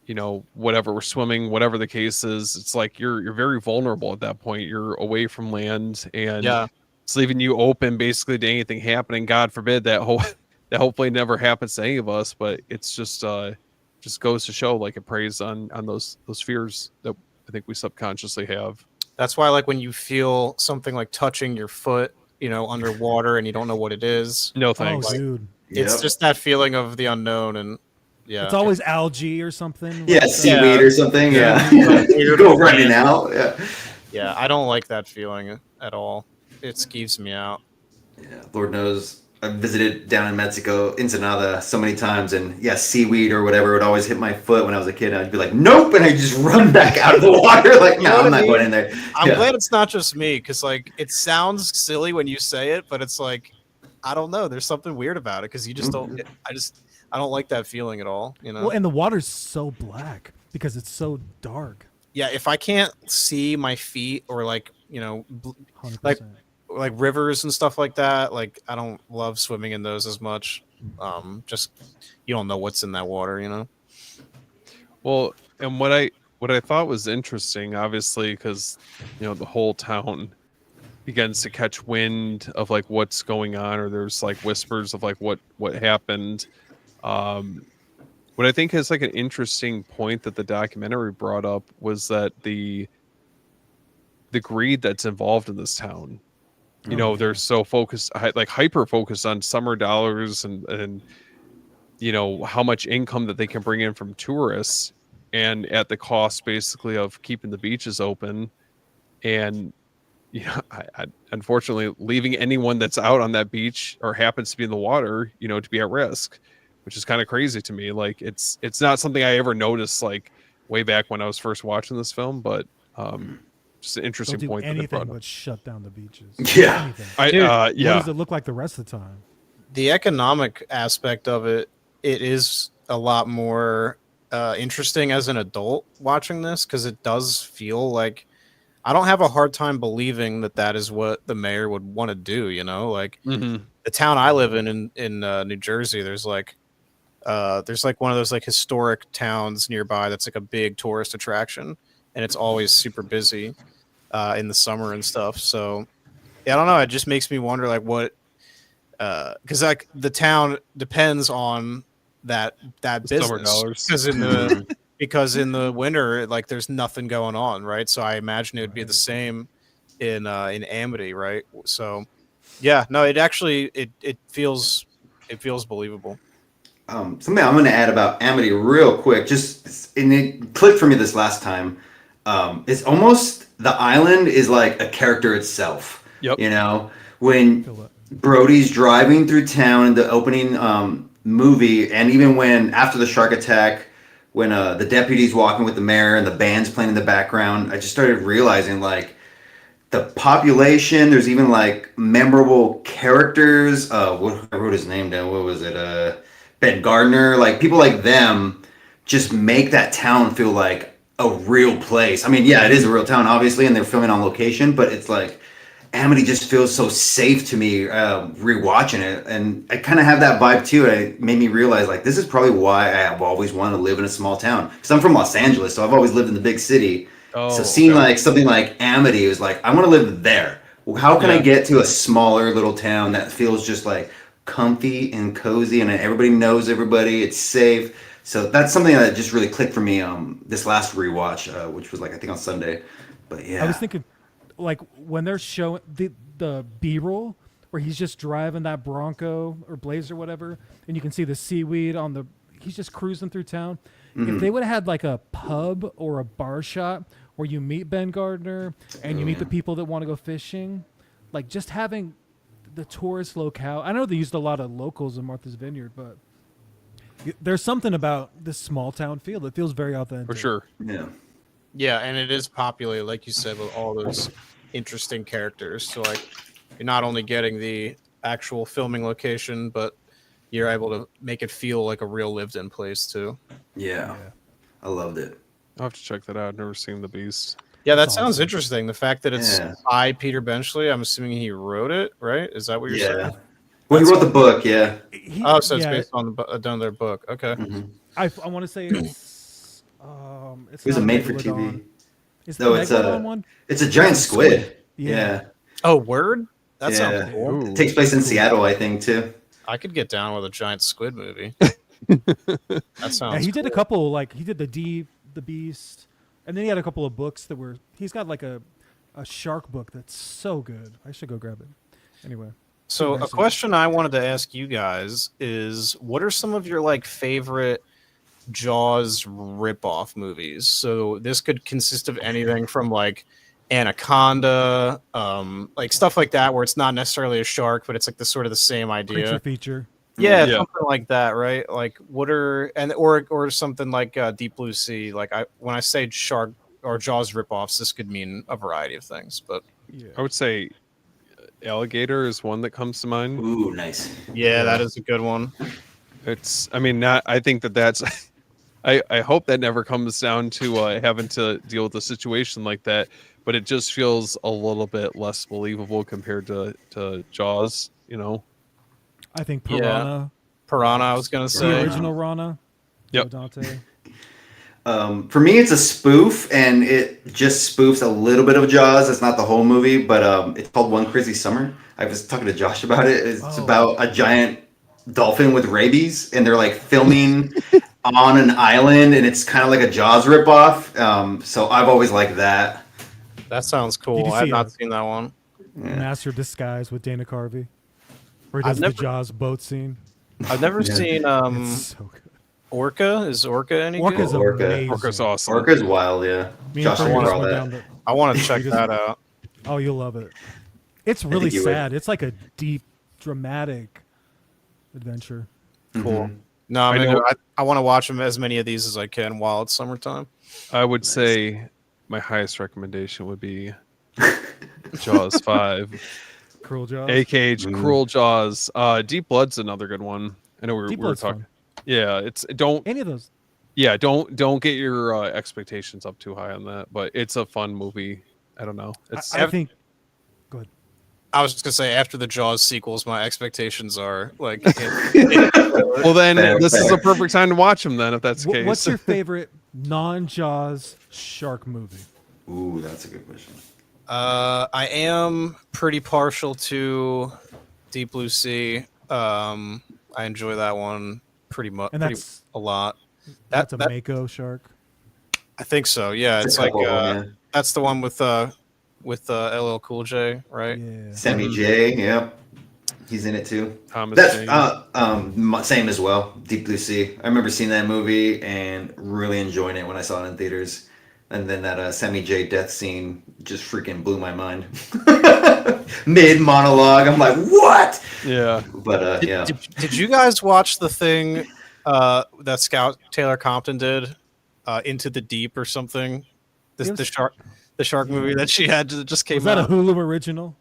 you know, whatever we're swimming, whatever the case is, it's like you're very vulnerable at that point. You're away from land, and Yeah. it's leaving you open basically to anything happening. God forbid that that hopefully never happens to any of us. But it's just goes to show, like, it preys on those fears that I think we subconsciously have. That's why, like, when you feel something like touching your foot, you know, underwater, and you don't know what it is, No Oh, thanks. dude. it's Yep. just that feeling of the unknown, and yeah, It's always algae or something. Yeah, like seaweed or something. Yeah. Yeah. Weird Go organic. running out. Yeah. yeah, I don't like that feeling at all. It skeeves me out. Yeah. Lord knows. I visited down in Mexico, Ensenada, so many times, and yeah, seaweed or whatever would always hit my foot when I was a kid. And I'd be like, nope, and I'd just run back out of the water. Like, no, I'm not going in there. I'm Yeah. glad it's not just me, because like it sounds silly when you say it, but it's like I don't know. There's something weird about it because you just don't. I don't like that feeling at all. You know. Well, and the water's so black because it's so dark. Yeah, if I can't see my feet or like 100%. like rivers and stuff like that, like I don't love swimming in those as much. Just you don't know what's in that water, you know. Well, and what I thought was interesting, obviously, because you know the whole town begins to catch wind of like what's going on, or there's like whispers of like what happened. What I think is like an interesting point that the documentary brought up was that the greed that's involved in this town. You know, they're so focused, like hyper focused on summer dollars and you know how much income that they can bring in from tourists, and at the cost basically of keeping the beaches open, and you know, I unfortunately leaving anyone that's out on that beach or happens to be in the water, you know, to be at risk, which is kind of crazy to me. Like it's not something I ever noticed like way back when I was first watching this film, but just an Don't interesting do point that they anything brought up. but shut down the beaches. Yeah. Anything. Dude, What Yeah. does it look like the rest of the time? The economic aspect of it is a lot more interesting as an adult watching this, because it does feel like I don't have a hard time believing that is what the mayor would want to do. You know, like Mhm. the town I live in New Jersey, there's like one of those like historic towns nearby that's like a big tourist attraction, and it's always super busy in the summer and stuff. So yeah, I don't know. It just makes me wonder like what, because like the town depends on that The summer business, dollars. because in the winter like there's nothing going on, right? So I imagine it would be the same in Amity, right? So yeah, no, it actually it feels believable. Something I'm going to add about Amity real quick, and it clicked for me this last time. It's almost the island is like a character itself. Yep. You know, when Feel it. Brody's driving through town in the opening movie, and even when after the shark attack, when the deputy's walking with the mayor and the band's playing in the background, I just started realizing like the population. There's even like memorable characters. I wrote his name down. What was it? Ben Gardner. Like people like them just make that town feel like a real place. I mean, yeah, it is a real town, obviously, and they're filming on location, but it's like Amity just feels so safe to me rewatching it, and I kind of have that vibe too. It made me realize like this is probably why I have always wanted to live in a small town, because I'm from Los Angeles, so I've always lived in the big city. So Oh, seeing okay. like something like Amity was like, I want to live there. Well, how can I Yeah. get to a smaller little town that feels just like comfy and cozy, and everybody knows everybody, it's safe. So that's something that just really clicked for me this last rewatch, which was like I think on Sunday. But yeah, I was thinking, like when they're showing the B-roll where he's just driving that Bronco or Blazer or whatever, and you can see the seaweed on the. He's just cruising through town. If they would have had like a pub or a bar shot where you meet Ben Gardner and you meet the people that want to go fishing, like just having the tourist locale. I know they used a lot of locals in Martha's Vineyard, but there's something about this small town feel that feels very authentic. For sure. yeah. Yeah, and it is populated, like you said, with all those interesting characters. So like you're not only getting the actual filming location, but you're able to make it feel like a real lived-in place too. Yeah, I loved it. I'll have to check that out. I've never seen The Beast. Yeah, that That's sounds awesome. interesting. The fact that it's Yeah. by Peter Benchley, I'm assuming he wrote it, right? Is that what you're Yeah. saying? Well, he That's wrote the book. Yeah. Oh, so it's yeah, based on another book. Okay. Mhm. I want to say it's It was a not made for Megalodon. TV. Is No, the it's Megalodon a one? it's a giant It's a squid. squid. Yeah. Yeah. Oh, word? That Yeah. sounds cool. Ooh. It takes place in Seattle, I think, too. I could get down with a giant squid movie. That sounds Yeah, he did a cool. couple, like he did the Beast, and then he had a couple of books that were. He's got like a shark book that's so good. I should go grab it. Anyway, So a Impressive. question I wanted to ask you guys is what are some of your like favorite Jaws ripoff movies? So this could consist of anything from like Anaconda, like stuff like that where it's not necessarily a shark, but it's like the sort of the same idea. creature feature. Yeah, Yeah. something like that, right? Like what are or something like Deep Blue Sea. Like when I say shark or Jaws ripoffs, this could mean a variety of things. But Yeah. I would say Alligator is one that comes to mind. Ooh, nice. yeah, that is a good one. It's, I mean, not. I think that's. I hope that never comes down to having to deal with a situation like that, but it just feels a little bit less believable compared to Jaws. You know. I think Yeah. Piranha, Piranha, I was gonna the say. original Rana. Yep. Dante. For me, it's a spoof, and it just spoofs a little bit of Jaws. It's not the whole movie, but it's called One Crazy Summer. I was talking to Josh about it. It's Oh. about a giant dolphin with rabies, and they're like filming on an island, and it's kind of like a Jaws ripoff. So I've always liked that. That sounds Did cool. you I have see not it? seen that one. Yeah. Master of Disguise with Dana Carvey, where he I've does never- the Jaws boat scene. I've never Yeah. seen It's so good. Orca. Is Orca any Orca's good? Orca. amazing. Orca's awesome. Orca's wild, yeah. Me and Josh Fergus remember all went that. down the. I want to check just- that out. Oh, you'll love it. It's really think you would. sad. It's like a deep, dramatic adventure. Cool. No, I'm I gonna know- go, I want to watch them as many of these as I can while it's summertime. I would say my highest recommendation would be Jaws 5, Cruel Jaws. aka Mm. Cruel Jaws. Deep Blood's another good one. I know we Deep were Blood's talking. fun. Yeah, it's don't Any of those. don't get your expectations up too high on that, but it's a fun movie. I don't know. It's I think. Go ahead. I was just gonna say after the Jaws sequels, my expectations are like. well then Fair, this is fair. a perfect time to watch them then if that's the case. What's your favorite non-Jaws shark movie? Ooh, that's a good question. I am pretty partial to Deep Blue Sea. I enjoy that one pretty much, And that's a lot. that's a that- mako shark. I think so. Yeah, It's it's a like couple of them, that's the one with LL Cool J, right? Yeah. yeah. Sammy J, yep. He's in it too. Thomas That's Jane. same as well. Deep Blue Sea. I remember seeing that movie and really enjoying it when I saw it in theaters. And then that Sammy J death scene just freaking blew my mind. Mid monologue, I'm like, what? Yeah. But yeah, Did you guys watch the thing that Scout Taylor Compton did, Into the Deep or something? The Yes. shark movie that she had that just came Was that a out, Hulu original?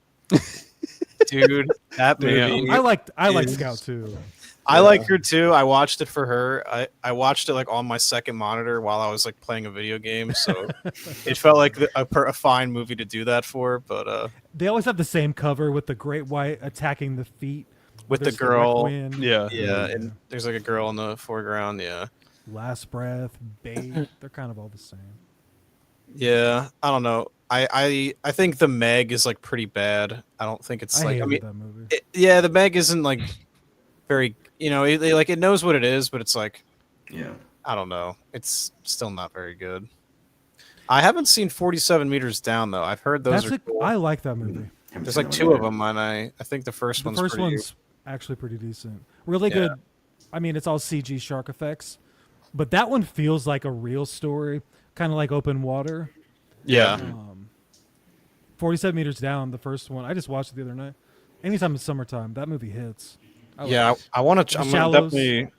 dude. That Damn. movie. I like is- Scout too. I like her too. I watched it for her. I watched it like on my second monitor while I was like playing a video game, so it felt like a fine movie to do that for. But They always have the same cover with the great white attacking the feet with the There's girl, Requiem, Yeah. yeah, and there's like a girl in the foreground. Yeah, Last Breath, Bait. They're kind of all the same. yeah. I don't know. I think the Meg is like pretty bad. I don't think it's I like. hated I mean, that movie. yeah, the Meg isn't like very. You know, like it knows what it is, but it's like. Yeah. I don't know. It's still not very good. I haven't seen 47 Meters Down though. I've heard those are cool. I like that movie. There's like two of them, and I think the first The one's first pretty. one's actually pretty decent. Really Yeah. good. I mean, it's all CG shark effects, but that one feels like a real story, kind of like Open Water. Yeah. 47 Meters Down, the first one. I just watched it the other night. Anytime it's summertime, that movie hits. Yeah, I want to. The I'm gonna Shallows. definitely.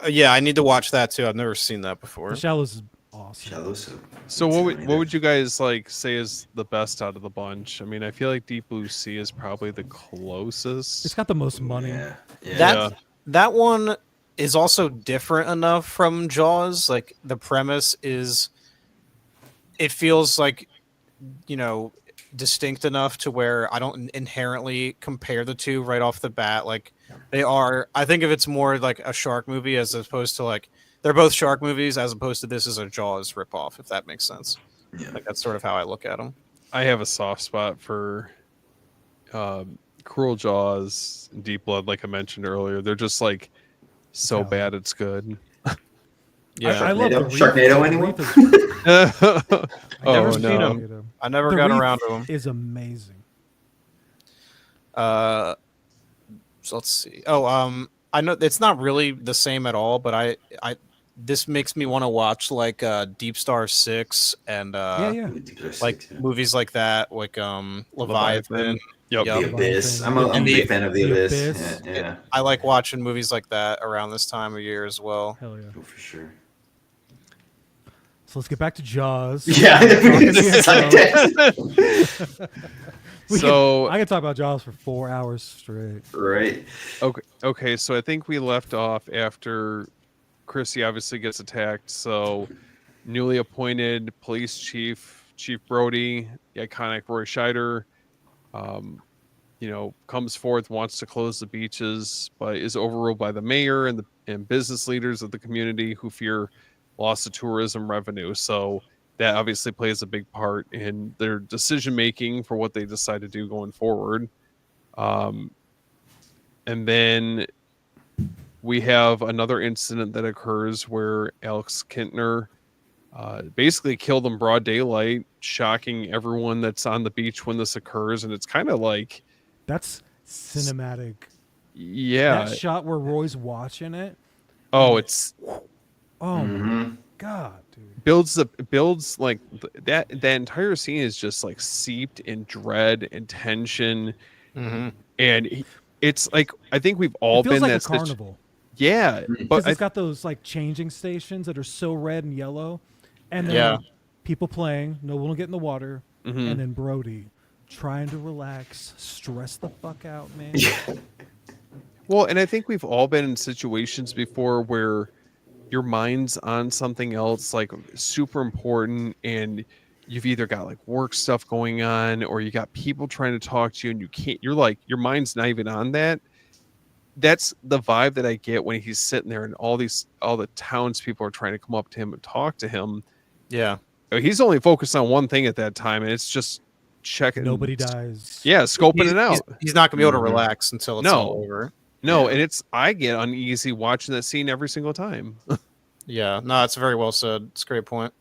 Yeah, I need to watch that too. I've never seen that before. The Shallows is awesome. Shallows. So what would you guys like say is the best out of the bunch? I mean, I feel like Deep Blue Sea is probably the closest. It's got the most money. Yeah. Yeah. That that one is also different enough from Jaws. Like the premise is, it feels like, you know, distinct enough to where I don't inherently compare the two right off the bat. Like they are. I think of it's more like a shark movie as opposed to like they're both shark movies as opposed to this is a Jaws ripoff. If that makes sense. Yeah. Like that's sort of how I look at them. I have a soft spot for Cruel Jaws, Deep Blood, like I mentioned earlier. They're just like so Yeah. bad it's good. Yeah. I love the Sharknado, anyone? Oh never seen no. them. I never The got Reef around to them. is amazing. So let's see. Oh, I know it's not really the same at all, but I this makes me want to watch like Deep Star 6 and Yeah. like movies like that, like Leviathan. Yep. Yep. The Abyss. I'm a And big the- fan of The The Abyss. Abyss. Yeah. I like watching movies like that around this time of year as well. Hell yeah. Oh, for sure. So let's get back to Jaws. Yeah. It's like that. I could talk about Jaws for 4 hours straight. Right. Okay, so I think we left off after Chrissy obviously gets attacked. So newly appointed police chief, Chief Brody, the iconic Roy Scheider, comes forth, wants to close the beaches, but is overruled by the mayor and business leaders of the community who fear loss of tourism revenue. So that obviously plays a big part in their decision making for what they decide to do going forward. And then we have another incident that occurs where Alex Kintner basically killed in broad daylight, shocking everyone that's on the beach when this occurs. And it's kind of like, That's cinematic. yeah. That shot where Roy's watching it. Oh, it's Oh my Mhm. god, dude. builds like that entire scene is just like seeped in dread and tension. Mm-hmm. And it's like, I think we've all It feels been like a that carnival. yeah, Because but it's got those like changing stations that are so red and yellow, and then Yeah. people playing. No one will get in the water, Mhm. and then Brody trying to relax, stress the fuck out, man. well, and I think we've all been in situations before where your mind's on something else like super important, and you've either got like work stuff going on or you got people trying to talk to you and you can't, you're like, your mind's not even on that. That's the vibe that I get when he's sitting there and all the townspeople are trying to come up to him and talk to him. Yeah. He's only focused on one thing at that time, and it's just checking. Nobody dies. Yeah, scoping it out. He's not gonna be able to Mhm. relax until it's No. all over. No, Yeah. and I get uneasy watching that scene every single time. Yeah. No, that's very well said. It's a great point.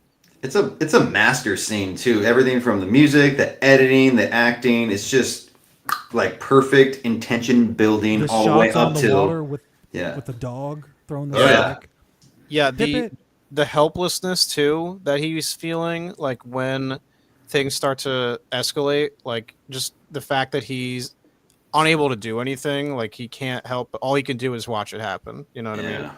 It's a master scene too. Everything from the music, the editing, the acting. It's just like perfect intention building The all the way shots on up the till water with yeah. the dog throwing the Oh, yeah. sack. Yeah. Pip The helplessness too that he's feeling, like when things start to escalate, like just the fact that he's unable to do anything, like he can't help. All he can do is watch it happen. You know what I mean? Yeah.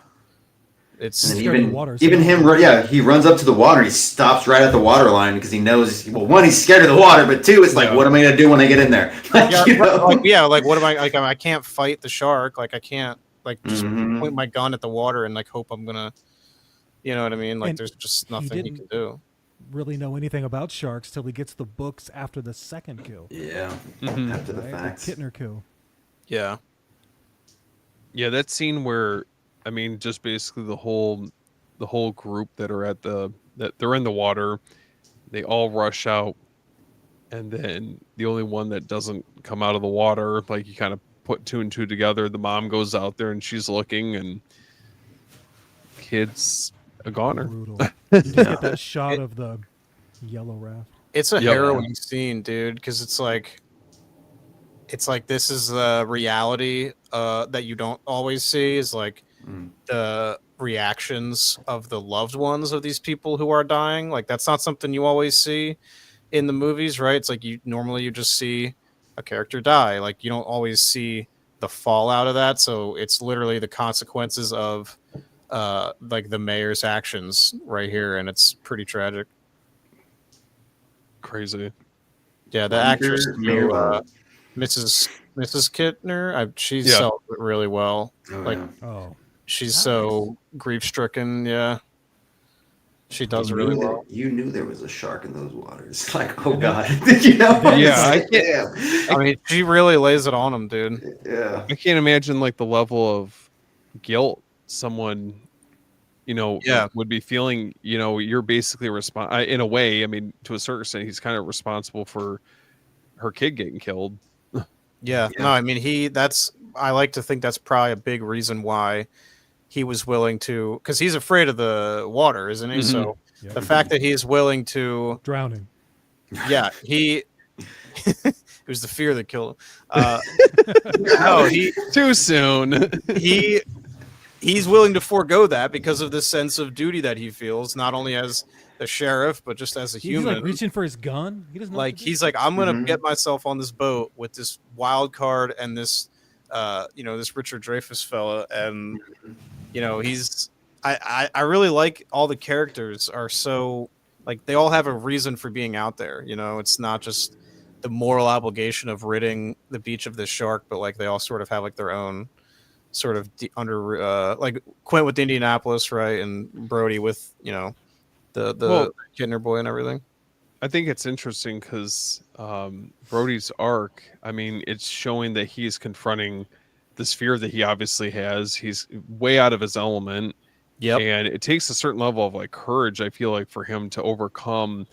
It's And then scared of the even water, even so- him, he runs up to the water. He stops right at the water line because he knows. Well, one, he's scared of the water, but two, it's like, Yeah. what am I gonna do when I get in there? Like, yeah, you know? like what am I like? I can't fight the shark. Like I can't. like just point my gun at the water and like hope I'm gonna, you know what I mean? Like And there's just he nothing he didn't can do. really know anything about sharks till he gets the books after the second kill. Yeah. Mhm. After the Right? facts. The Kittner kill. Yeah. Yeah, that scene where, I mean, just basically the whole group that are that they're in the water, they all rush out, and then the only one that doesn't come out of the water, like you kind of put two and two together. The mom goes out there and she's looking, and kid's a goner. Brutal. You just get that shot of the yellow raft. It's a Yep. harrowing scene, dude, because it's like this is the reality that you don't always see, is like the reactions of the loved ones of these people who are dying. Like that's not something you always see in the movies, right? It's like you just see a character die. Like you don't always see the fallout of that. So it's literally the consequences of like the mayor's actions right here, and it's pretty tragic. Crazy. Yeah, the actress who, Mrs. Kittner, she Yeah. sells it really well. Like Oh, she's Nice. so grief stricken. Yeah, she does really well. You knew there was a shark in those waters. Like, oh god, did you know? Yeah, I Like, damn. I mean, she really lays it on him, dude. Yeah. I can't imagine like the level of guilt someone, Yeah. would be feeling. You're basically in a way. I mean, to a certain extent, he's kind of responsible for her kid getting killed. Yeah, no, I mean I like to think that's probably a big reason why he was willing to, because he's afraid of the water, isn't he? Mhm. So Yep. the fact that he's willing to, Drowning. yeah, it was the fear that killed him. No, Too soon. he's willing to forego that because of the sense of duty that he feels, not only as a sheriff, but just as a He's human. like reaching for his gun. He doesn't know what Like to he's do. like, I'm gonna get myself on this boat with this wild card and this this Richard Dreyfuss fella, and he's I really like all the characters are so, like, they all have a reason for being out there. It's not just the moral obligation of ridding the beach of this shark, but like they all sort of have like their own sort of like Quint with Indianapolis, right, and Brody with the Kittner boy and everything. I think it's interesting because Brody's arc, I mean, it's showing that he's confronting this fear that he obviously has. He's way out of his element. Yep. And it takes a certain level of like courage, I feel like, for him to overcome.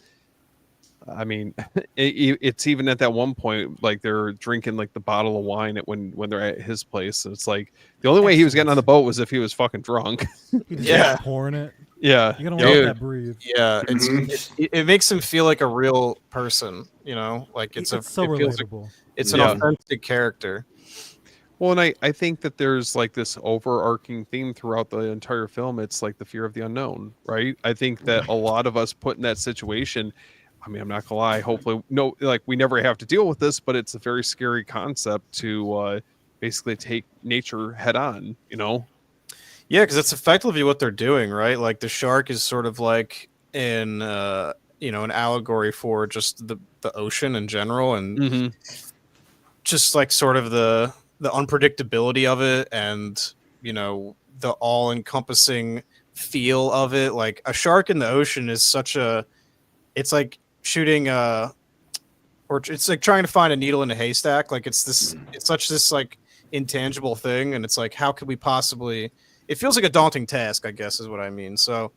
I mean, it's even at that one point, like they're drinking like the bottle of wine when they're at his place. And it's like the only way he was getting on the boat was if he was fucking drunk. He just Yeah. kept pouring it. Yeah. You gotta Dude. let that breathe. Yeah, it makes him feel like a real person, like It's it so feels like relatable. it's an Yeah. authentic character. Well, and I think that there's like this overarching theme throughout the entire film. It's like the fear of the unknown, right? I think that a lot of us put in that situation. I mean, I'm not gonna lie. Hopefully, no, like we never have to deal with this, but it's a very scary concept to basically take nature head on. Yeah, because it's effectively what they're doing, right? Like the shark is sort of like an allegory for just the ocean in general, and just like sort of the unpredictability of it, and the all-encompassing feel of it. Like a shark in the ocean is it's like shooting or it's like trying to find a needle in a haystack. Like it's such this like intangible thing, and it's like, how could we possibly, it feels like a daunting task, I guess is what I mean. So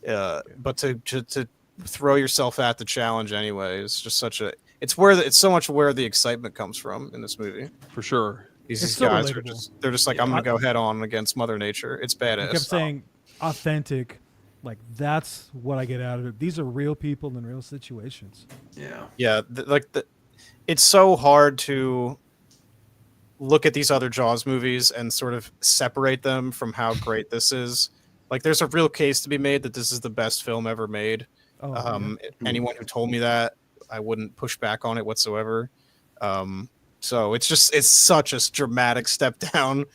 but to throw yourself at the challenge anyway is just it's so much where the excitement comes from in this movie. For sure. These so guys relatable. they're just like, I'm gonna go head on against Mother Nature. It's badass. I kept saying authentic. Like that's what I get out of it. These are real people in real situations. Yeah. Yeah, it's so hard to look at these other Jaws movies and sort of separate them from how great this is. Like, there's a real case to be made that this is the best film ever made. Oh, Anyone who told me that, I wouldn't push back on it whatsoever. So it's such a dramatic step down,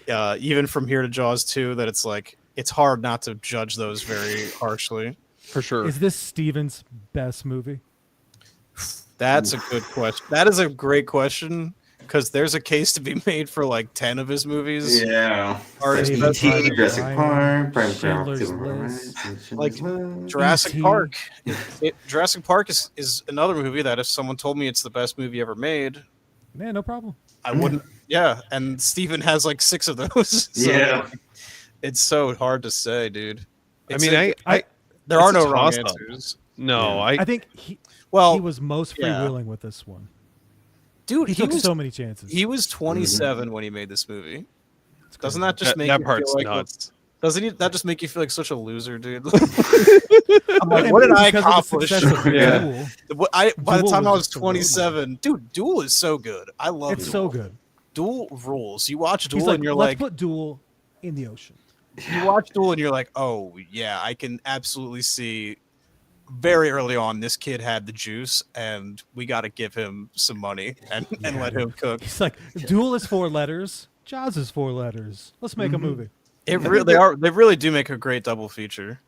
even from here to Jaws 2, that it's like, it's hard not to judge those very harshly. For sure. Is this Steven's best movie? That's a good question. That is a great question, because there's a case to be made for like 10 of his movies. Yeah. Artist Saving best Private E.T., Jurassic Ryan, Park, Private Schindler's Private List. Like, List. Jurassic E.T.. Park. Jurassic Park is another movie that if someone told me it's the best movie ever made, Yeah, no problem. I wouldn't. Yeah, and Steven has like 6 of those. So Yeah. it's so hard to say, dude. I It's mean, there it's are a no wrong toss-up. answers. no, Yeah. I think he Well, was most yeah. freewheeling with this one. dude, He took so many chances. he was 27 when he made this movie. It's Doesn't crazy. that just make that you part's feel like nuts. doesn't that just make you feel like such a loser, dude? I'm And like, what did I because of the accomplish? success of Yeah. Duel, By the Duel time was I was just a roadmap. 27, dude, Duel is so good. I love it's Duel. so good. Duel rules. You watch Duel He's like, and you're let's like, put Duel in the ocean. you watch Duel and you're like, oh yeah, I can absolutely see very early on this kid had the juice and we got to give him some money and let him cook. He's like, Duel is 4 letters. Jaws is 4 letters. Let's make a movie. They really do make a great double feature.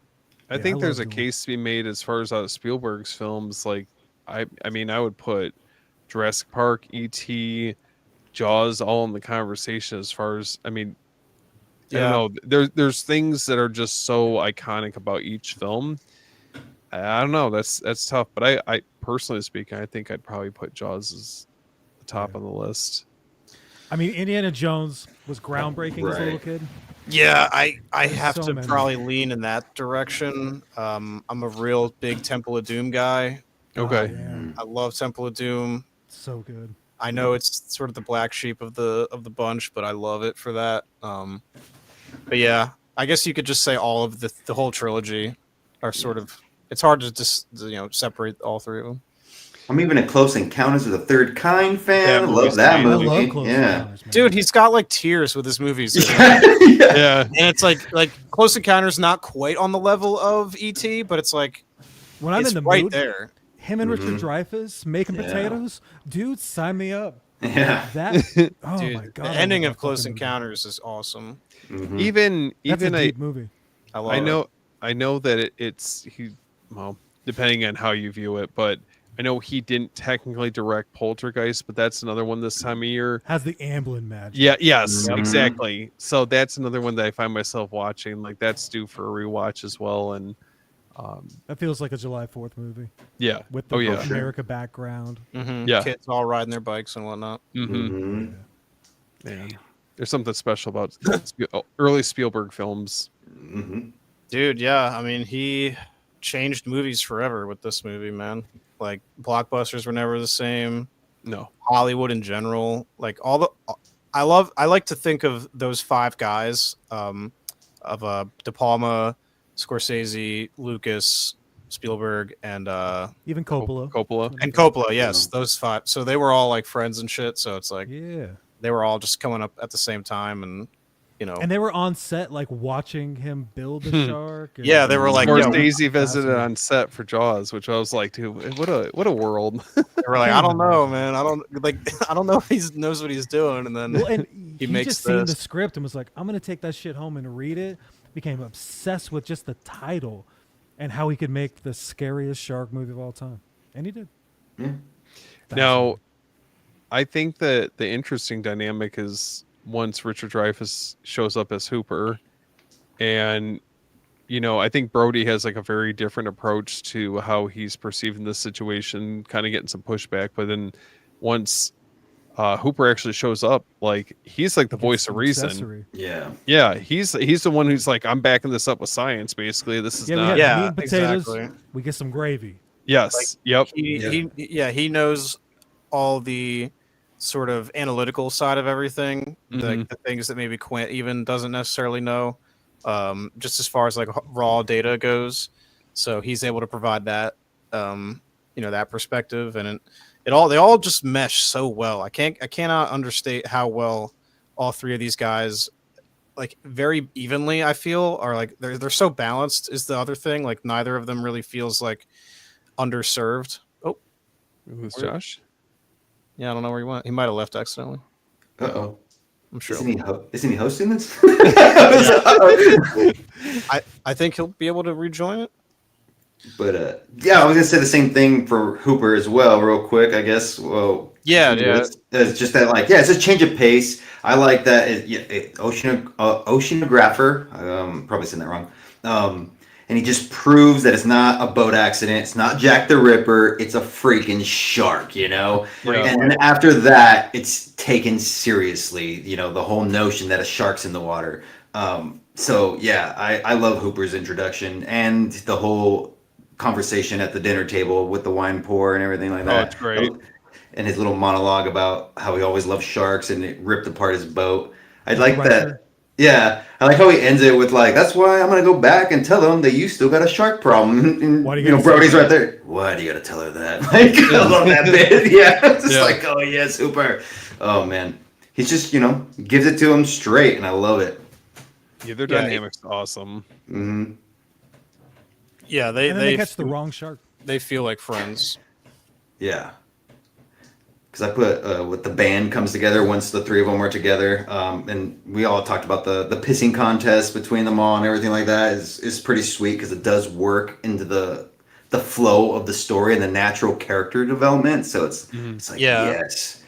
I Yeah, think I there's love a Duel. case to be made as far as Spielberg's films. Like, I mean, I would put Jurassic Park, E.T., Jaws all in the conversation. As far as I mean, I Yeah. don't know. There's things that are just so iconic about each film. I don't know. That's tough. But I personally speaking, I think I'd probably put Jaws as the top on the list. I mean, Indiana Jones was groundbreaking as a little Right. kid. Yeah, I There's have so to many. probably lean in that direction. I'm a real big Temple of Doom guy. Okay. Oh, yeah. I love Temple of Doom. So good. I know it's sort of the black sheep of the bunch, but I love it for that. But yeah, I guess you could just say all of the whole trilogy are sort of. It's hard to just separate all 3 of them. I'm even a Close Encounters of the Third Kind fan. That I movie's love that amazing. I movie. love Close Yeah. Encounters, man. Dude, he's got like tears with his movies. yeah. Yeah. And it's like Close Encounters not quite on the level of ET, but it's like when I'm it's in the right mood, there. him and Richard Mhm. Dreyfuss making Yeah. potatoes, dude, sign me up. Yeah. That, oh Dude, my god, the I ending love of that Close fucking movie. Encounters is awesome. Mhm. Even That's even a I deep movie. I love I it. know I know that it's well, depending on how you view it, but I know he didn't technically direct Poltergeist, but that's another one this time of year. Has the Amblin magic. Yeah, yes, Mhm. exactly. So that's another one that I find myself watching. Like that's due for a rewatch as well. And That feels like a July 4th movie yeah, with the oh yeah, America background. Yeah. Kids all riding their bikes and whatnot. Mhm. man, there's something special about early Spielberg films. Mhm. Dude, yeah. I mean, he changed movies forever with this movie, man. Like blockbusters were never the same. No, Hollywood in general, like I like to think of those 5 guys, of De Palma, Scorsese, Lucas, Spielberg, and Even Coppola. Coppola. Yes, those 5. So they were all like friends and shit. So it's like Yeah. they were all just coming up at the same time, and And they were on set, like watching him build the shark. and- Yeah, they were like, Scorsese visited Fascinating. on set for Jaws, which I was like, dude, what a world. they were like, I don't know, man. I don't know if he knows what he's doing. And then Well, and he he makes just seen the this. script and was like, I'm going to take that shit home and read it. Became obsessed with just the title and how he could make the scariest shark movie of all time. And he did. Yeah. Now, I think that the interesting dynamic is once Richard Dreyfuss shows up as Hooper, and I think Brody has like a very different approach to how he's perceiving this situation, kind of getting some pushback. But then once Hooper actually shows up, like he's like the voice of reason. Accessory. Yeah. Yeah, he's the one who's like, I'm backing this up with science. Basically, this is Yeah, we not. have Yeah, meat and potatoes. exactly. We get some gravy. Yes. Yep. He knows all the sort of analytical side of everything, the things that maybe Quint even doesn't necessarily know, just as far as like raw data goes. So he's able to provide that, that perspective, and they all just mesh so well. I cannot understate how well all 3 of these guys, like very evenly, I feel, are like they're so balanced. Is the other thing, like neither of them really feels like underserved. Oh, Who's Josh? yeah, I don't know where he went. He might have left accidentally. Uh-oh. I'm sure. Isn't he hosting this? I think he'll be able to rejoin it. But yeah, I was gonna say the same thing for Hooper as well, real quick. I guess. Well, Yeah, continue yeah. this. It's just that, like, yeah, it's a change of pace. I like that. Oceanographer. Probably saying that wrong. And he just proves that it's not a boat accident. It's not Jack the Ripper. It's a freaking shark, you know. Yeah. And then after that, it's taken seriously. You know, the whole notion that a shark's in the water. So yeah, I love Hooper's introduction and the whole conversation at the dinner table with the wine pour and everything like that. it's great. And his little monologue about how he always loved sharks and it ripped apart his boat. I The like director. that. Yeah, I like how he ends it with like, "That's why I'm gonna go back and tell them that you still got a shark problem." And Why do you you know, gotta say Brody's that? right there. Why do you gotta tell her that? Like, I love that bit. Yeah, it's just Yeah. like, oh yes, Hooper. Oh man, he's just gives it to him straight, and I love it. Yeah, their Yeah. dynamic's awesome. Hmm. Yeah, And then they catch the wrong shark. They feel like friends. Yeah. Because I put what the band comes together once the three of them are together, and we all talked about the pissing contest between them all and everything like that is pretty sweet because it does work into the flow of the story and the natural character development. So it's like Yeah. yes.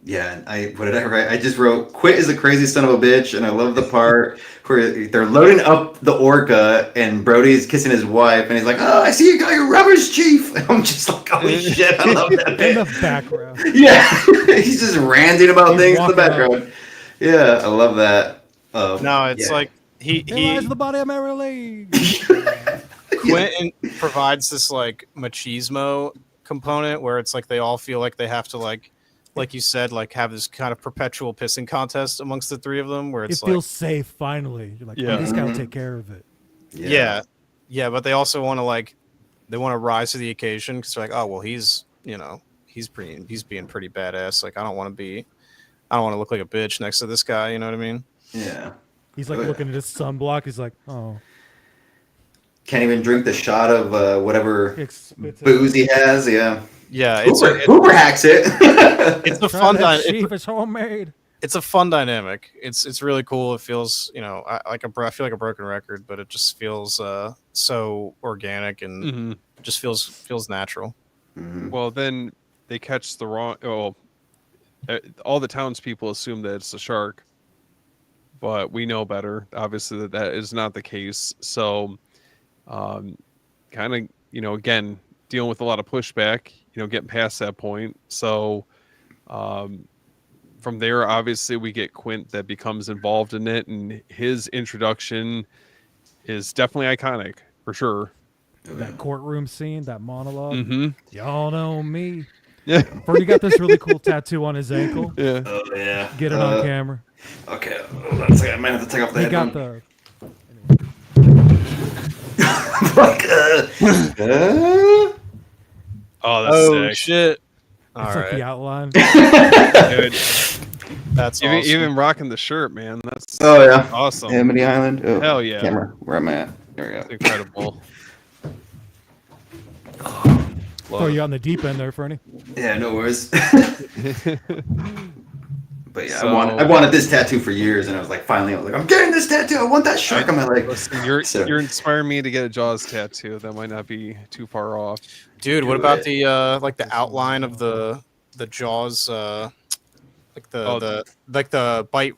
Yeah, and what did I write? I just wrote, "Quit is a crazy son of a bitch," and I love the part where they're loading up the orca, and Brody's kissing his wife, and he's like, "Oh, I see you got your rubbers, chief." And I'm just like, "Holy shit, I love that In bit." the background. Yeah, he's just ranting about He's things in the walking up. background. Yeah, I love that. No, it's yeah. like Here lies the body of Mary Lee. Quentin provides this like machismo component where it's like they all feel like they have to like you said, like have this kind of perpetual pissing contest amongst the three of them where It it's feels safe finally. You're like, Yeah. oh, this guy will Mhm. take care of it. yeah, but they also want to they want to rise to the occasion because they're like, oh well, he's being pretty badass. Like I don't want to look like a bitch next to this guy. You know what I mean? Yeah. He's like Oh, yeah. looking at his sunblock. He's like, oh, Can't even drink the shot of whatever he spits it. booze he has. Yeah. Yeah, Hooper hacks it. it's a Try fun that dynamic. sheep, it's homemade. It's a fun dynamic. It's really cool. It feels I feel like a broken record, but it just feels so organic and Mhm. just feels natural. Mhm. Well, then they catch the wrong. Oh, all the townspeople assume that it's a shark, but we know better. Obviously, that is not the case. So, kind of, again, dealing with a lot of pushback. Getting past that point. So, from there, obviously, we get Quint that becomes involved in it, and his introduction is definitely iconic for sure. That courtroom scene, that monologue. Mm-hmm. Y'all know me. Yeah. Bernie got this really cool tattoo on his ankle. Yeah. Oh yeah. Get it on camera. Okay, hold on a second. I might have to take off the He got headphone. the. Fuck. Oh, that's Oh sick. shit! All It's like the right, outline. Dude, that's even, awesome. even rocking the shirt, man. That's Oh yeah. awesome. Amity Island. Oh, Hell yeah. Camera. Where am I at? There we go. Incredible. Throw you on the deep end there, Fernie. Yeah, no worries. But yeah, So- I wanted this tattoo for years, and I was like, finally, I was like, I'm getting this tattoo. I want that shark on my leg. Listen, you're So- you're inspiring me to get a Jaws tattoo. That might not be too far off. Dude, what Do about it. the the outline of the Jaws like the bite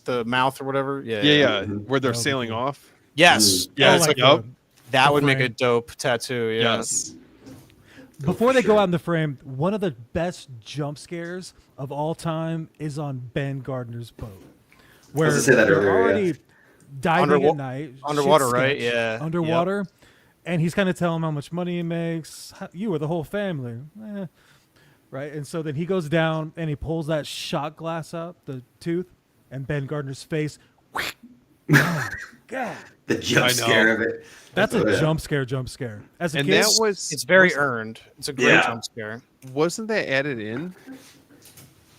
the mouth or whatever? Yeah. Mhm. Where they're That would be sailing cool. off. Yes. Mm. Yeah, Oh it's my like God. that would make a frame. dope tattoo. Yeah. Yes. Before for they go sure. out in the frame, one of the best jump scares of all time is on Ben Gardner's boat. Where gonna say that they're earlier, yeah. already diving Underwa- at night. underwater, shit's right? sketch, Yeah. Underwater. And he's kind of telling him how much money he makes. You or the whole family. Right? And so then he goes down and he pulls that shot glass out, the tooth, and Ben Gardner's face. Oh, God. The jump I know. scare of it. That's Oh, a yeah. jump scare. As a And kid, that was It's very earned. It's a great Yeah. jump scare. wasn't that added in?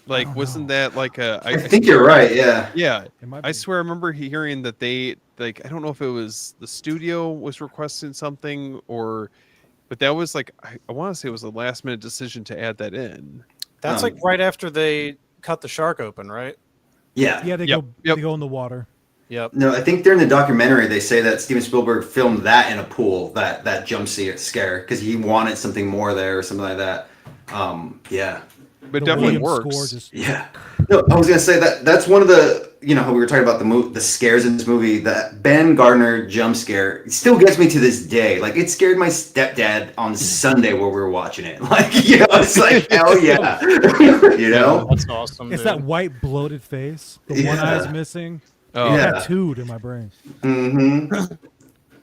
Like, don't wasn't know. that like a? I think you're right. Yeah. Yeah, it might I be. swear I remember hearing that they like I don't know if it was the studio was requesting something or, but that was like I want to say it was a last minute decision to add that in. That's like right after they cut the shark open, right? Yeah. Yeah, they Yep, go yep. they go in the water. Yep. No, I think during the documentary they say that Steven Spielberg filmed that in a pool, that jump scare, because he wanted something more there or something like that. Yeah, But The definitely Williams score works. just yeah. No, I was gonna say that's one of the how we were talking about the scares in this movie. That Ben Gardner jump scare still gets me to this day. Like it scared my stepdad on Sunday where we were watching it. Like it's like hell yeah, Yeah. That's awesome, it's dude. that white bloated face. The one eye's Yeah. missing. Oh, Yeah. Tattooed in my brain. Mm-hmm.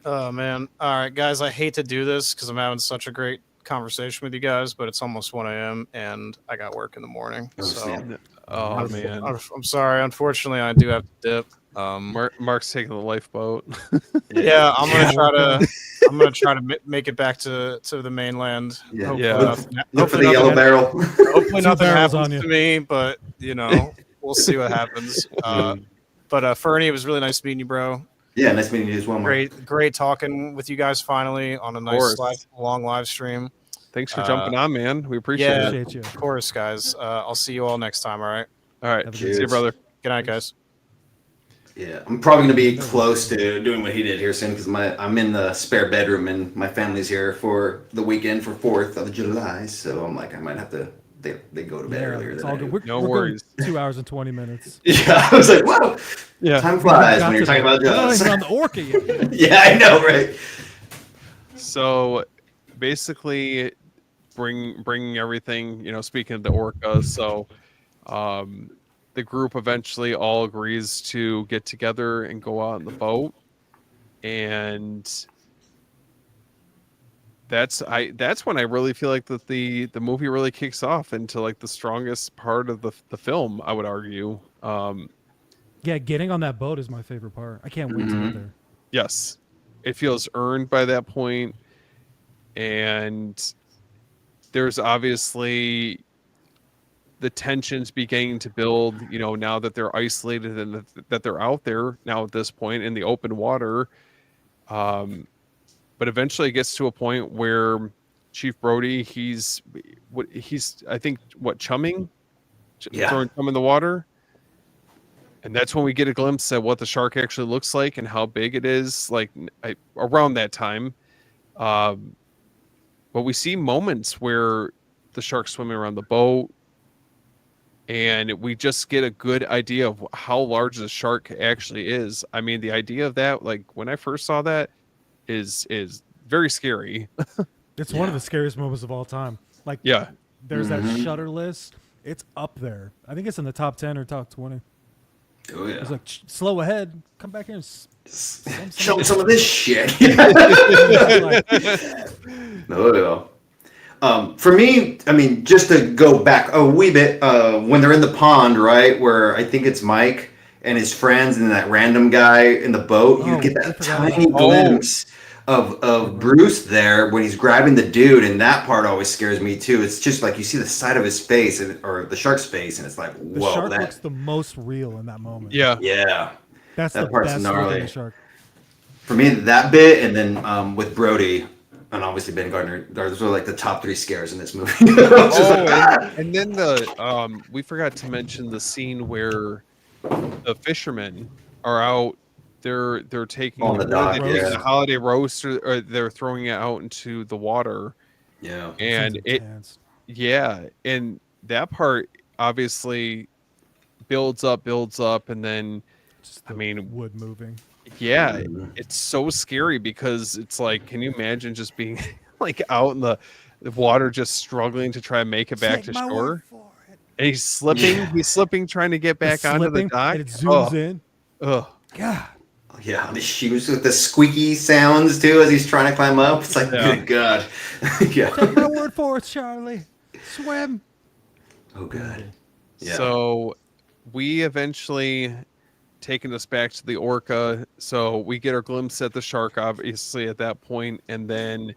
Oh man. All right, guys, I hate to do this because I'm having such a great conversation with you guys, but it's almost 1 a.m. and I got work in the morning. Oh, So snap. oh man. I'm sorry. Unfortunately, I do have to dip. Mark's taking the lifeboat. Yeah, I'm gonna Yeah. try to. I'm gonna try to make it back to the mainland. Yeah. Hopefully Yeah. nothing, Look for hopefully the yellow nothing, barrel. hopefully Two nothing barrels happens on you. to me, but we'll see what happens. But Fernie, it was really nice meeting you, bro. Yeah, nice meeting you as well, Mark. Great talking with you guys finally on a nice course. long live stream. Thanks for jumping on, man. We appreciate Yeah, it. Appreciate you. of course, guys. I'll see you all next time. All right. All right. Have a See you, Cheers. brother. Good night, guys. Yeah, I'm probably gonna be close to doing what he did here soon because I'm in the spare bedroom and my family's here for the weekend for 4th of July. So I'm like, I might have to. They go to bed earlier It's than all I good. do. We're No going worries. 2 hours and 20 minutes. Yeah, I was like, wow, Yeah. time flies Got when you're to talking about we're not Jaws. even on the orca yet. Yeah, I know, right? So basically, bringing everything. Speaking of the orcas, so the group eventually all agrees to get together and go out on the boat, and that's when I really feel like that the movie really kicks off into like the strongest part of the film. I would argue. Yeah, getting on that boat is my favorite part. I can't wait to get there. Yes, it feels earned by that point, and there's obviously the tensions beginning to build. Now that they're isolated and that they're out there now at this point in the open water. But eventually it gets to a point where Chief Brody, he's I think chumming, Yeah. throwing chum in the water. And that's when we get a glimpse at what the shark actually looks like and how big it is, like around that time. But we see moments where the shark's swimming around the boat, and we just get a good idea of how large the shark actually is. I mean, the idea of that, like when I first saw that, is very scary. It's one of the scariest moments of all time. Like, Yeah. there's that shutter list. It's up there. I think it's in the top 10 or top 20. Oh yeah. It's like, slow ahead. Come back here and Show some of this shit. like, Oh yeah. For me, I mean, just to go back a wee bit, when they're in the pond, right, where I think it's Mike and his friends and that random guy in the boat, you Oh, get I that forgot about tiny that. glimpse of Bruce there when he's grabbing the dude, and that part always scares me too. It's just like you see the side of his face or the shark's face, and it's like, the whoa, shark that looks the most real in that moment. Yeah. yeah. That's that the part's best look gnarly. of the shark. For me, that bit, and then with Brody, and obviously Ben Gardner, those are like the top 3 scares in this movie. And then the we forgot to mention the scene where the fishermen are out. They're taking On the dock, they're taking yeah. the holiday roast, or they're throwing it out into the water. Yeah. And Seems it, intense. yeah, and that part obviously builds up, and then Just I the mean, wood moving. yeah, it's so scary because it's like, can you imagine just being like out in the water, just struggling to try and make it back Take to my shore? word for it. And he's slipping, trying to get back It's onto the slipping, dock. and it zooms in. Ugh. God. Yeah, the shoes with the squeaky sounds too as he's trying to climb up. It's like, Yeah. good God. Yeah. Take my word for it, Charlie. Swim. Oh God. Yeah. So we eventually taking us back to the orca. So we get our glimpse at the shark, obviously, at that point, and then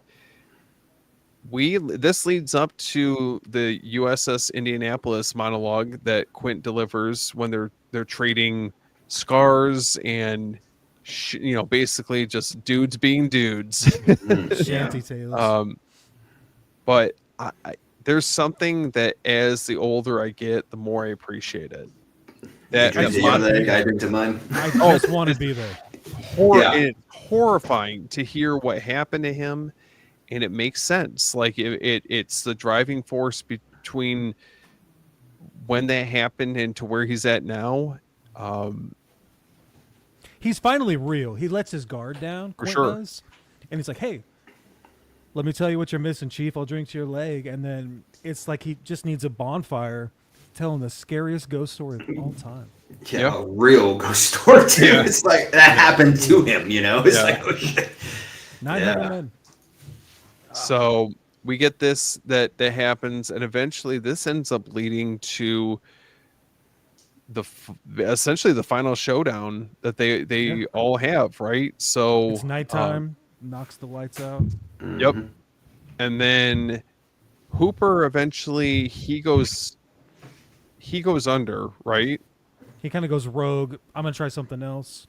this leads up to the USS Indianapolis monologue that Quint delivers when they're trading scars and basically just dudes being dudes. Mm, Shanty tales. But there's something that as the older I get, the more I appreciate it. That drink that to your mon- leg, I drink to mine. I Oh, just want to be there. Yeah. it's horrifying to hear what happened to him, and it makes sense. Like it's the driving force between when that happened and to where he's at now. Um, He's finally real. He lets his guard down. For Quint sure. does, and he's like, "Hey, let me tell you what you're missing, Chief. I'll drink to your leg." And then it's like he just needs a bonfire, telling the scariest ghost story of all time. Yeah, Yeah. a real ghost story too. Yeah. It's like that happened to him, you know? It's Yeah. like, oh shit. 900 Yeah. men. So we get this that happens, and eventually this ends up leading to essentially the final showdown that they all have, right? So It's nighttime. Knocks the lights out. Yep. And then Hooper eventually he goes under, right? He kind of goes rogue. I'm gonna try something else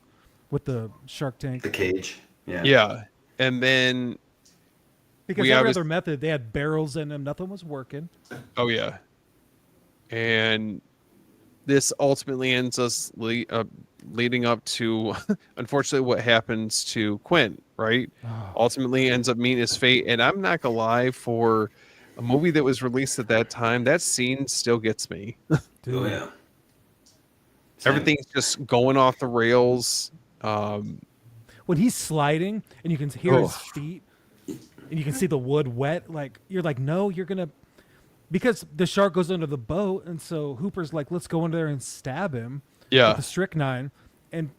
with the Shark Tank The cage. Yeah. Yeah. And then because we every obvious- other method they had barrels in them. Nothing was working. oh yeah. And this ultimately ends us leading up to unfortunately what happens to Quint, right? Ultimately ends up meeting his fate. And I'm not gonna lie, for a movie that was released at that time, that scene still gets me. Dude. Oh yeah. Same. Everything's just going off the rails. When he's sliding and you can hear his Oh. feet and you can see the wood wet, like you're like, no, you're gonna, because the shark goes under the boat, and so Hooper's like, let's go in there and stab him Yeah. with the strychnine, and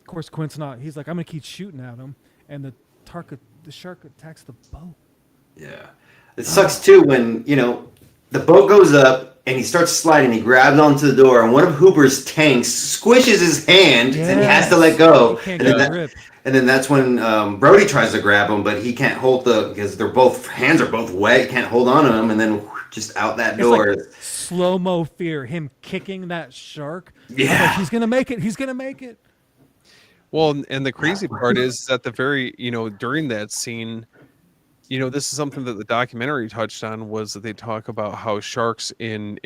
of course Quint's not. He's like, I'm gonna keep shooting at him, and the shark attacks the boat. Yeah. It sucks too when, the boat goes up and he starts sliding, he grabs onto the door, and one of Hooper's tanks squishes his hand and he has to let go. He can't And then, get a that- grip. and then that's when Brody tries to grab him, but he can't hold because hands are both wet, he can't hold on to him, and then just out that It's door. like slow-mo fear, him kicking that shark. I'm like, Yeah. he's gonna make it. He's gonna make it. Well, and the crazy part is that during that scene, this is something that the documentary touched on, was that they talk about how sharks in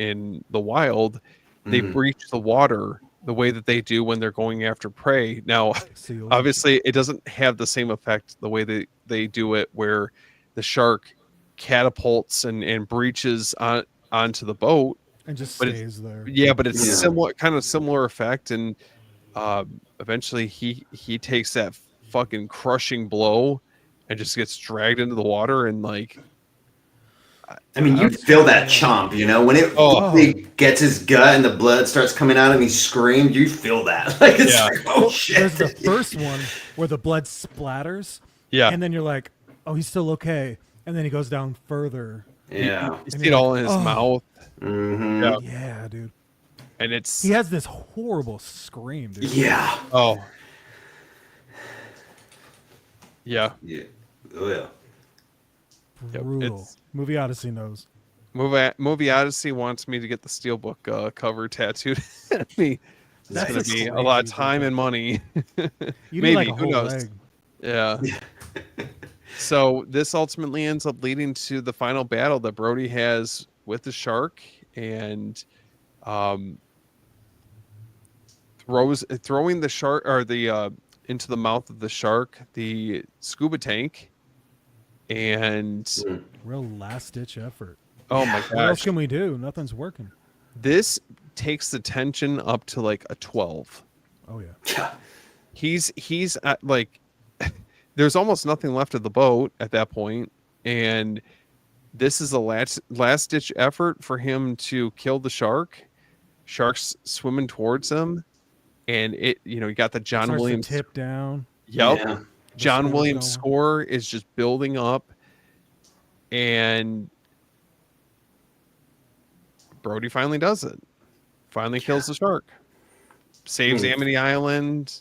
the wild, they breach the water the way that they do when they're going after prey. Now, Seals. obviously, it doesn't have the same effect the way they do it, where the shark catapults and breaches onto the boat. And just but it's- stays there. Yeah, but it's Yeah. similar effect, and eventually he takes that fucking crushing blow and just gets dragged into the water, and like I mean, you feel that chomp, when it Oh. fully gets his gut and the blood starts coming out and he screams, you feel that. Like, it's Yeah. like, oh shit. There's the first one where the blood splatters, yeah, and then you're like, oh, he's still okay, and then he goes down further. Yeah. you see it all in his Oh. mouth, Mm-hmm. Yeah. Yeah, dude. and it's He has this horrible scream, dude. Yeah. oh yeah. Yeah. Oh yeah. Yep, Brutal. it's- Movie Odyssey knows. Movie Odyssey wants me to get the Steelbook cover tattooed at me. It's That's gonna a be a crazy lot of time detail. and money. You need Maybe, like a who whole knows? leg. Yeah. So this ultimately ends up leading to the final battle that Brody has with the shark, and throwing the shark, or the into the mouth of the shark, the scuba tank, and Real last ditch effort. oh my What else gosh, can we do? Nothing's working. this takes the tension up to like a 12. Oh yeah. Yeah. He's at like there's almost nothing left of the boat at that point, and this is a last ditch effort for him to kill the shark. Shark's swimming towards him, and you got the John Starts Williams. to tip down. Yep. Yeah. John score's Williams going. score is just building up, and Brody finally does it. Finally kills the shark. Saves Amity Island.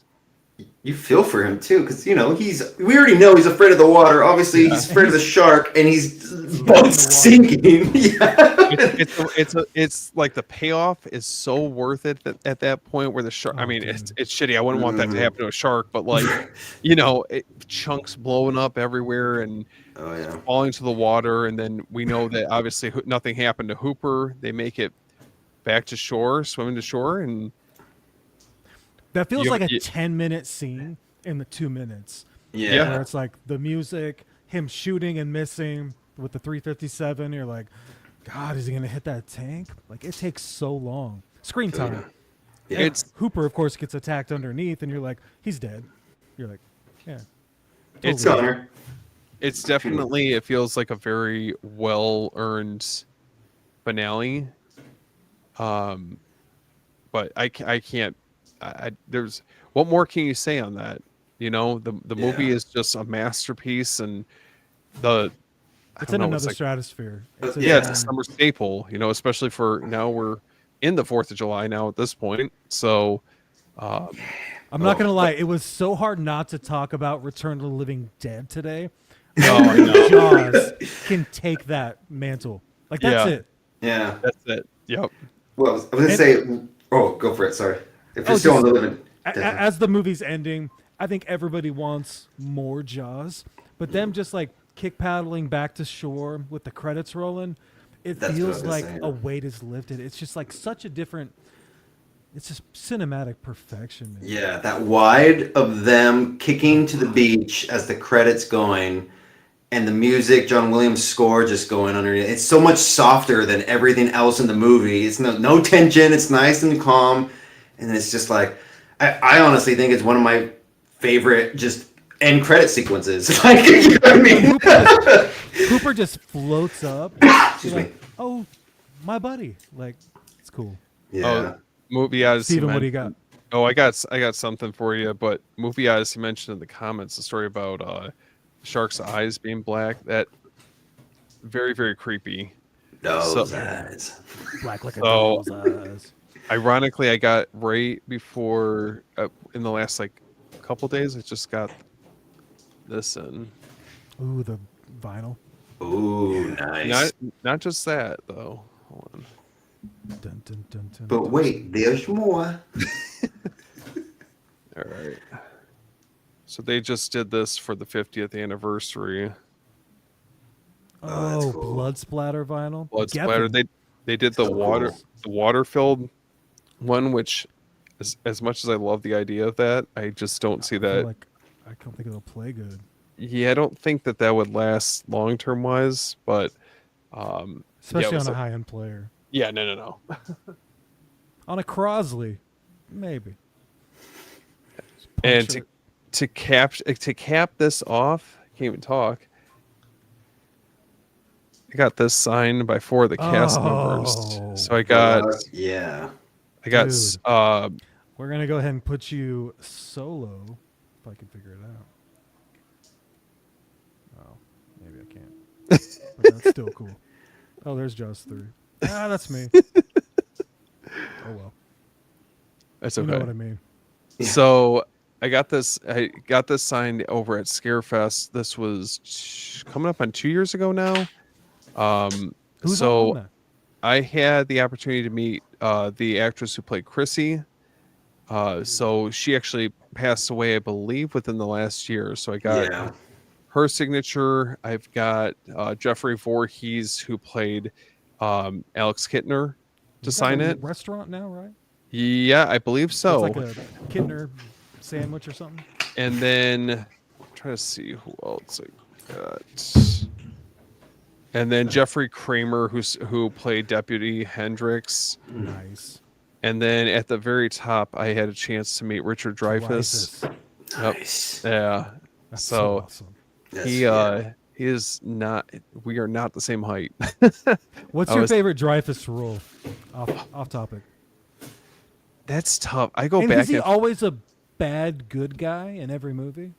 You feel for him too, because we already know he's afraid of the water. Obviously, he's afraid of the shark, and he's both sinking. Yeah. It's like the payoff is so worth it at that point where the shark. I Oh, mean, dude. it's shitty. I wouldn't want that to happen to a shark, but like, chunks blowing up everywhere and Oh yeah. falling to the water, and then we know that obviously nothing happened to Hooper. They make it back to shore, swimming to shore, and That feels You- like a you- 10-minute scene in the 2 minutes. Yeah. Where it's like the music, him shooting and missing with the 357. You're like, God, is he gonna hit that tank? Like it takes so long. Screen time. Yeah. And It's Hooper, of course, gets attacked underneath, and you're like, he's dead. You're like, yeah. It's Totally. Connor. it's definitely, it feels like a very well earned finale. But I can't. There's what more can you say on that? You know, the movie Yeah. is just a masterpiece, and the I It's don't in know, another it's like, stratosphere. It's yeah, its it's a own- summer staple. You know, especially for now we're in the 4th of July now at this point. So um, I'm not gonna Oh, lie, it was so hard not to talk about Return of the Living Dead today. no, I know. Jaws can take that mantle. Like that's Yeah. it. Yeah. That's it. Yep. Well, I was gonna And- say. Oh, go for it. Sorry. If you're Oh, still on just- the living. As the movie's ending, I think everybody wants more Jaws, but them just like kick paddling back to shore with the credits rolling, it That's what I feels was gonna like say, a yeah. weight is lifted. It's just like such a different. It's just cinematic perfection. Man. Yeah, that wide of them kicking to the beach as the credits going, and the music, John Williams' score just going underneath. It's so much softer than everything else in the movie. It's no tension. It's nice and calm, and then it's just like I honestly think it's one of my favorite just end credit sequences. Like you know what I mean? Cooper just floats up. Excuse You're me. like, oh, my buddy. Like, it's cool. Yeah. Oh, movie Odyssey. Steven, what do you got? Oh, I got something for you. But movie Odyssey mentioned in the comments the story about shark's eyes being black. That very, very creepy. Those So- eyes. Black like a So- doll's eyes. Ironically, I got right before in the last like couple days. I just got this in. Ooh, the vinyl. Ooh, nice. Not just that though. Hold on. Dun, dun, dun, dun, But dun. wait, there's more. All right. So they just did this for the 50th anniversary. Oh, that's Oh, cool. blood splatter vinyl. Blood Gavin. splatter. They did the So water cool. the water filled one, which as much as I love the idea of that, I just don't see I feel that. like I don't think it'll play good. Yeah, I don't think that would last long term wise, but yeah, it Especially was on a like- high end player. yeah, no. On a Crosley, maybe. And Puncture. to cap this off, I can't even talk. I got this signed by 4 of the cast Oh. members. So I got Yeah. Dude. We're gonna go ahead and put you solo, if I can figure it out. Oh, maybe I can't. But that's still cool. Oh, there's Jaws 3. Ah, that's me. Oh well, it's you okay. know what I mean. So I got this signed over at Scarefest. This was coming up on 2 years ago now. Who's so on that? I had the opportunity to meet the actress who played Chrissy. So she actually passed away, I believe, within the last year. So I got Yeah. her signature. I've got Jeffrey Voorhees, who played Alex Kittner, to He's got sign a it. Restaurant now, right? Yeah, I believe so. It's like a Kinder sandwich or something. And then I'm trying to see who else I got. And then Jeffrey Kramer, who played Deputy Hendricks. Nice. And then at the very top, I had a chance to meet Richard Dreyfuss. Dreyfuss. Yep. Nice. Yeah. That's So, awesome. That's- he yeah. he is not. We are not the same height. What's I your was- favorite Dreyfuss role? Off topic. That's tough. I go And back is he and always a bad good guy in every movie?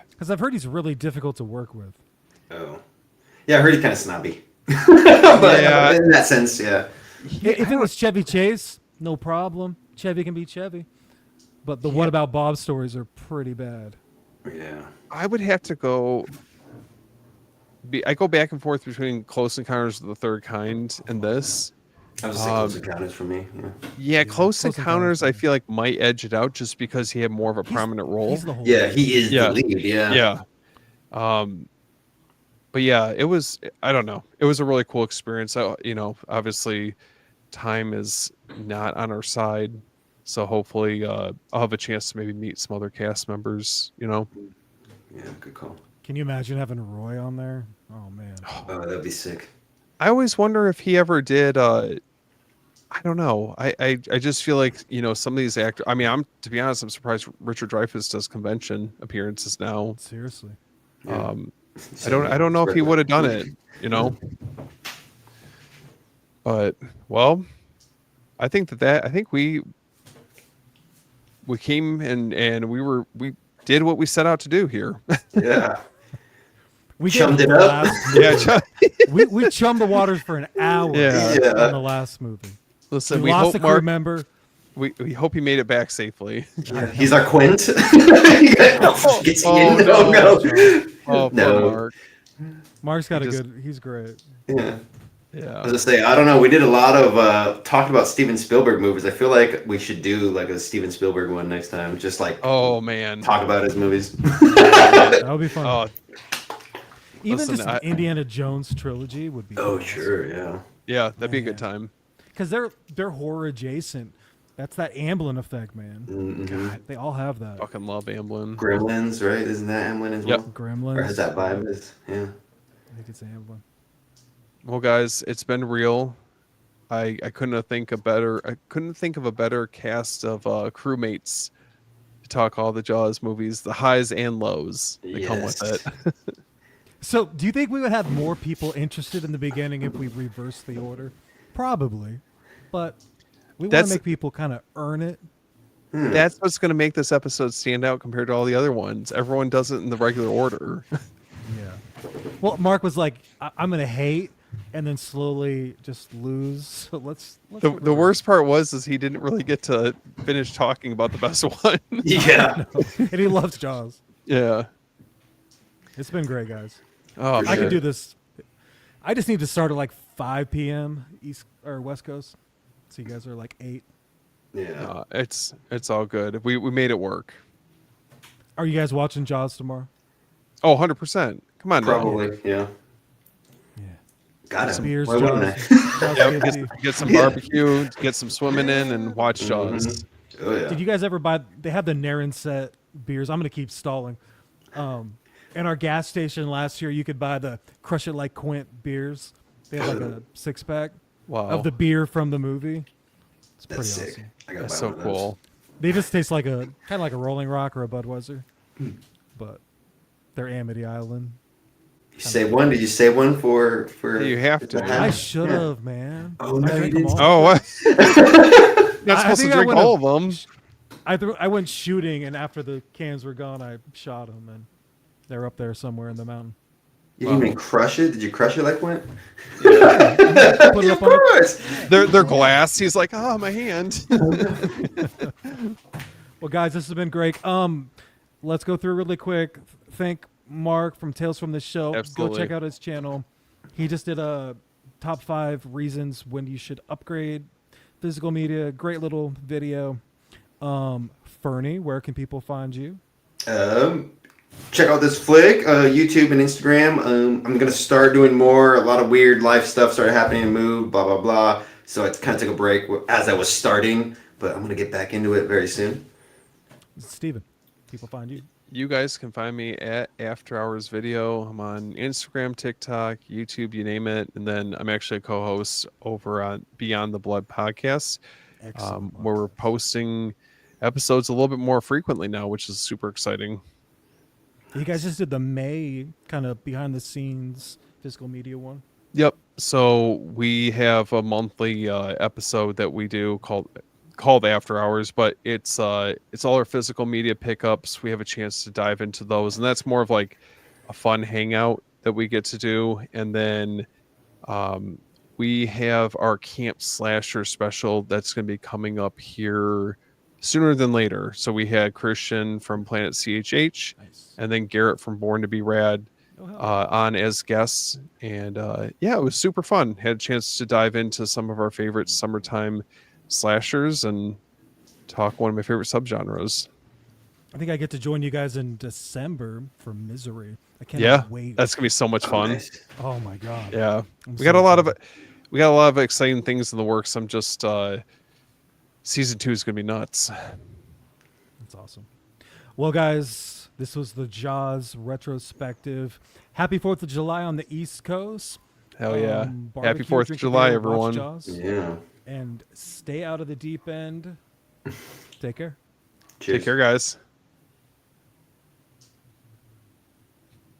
Because I've heard he's really difficult to work with. Oh. Yeah, I heard he kind of snobby. But Yeah. in that sense, yeah. If it was Chevy Chase, no problem. Chevy can be Chevy. But the What About Bob stories are pretty bad. Yeah. I would have to go. I go back and forth between Close Encounters of the Third Kind and this. I was just close encounters for me. Yeah. Yeah, Close Close Encounters, I Encounters. feel like might edge it out just because he had more of a prominent role. He's the whole Yeah, he is Yeah. the lead. Yeah. Yeah. But yeah, it was. I don't know. It was a really cool experience. Obviously, time is not on our side, So hopefully I'll have a chance to maybe meet some other cast members. Yeah, good call. Can you imagine having Roy on there? Oh man. Oh, that'd be sick. I always wonder if he ever did. I don't know. I just feel like some of these actors. I mean, to be honest, I'm surprised Richard Dreyfuss does convention appearances now. Seriously. Yeah. I don't know if he would have done it. But well, I think I think we came and we did what we set out to do here. Yeah. We Chummed did it up. we chummed the waters for an hour Yeah. on the last movie. Listen, We we lost hope a crew Mark. member. We hope he made it back safely. Yeah, he's our Quint. Gets in. no. No. Oh, No. poor Mark. Mark's got He he's great. Yeah. I Yeah. was gonna say, I don't know. We did a lot of talked about Steven Spielberg movies. I feel like we should do like a Steven Spielberg one next time. Just like Oh man. talk about his movies. That would be fun. Oh Even listen, just an Indiana Jones trilogy would be. Oh sure, yeah. yeah, that'd be a good time. Because they're horror adjacent. That's that Amblin effect, man. Mm-hmm. They all have that. Fucking love Amblin. Gremlins, right? Isn't that Amblin as Yep. well? Gremlins. Or has that vibe? Yeah. I think it's Amblin. Well, guys, it's been real. I couldn't think of a better cast of crewmates to talk all the Jaws movies, the highs and lows that come with Yes. it. So, do you think we would have more people interested in the beginning if we reversed the order? Probably, but we want to That's- make people kind of earn it. That's what's going to make this episode stand out compared to all the other ones. Everyone does it in the regular order. Yeah. Well, Mark was like, "I'm gonna hate," and then slowly just lose. So let's The worst part is he didn't really get to finish talking about the best one. Yeah. and he loves Jaws. Yeah. It's been great, guys. Oh, For I sure. could do this. I just need to start at like 5 p.m. East or West Coast. So you guys are like 8. Yeah. it's all good. We made it work. Are you guys watching Jaws tomorrow? Oh, 100%. Come on, now. Probably. Yeah. Yeah. Got it. Spears, Why wouldn't Jaws. I? Jaws Yep, KFC. get some Yeah. barbecue, get some swimming in, and watch Jaws. Oh yeah. Did you guys ever buy? They have the Naren set beers. I'm gonna keep stalling. In our gas station last year, you could buy the Crush It Like Quint beers. They had like a 6-pack Wow, of the beer from the movie. It's pretty That's sick. awesome. I gotta that's buy so one of those. cool. They just taste like kind of like a Rolling Rock or a Budweiser, but they're Amity Island. You save one? Did you save one for? You have to. the I hat? should have, man. Oh, I no, drank you them didn't. all. Oh, what? Not I supposed to think I drink would've- all of them. I went shooting, and after the cans were gone, I shot them, and they're up there somewhere in the mountain. You didn't even crush it? Did you crush it like Quint? Put it Of up on a- course. They're glass. He's like, oh, my hand. Well, guys, this has been great. Let's go through really quick. Thank Mark from Tales from the Show. Absolutely. Go check out his channel. He just did a top 5 reasons when you should upgrade physical media. Great little video. Fernie, where can people find you? Check out this flick, YouTube and Instagram. I'm gonna start doing more. A lot of weird life stuff started happening and moved, blah blah blah. So I kind of took a break as I was starting, but I'm gonna get back into it very soon. Steven, people find you. You guys can find me at After Hours Video. I'm on Instagram, TikTok, YouTube, you name it. And then I'm actually a co-host over on Beyond the Blood podcast, Excellent. where we're posting episodes a little bit more frequently now, which is super exciting. You guys just did the May kind of behind the scenes physical media one. Yep. So we have a monthly episode that we do called After Hours, but it's all our physical media pickups. We have a chance to dive into those, and that's more of like a fun hangout that we get to do. And then we have our Camp Slasher special that's going to be coming up here sooner than later. So we had Christian from Planet CHH Nice. and then Garrett from Born to Be Rad Oh, hell. on as guests. And yeah, it was super fun. Had a chance to dive into some of our favorite summertime slashers and talk one of my favorite subgenres. I think I get to join you guys in December for Misery. I can't Yeah, wait. that's gonna be so much fun. Nice. Oh my god. Yeah, I'm we got a so lot of excited. we got a lot of exciting things in the works. I'm just Season 2 is gonna be nuts. That's awesome. Well, guys, this was the Jaws retrospective. Happy 4th of July on the East Coast. Hell yeah! Happy Barbecue, 4th of drink a July, beer, watch everyone. Jaws, Yeah. and stay out of the deep end. Take care. Cheers. Take care, guys.